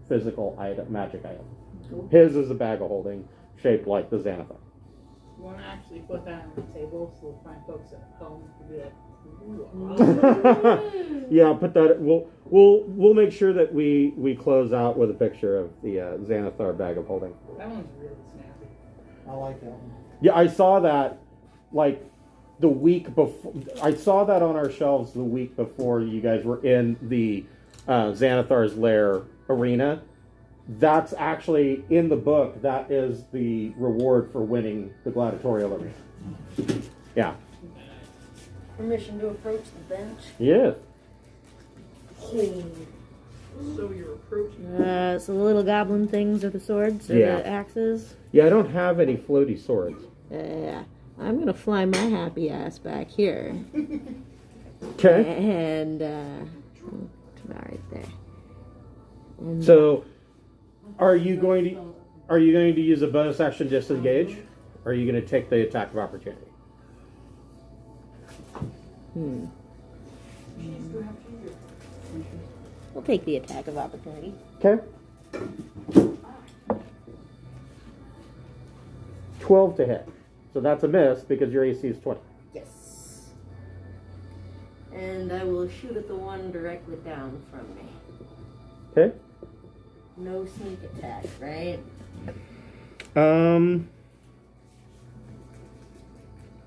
[SPEAKER 3] physical item, magic item.
[SPEAKER 8] Cool.
[SPEAKER 3] His is a bag of holding shaped like the Xanathar.
[SPEAKER 11] You want to actually put that on the table so we'll find folks at home to be like, ooh,
[SPEAKER 3] Yeah, put that. We'll make sure that we close out with a picture of the Xanathar bag of holding.
[SPEAKER 11] that one's really snappy.
[SPEAKER 5] I like that one.
[SPEAKER 3] Yeah, I saw that like the week before. I saw that on our shelves the week before you guys were in the Xanathar's Lair arena. That's actually in the book. That is the reward for winning the gladiatorial arena. Yeah.
[SPEAKER 8] Permission to approach the bench.
[SPEAKER 3] Yeah.
[SPEAKER 7] So you're approaching.
[SPEAKER 10] So the little goblin things are the swords or
[SPEAKER 3] Yeah.
[SPEAKER 10] the axes.
[SPEAKER 3] Yeah, I don't have any floaty swords.
[SPEAKER 10] Yeah. I'm gonna fly my happy ass back here.
[SPEAKER 3] Okay.
[SPEAKER 10] And right there. And,
[SPEAKER 3] So, are you going to use a bonus action to disengage? Or are you going to take the attack of opportunity?
[SPEAKER 10] We'll take the attack of opportunity.
[SPEAKER 3] Okay. 12 to hit. So that's a miss because your AC is 20.
[SPEAKER 8] Yes. And I will shoot at the one directly down from me.
[SPEAKER 3] Okay.
[SPEAKER 8] No sneak attack, right?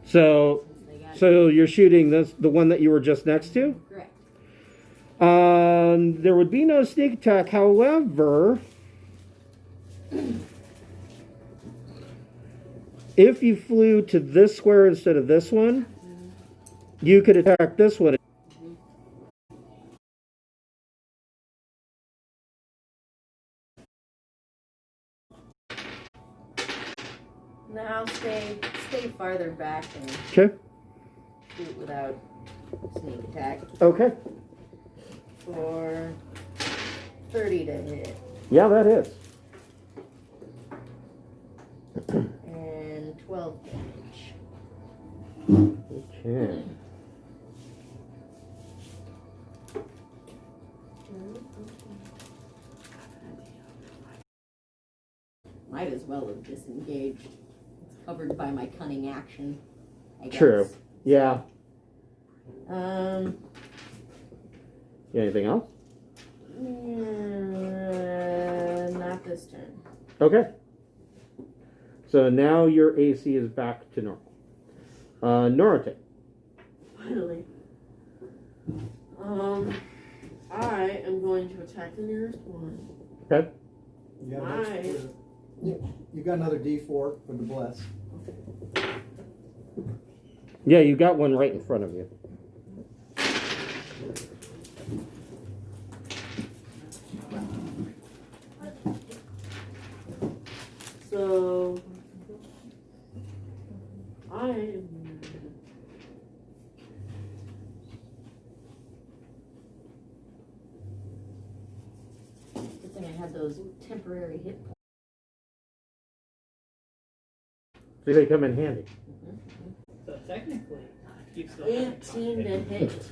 [SPEAKER 3] So you're shooting the one that you were just next to?
[SPEAKER 8] Correct.
[SPEAKER 3] There would be no sneak attack. However, if you flew to this square instead of this one, you could attack this one.
[SPEAKER 8] Now stay farther back and
[SPEAKER 3] Okay.
[SPEAKER 8] shoot without sneak attack
[SPEAKER 3] Okay.
[SPEAKER 8] for 30 to hit.
[SPEAKER 3] Yeah, that is.
[SPEAKER 8] And 12 damage.
[SPEAKER 3] Okay.
[SPEAKER 8] Might as well have disengaged. It's covered by my cunning action, I guess.
[SPEAKER 3] True. Yeah. Anything else?
[SPEAKER 8] Not this turn.
[SPEAKER 3] Okay. So now your AC is back to normal. Norite.
[SPEAKER 7] Finally. I am going to attack the nearest one.
[SPEAKER 3] Okay.
[SPEAKER 5] You got another D4 for the bless.
[SPEAKER 3] Yeah, you got one right in front of you.
[SPEAKER 7] So
[SPEAKER 8] had those temporary hit points.
[SPEAKER 3] See, they come in handy.
[SPEAKER 11] So technically, you still
[SPEAKER 8] 18 to hit.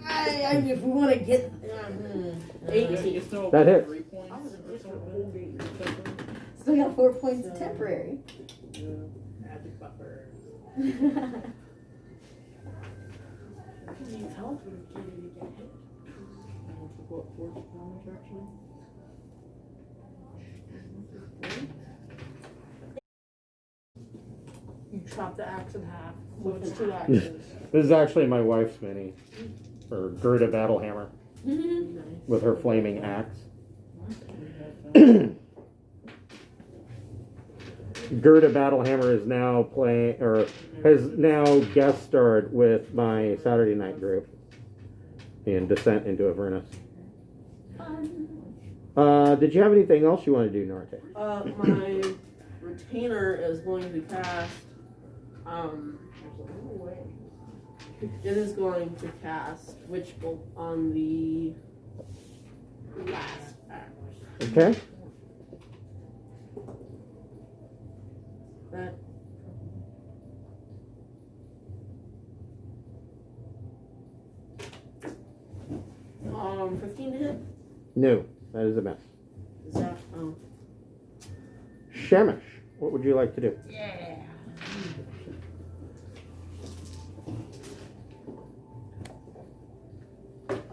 [SPEAKER 8] If we want to get 18.
[SPEAKER 3] That hits.
[SPEAKER 6] 3 points.
[SPEAKER 8] Still got 4 points of temporary.
[SPEAKER 11] magic buffer.
[SPEAKER 7] Needs help when you can't even get hit.
[SPEAKER 6] What force damage actually?
[SPEAKER 7] You chop the axe in half, so it's 2 axes.
[SPEAKER 3] This is actually my wife's mini. Her Gerda Battlehammer.
[SPEAKER 7] Nice.
[SPEAKER 3] With her flaming axe. Gerda Battlehammer is now playing, or has now guest starred with my Saturday night group in Descent into Avernus. Did you have anything else you want to do, Norte?
[SPEAKER 7] My retainer is going to cast. It is going to cast Witch Bolt on the last act.
[SPEAKER 3] Okay.
[SPEAKER 7] That. Um, 15 to hit?
[SPEAKER 3] No, that is a mess.
[SPEAKER 7] Is that, oh.
[SPEAKER 3] Shamish, what would you like to do?
[SPEAKER 7] Yeah.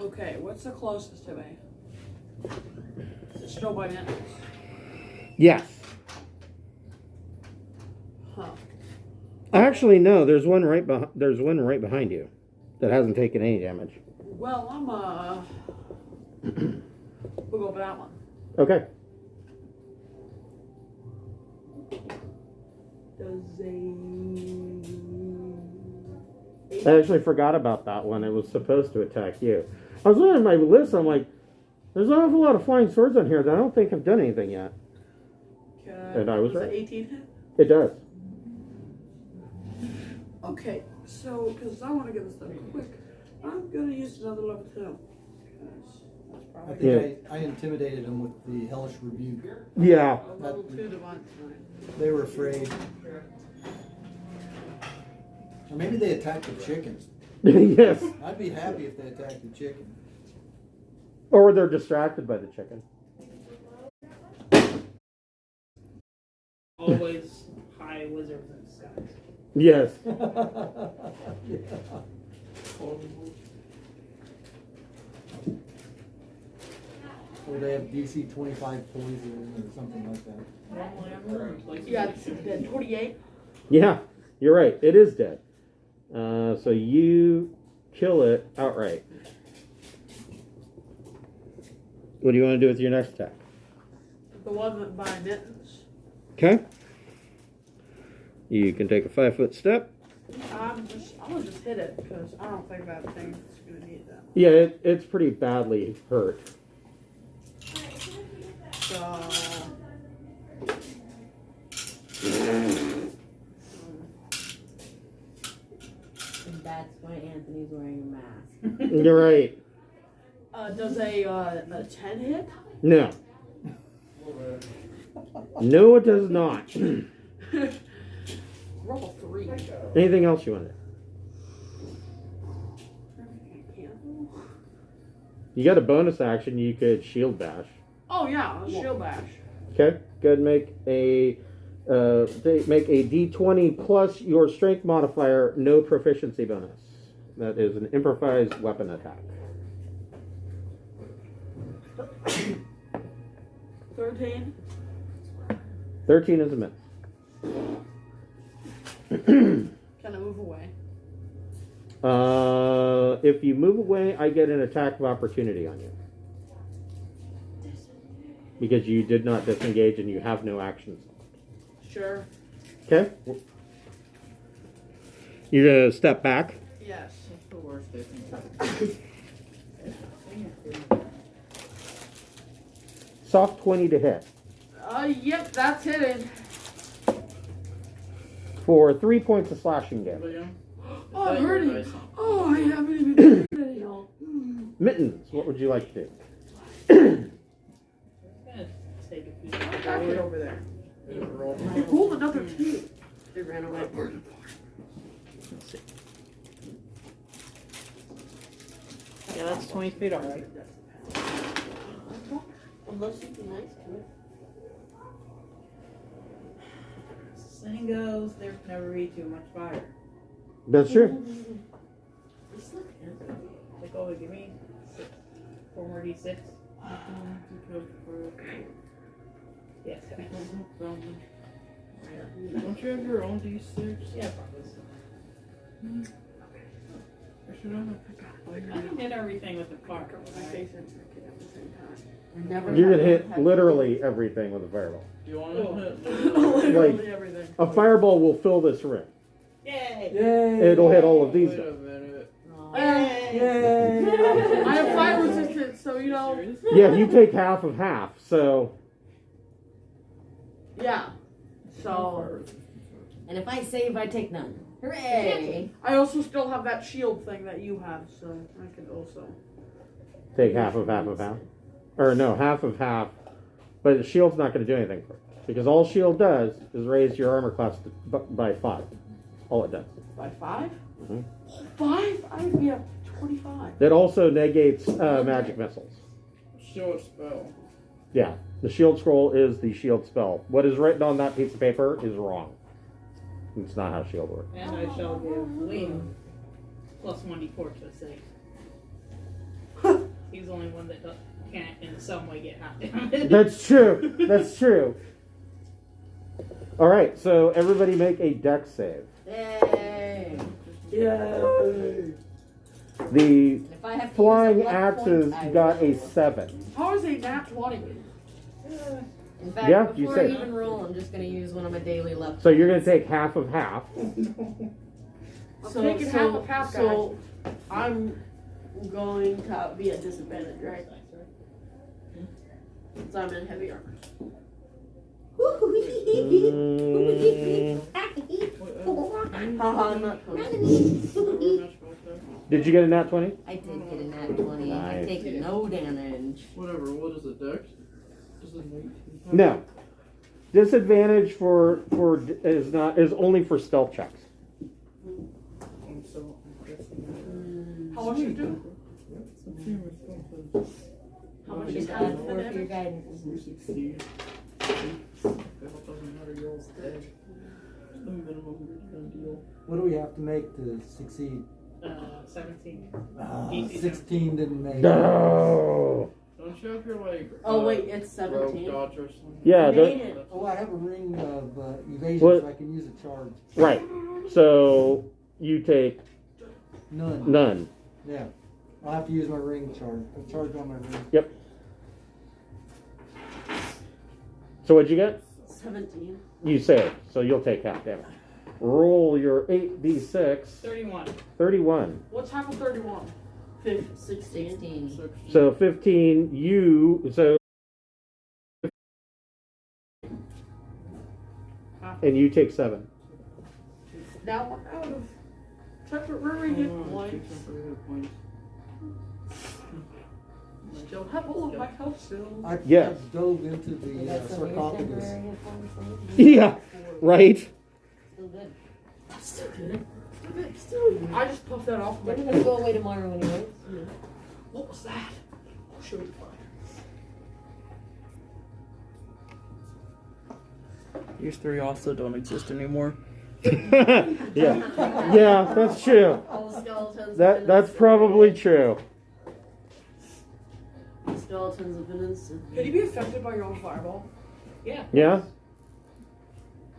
[SPEAKER 7] Okay, what's the closest to me? Is it still by minutes?
[SPEAKER 3] Yes.
[SPEAKER 7] Huh.
[SPEAKER 3] Actually, no. There's one right behind you that hasn't taken any damage.
[SPEAKER 7] Well, we'll go for that one.
[SPEAKER 3] Okay.
[SPEAKER 7] Does
[SPEAKER 3] I actually forgot about that one. It was supposed to attack you. I was looking at my list. I'm like, there's an awful lot of flying swords on here that I don't think have done anything yet. And I was
[SPEAKER 7] does
[SPEAKER 3] right.
[SPEAKER 7] it 18 hit?
[SPEAKER 3] It does.
[SPEAKER 7] Okay, so, because I want to get this done quick, I'm going to use another level 2.
[SPEAKER 5] I think I intimidated them with the hellish rebuke.
[SPEAKER 3] Yeah.
[SPEAKER 7] Level 2 divine.
[SPEAKER 5] They were afraid. Or maybe they attacked the chicken.
[SPEAKER 3] Yes.
[SPEAKER 5] I'd be happy if they attacked the chicken.
[SPEAKER 3] Or they're distracted by the chicken.
[SPEAKER 11] Always high wizards in disguise.
[SPEAKER 3] Yes.
[SPEAKER 5] Yeah. Or they have DC 25 poison or something like that.
[SPEAKER 7] Yeah, it's dead. 28.
[SPEAKER 3] Yeah, you're right. It is dead. So you kill it outright. What do you want to do with your next attack?
[SPEAKER 7] The one that by mittens.
[SPEAKER 3] Okay. You can take a 5-foot step.
[SPEAKER 7] I'm gonna just hit it because I don't think that thing's gonna need that.
[SPEAKER 3] Yeah, it's pretty badly hurt.
[SPEAKER 7] So.
[SPEAKER 8] And that's why Anthony's wearing a mask.
[SPEAKER 3] You're right.
[SPEAKER 7] Does a 10 hit?
[SPEAKER 3] No. No, it does not.
[SPEAKER 7] Roll 3.
[SPEAKER 3] Anything else you want to do? You got a bonus action. You could shield bash.
[SPEAKER 7] Oh yeah, shield bash.
[SPEAKER 3] Okay. Go ahead and make a D20 plus your strength modifier, no proficiency bonus. That is an improvised weapon attack.
[SPEAKER 7] 13.
[SPEAKER 3] 13 is a miss.
[SPEAKER 7] Can I move away?
[SPEAKER 3] If you move away, I get an attack of opportunity on you. Because you did not disengage and you have no actions.
[SPEAKER 7] Sure.
[SPEAKER 3] Okay. You're gonna step back.
[SPEAKER 7] Yes.
[SPEAKER 6] That's the worst they think.
[SPEAKER 3] Soft 20 to hit.
[SPEAKER 7] Yep, that's hitting.
[SPEAKER 3] For 3 points of slashing damage.
[SPEAKER 7] Oh, I'm hurting. Oh, I haven't even done it, y'all.
[SPEAKER 3] Mittens, what would you like to do?
[SPEAKER 11] Take a peek.
[SPEAKER 2] What's happening over there?
[SPEAKER 6] Yeah, roll.
[SPEAKER 2] They pulled another two.
[SPEAKER 7] They ran away.
[SPEAKER 11] Let's see. Yeah, that's 20 feet, alright.
[SPEAKER 7] Unless you be nice to it.
[SPEAKER 11] Saying goes, there can never be too much fire.
[SPEAKER 3] That's true.
[SPEAKER 11] Like, oh, give me 4 more d6. Yes.
[SPEAKER 6] Don't you have your own D6?
[SPEAKER 11] Yeah, probably.
[SPEAKER 6] I should have.
[SPEAKER 11] I can hit everything with the fire.
[SPEAKER 3] You're gonna hit literally everything with a fireball.
[SPEAKER 6] Do you want to
[SPEAKER 2] Literally
[SPEAKER 3] Like,
[SPEAKER 2] everything.
[SPEAKER 3] a fireball will fill this room.
[SPEAKER 11] Yay!
[SPEAKER 5] Yay!
[SPEAKER 3] It'll hit all of these
[SPEAKER 6] Wait
[SPEAKER 3] guys.
[SPEAKER 6] a minute.
[SPEAKER 5] Yay!
[SPEAKER 2] I have fire resistance, so you know.
[SPEAKER 3] Yeah, you take half of half, so
[SPEAKER 2] Yeah. So
[SPEAKER 8] And if I save, I take none. Hooray!
[SPEAKER 2] I also still have that shield thing that you have, so I can also.
[SPEAKER 3] take half of half of half. Or no, half of half. But the shield's not going to do anything for it. Because all shield does is raise your armor class by 5. All it does.
[SPEAKER 2] By 5?
[SPEAKER 3] Mhm.
[SPEAKER 2] 5? I would be up to 25.
[SPEAKER 3] It also negates magic missiles.
[SPEAKER 6] Show a spell.
[SPEAKER 3] Yeah, the shield scroll is the shield spell. What is written on that piece of paper is wrong. It's not how shield works.
[SPEAKER 11] And I shall give Liam plus 1d4 to a save. He's the only one that can't in some way get half damage.
[SPEAKER 3] That's true. That's true. All right, so everybody make a dex save.
[SPEAKER 8] Yay!
[SPEAKER 5] Yay!
[SPEAKER 3] The
[SPEAKER 8] If I have to
[SPEAKER 3] flying
[SPEAKER 8] use a luck
[SPEAKER 3] axes
[SPEAKER 8] point, I
[SPEAKER 3] got a
[SPEAKER 8] will.
[SPEAKER 3] 7.
[SPEAKER 2] How is a nat 20?
[SPEAKER 8] In fact,
[SPEAKER 3] Yeah, you
[SPEAKER 8] before I
[SPEAKER 3] said.
[SPEAKER 8] even roll, I'm just going to use one of my daily luck.
[SPEAKER 3] So you're going to take half of half.
[SPEAKER 2] I'm taking half of half, guys.
[SPEAKER 7] So I'm going to be at disadvantage, right? Since I'm in heavy armor. Haha, not 20.
[SPEAKER 3] Did you get a nat 20?
[SPEAKER 8] I did get a nat 20. I
[SPEAKER 3] Nice.
[SPEAKER 8] take no damage.
[SPEAKER 6] Whatever. What is it, Dex? Does it make
[SPEAKER 3] No. Disadvantage is only for stealth checks.
[SPEAKER 6] So I'm guessing.
[SPEAKER 2] How much you do?
[SPEAKER 8] How much is that for your guidance?
[SPEAKER 6] We succeed. It doesn't matter. You're all dead. It's the minimum deal.
[SPEAKER 5] What do we have to make to succeed?
[SPEAKER 11] 17.
[SPEAKER 5] 16 didn't make.
[SPEAKER 3] No.
[SPEAKER 6] Don't you have your like?
[SPEAKER 7] Oh, wait, it's
[SPEAKER 6] rogue
[SPEAKER 7] 17.
[SPEAKER 6] dodge or something?
[SPEAKER 3] Yeah.
[SPEAKER 7] Made it.
[SPEAKER 5] Oh, I have a ring of evasion,
[SPEAKER 3] What?
[SPEAKER 5] so I can use a charge.
[SPEAKER 3] Right. So you take
[SPEAKER 5] None.
[SPEAKER 3] none.
[SPEAKER 5] Yeah. I'll have to use my ring charge. A charge on my ring.
[SPEAKER 3] Yep. So what'd you get?
[SPEAKER 7] 17.
[SPEAKER 3] You saved, so you'll take half damage. Roll your 8d6.
[SPEAKER 11] 31.
[SPEAKER 3] 31.
[SPEAKER 2] What's half of 31?
[SPEAKER 7] 16.
[SPEAKER 3] So 15. And you take 7.
[SPEAKER 2] Now we're out of temporary hit
[SPEAKER 6] Two
[SPEAKER 2] points.
[SPEAKER 6] temporary hit points.
[SPEAKER 2] Still have all of my health still.
[SPEAKER 5] I
[SPEAKER 3] Yes.
[SPEAKER 5] dove into the sarcophagus.
[SPEAKER 3] Yeah. Right.
[SPEAKER 8] Still good.
[SPEAKER 7] Still good.
[SPEAKER 2] I just puffed that off.
[SPEAKER 8] They're
[SPEAKER 2] Like,
[SPEAKER 8] going to go away tomorrow anyways.
[SPEAKER 2] what was that? I'll show you fire.
[SPEAKER 6] These 3 also don't exist anymore.
[SPEAKER 3] Yeah. Yeah, that's true.
[SPEAKER 7] All the skeletons.
[SPEAKER 3] That's probably true.
[SPEAKER 7] The skeletons have been instant.
[SPEAKER 2] Can you be affected by your own fireball?
[SPEAKER 11] Yeah.
[SPEAKER 3] Yeah.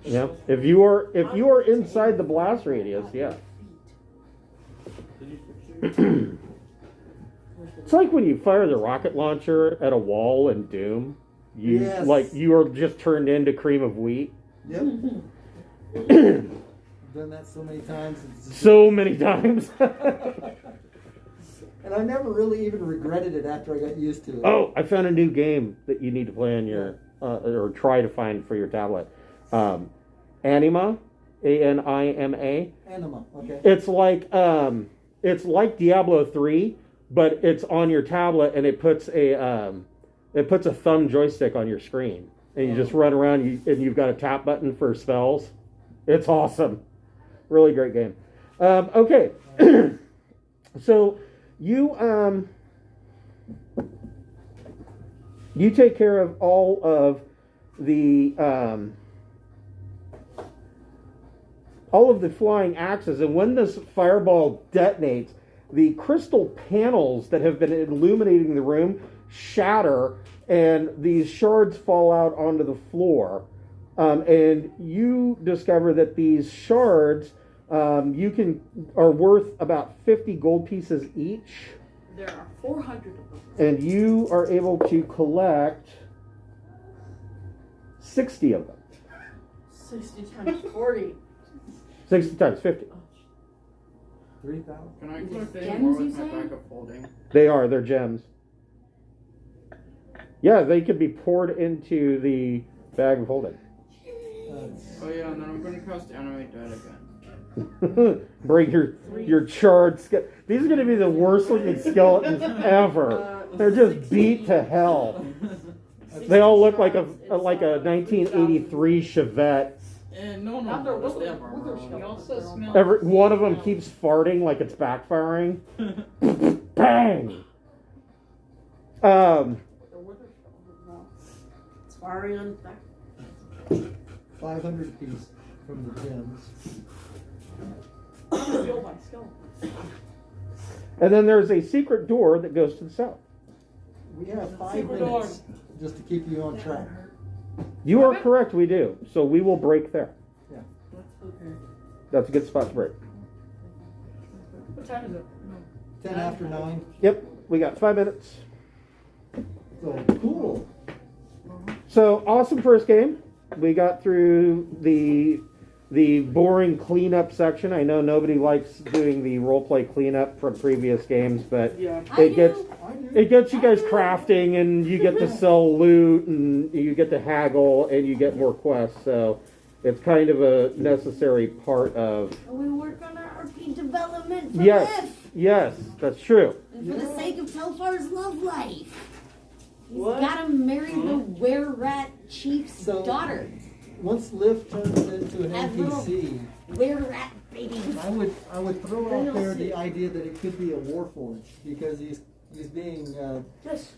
[SPEAKER 3] Yeah. If you are inside the blast radius, yeah. It's like when you fire the rocket launcher at a wall in Doom. You are just turned into cream of wheat.
[SPEAKER 5] Yep. Done that so many times.
[SPEAKER 3] So many times.
[SPEAKER 5] And I never really even regretted it after I got used to it.
[SPEAKER 3] Oh, I found a new game that you need to play on your or try to find for your tablet. Anima, Anima.
[SPEAKER 5] Anima, okay.
[SPEAKER 3] It's like Diablo 3, but it's on your tablet and it puts a It puts a thumb joystick on your screen, and you just run around, and you've got a tap button for spells. It's awesome. Really great game. Okay. So you take care of all of the flying axes, and when this fireball detonates, the crystal panels that have been illuminating the room shatter, and these shards fall out onto the floor. And you discover that these shards are worth about 50 gold pieces each.
[SPEAKER 7] There are 400 of them.
[SPEAKER 3] And you are able to collect 60 of them.
[SPEAKER 7] 60 times 40.
[SPEAKER 3] 60 times 50.
[SPEAKER 5] 3,000.
[SPEAKER 6] Can I collect any
[SPEAKER 8] Gems,
[SPEAKER 6] more
[SPEAKER 8] you
[SPEAKER 6] with my
[SPEAKER 8] say?
[SPEAKER 6] bag of holding?
[SPEAKER 3] They're gems. Yeah, they could be poured into the bag of holding.
[SPEAKER 6] Oh yeah, and then I'm gonna cast animate dead again.
[SPEAKER 3] Bring your charred These are going to be the worst looking skeletons ever. They're just beat to hell. They all look like a 1983 Chevette.
[SPEAKER 6] And no,
[SPEAKER 11] Not their
[SPEAKER 6] just
[SPEAKER 11] wither,
[SPEAKER 6] they have armor
[SPEAKER 11] wither
[SPEAKER 6] on.
[SPEAKER 11] she also smells.
[SPEAKER 3] One of them keeps farting like it's backfiring. Bang!
[SPEAKER 7] It's firing on its back.
[SPEAKER 5] 500 apiece from the gems.
[SPEAKER 7] Skill by skill.
[SPEAKER 3] And then there's a secret door that goes to the south.
[SPEAKER 5] We have 5
[SPEAKER 7] Secret
[SPEAKER 5] minutes just to keep you on track.
[SPEAKER 3] You are correct, we do. So we will break there.
[SPEAKER 5] Yeah.
[SPEAKER 7] Okay.
[SPEAKER 3] That's a good spot to break.
[SPEAKER 7] What time is it?
[SPEAKER 5] 10 after 9.
[SPEAKER 3] Yep, we got 5 minutes.
[SPEAKER 5] So cool.
[SPEAKER 3] So awesome first game. We got through the boring cleanup section. I know nobody likes doing the roleplay cleanup from previous games, but
[SPEAKER 6] Yeah.
[SPEAKER 3] it gets you guys crafting, and you get to sell loot, and you get to haggle, and you get more quests. So it's kind of a necessary part of.
[SPEAKER 8] We work on our RP development for
[SPEAKER 3] Yes, that's true.
[SPEAKER 8] and for the sake of Telfar's love life. He's
[SPEAKER 7] What?
[SPEAKER 8] gotta marry the were-rat chief's daughter.
[SPEAKER 5] Once Lif turns into an
[SPEAKER 8] Have
[SPEAKER 5] NPC,
[SPEAKER 8] Were-rat babies.
[SPEAKER 5] I would throw out there the idea that it could be a warforged because he's being
[SPEAKER 7] Yes.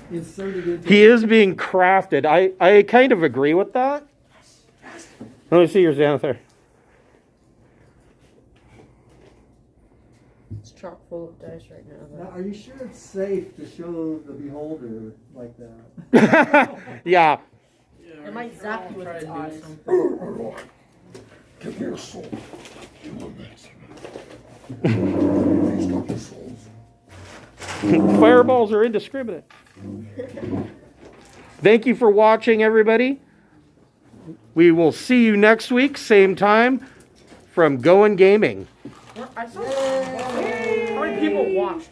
[SPEAKER 5] inserted into.
[SPEAKER 3] He is being crafted. I kind of agree with that. Let me see your Xanathar.
[SPEAKER 10] It's chock full of dice right now.
[SPEAKER 5] Now, are you sure it's safe to show the beholder like that?
[SPEAKER 3] Yeah.
[SPEAKER 6] Yeah,
[SPEAKER 7] It might zap you with
[SPEAKER 6] try
[SPEAKER 7] its
[SPEAKER 6] to do
[SPEAKER 7] eyes.
[SPEAKER 6] something.
[SPEAKER 12] Give me your soul. You will Stop your souls.
[SPEAKER 3] Fireballs are indiscriminate. Thank you for watching, everybody. We will see you next week, same time, from Goin Gaming.
[SPEAKER 7] I saw. How many people watched?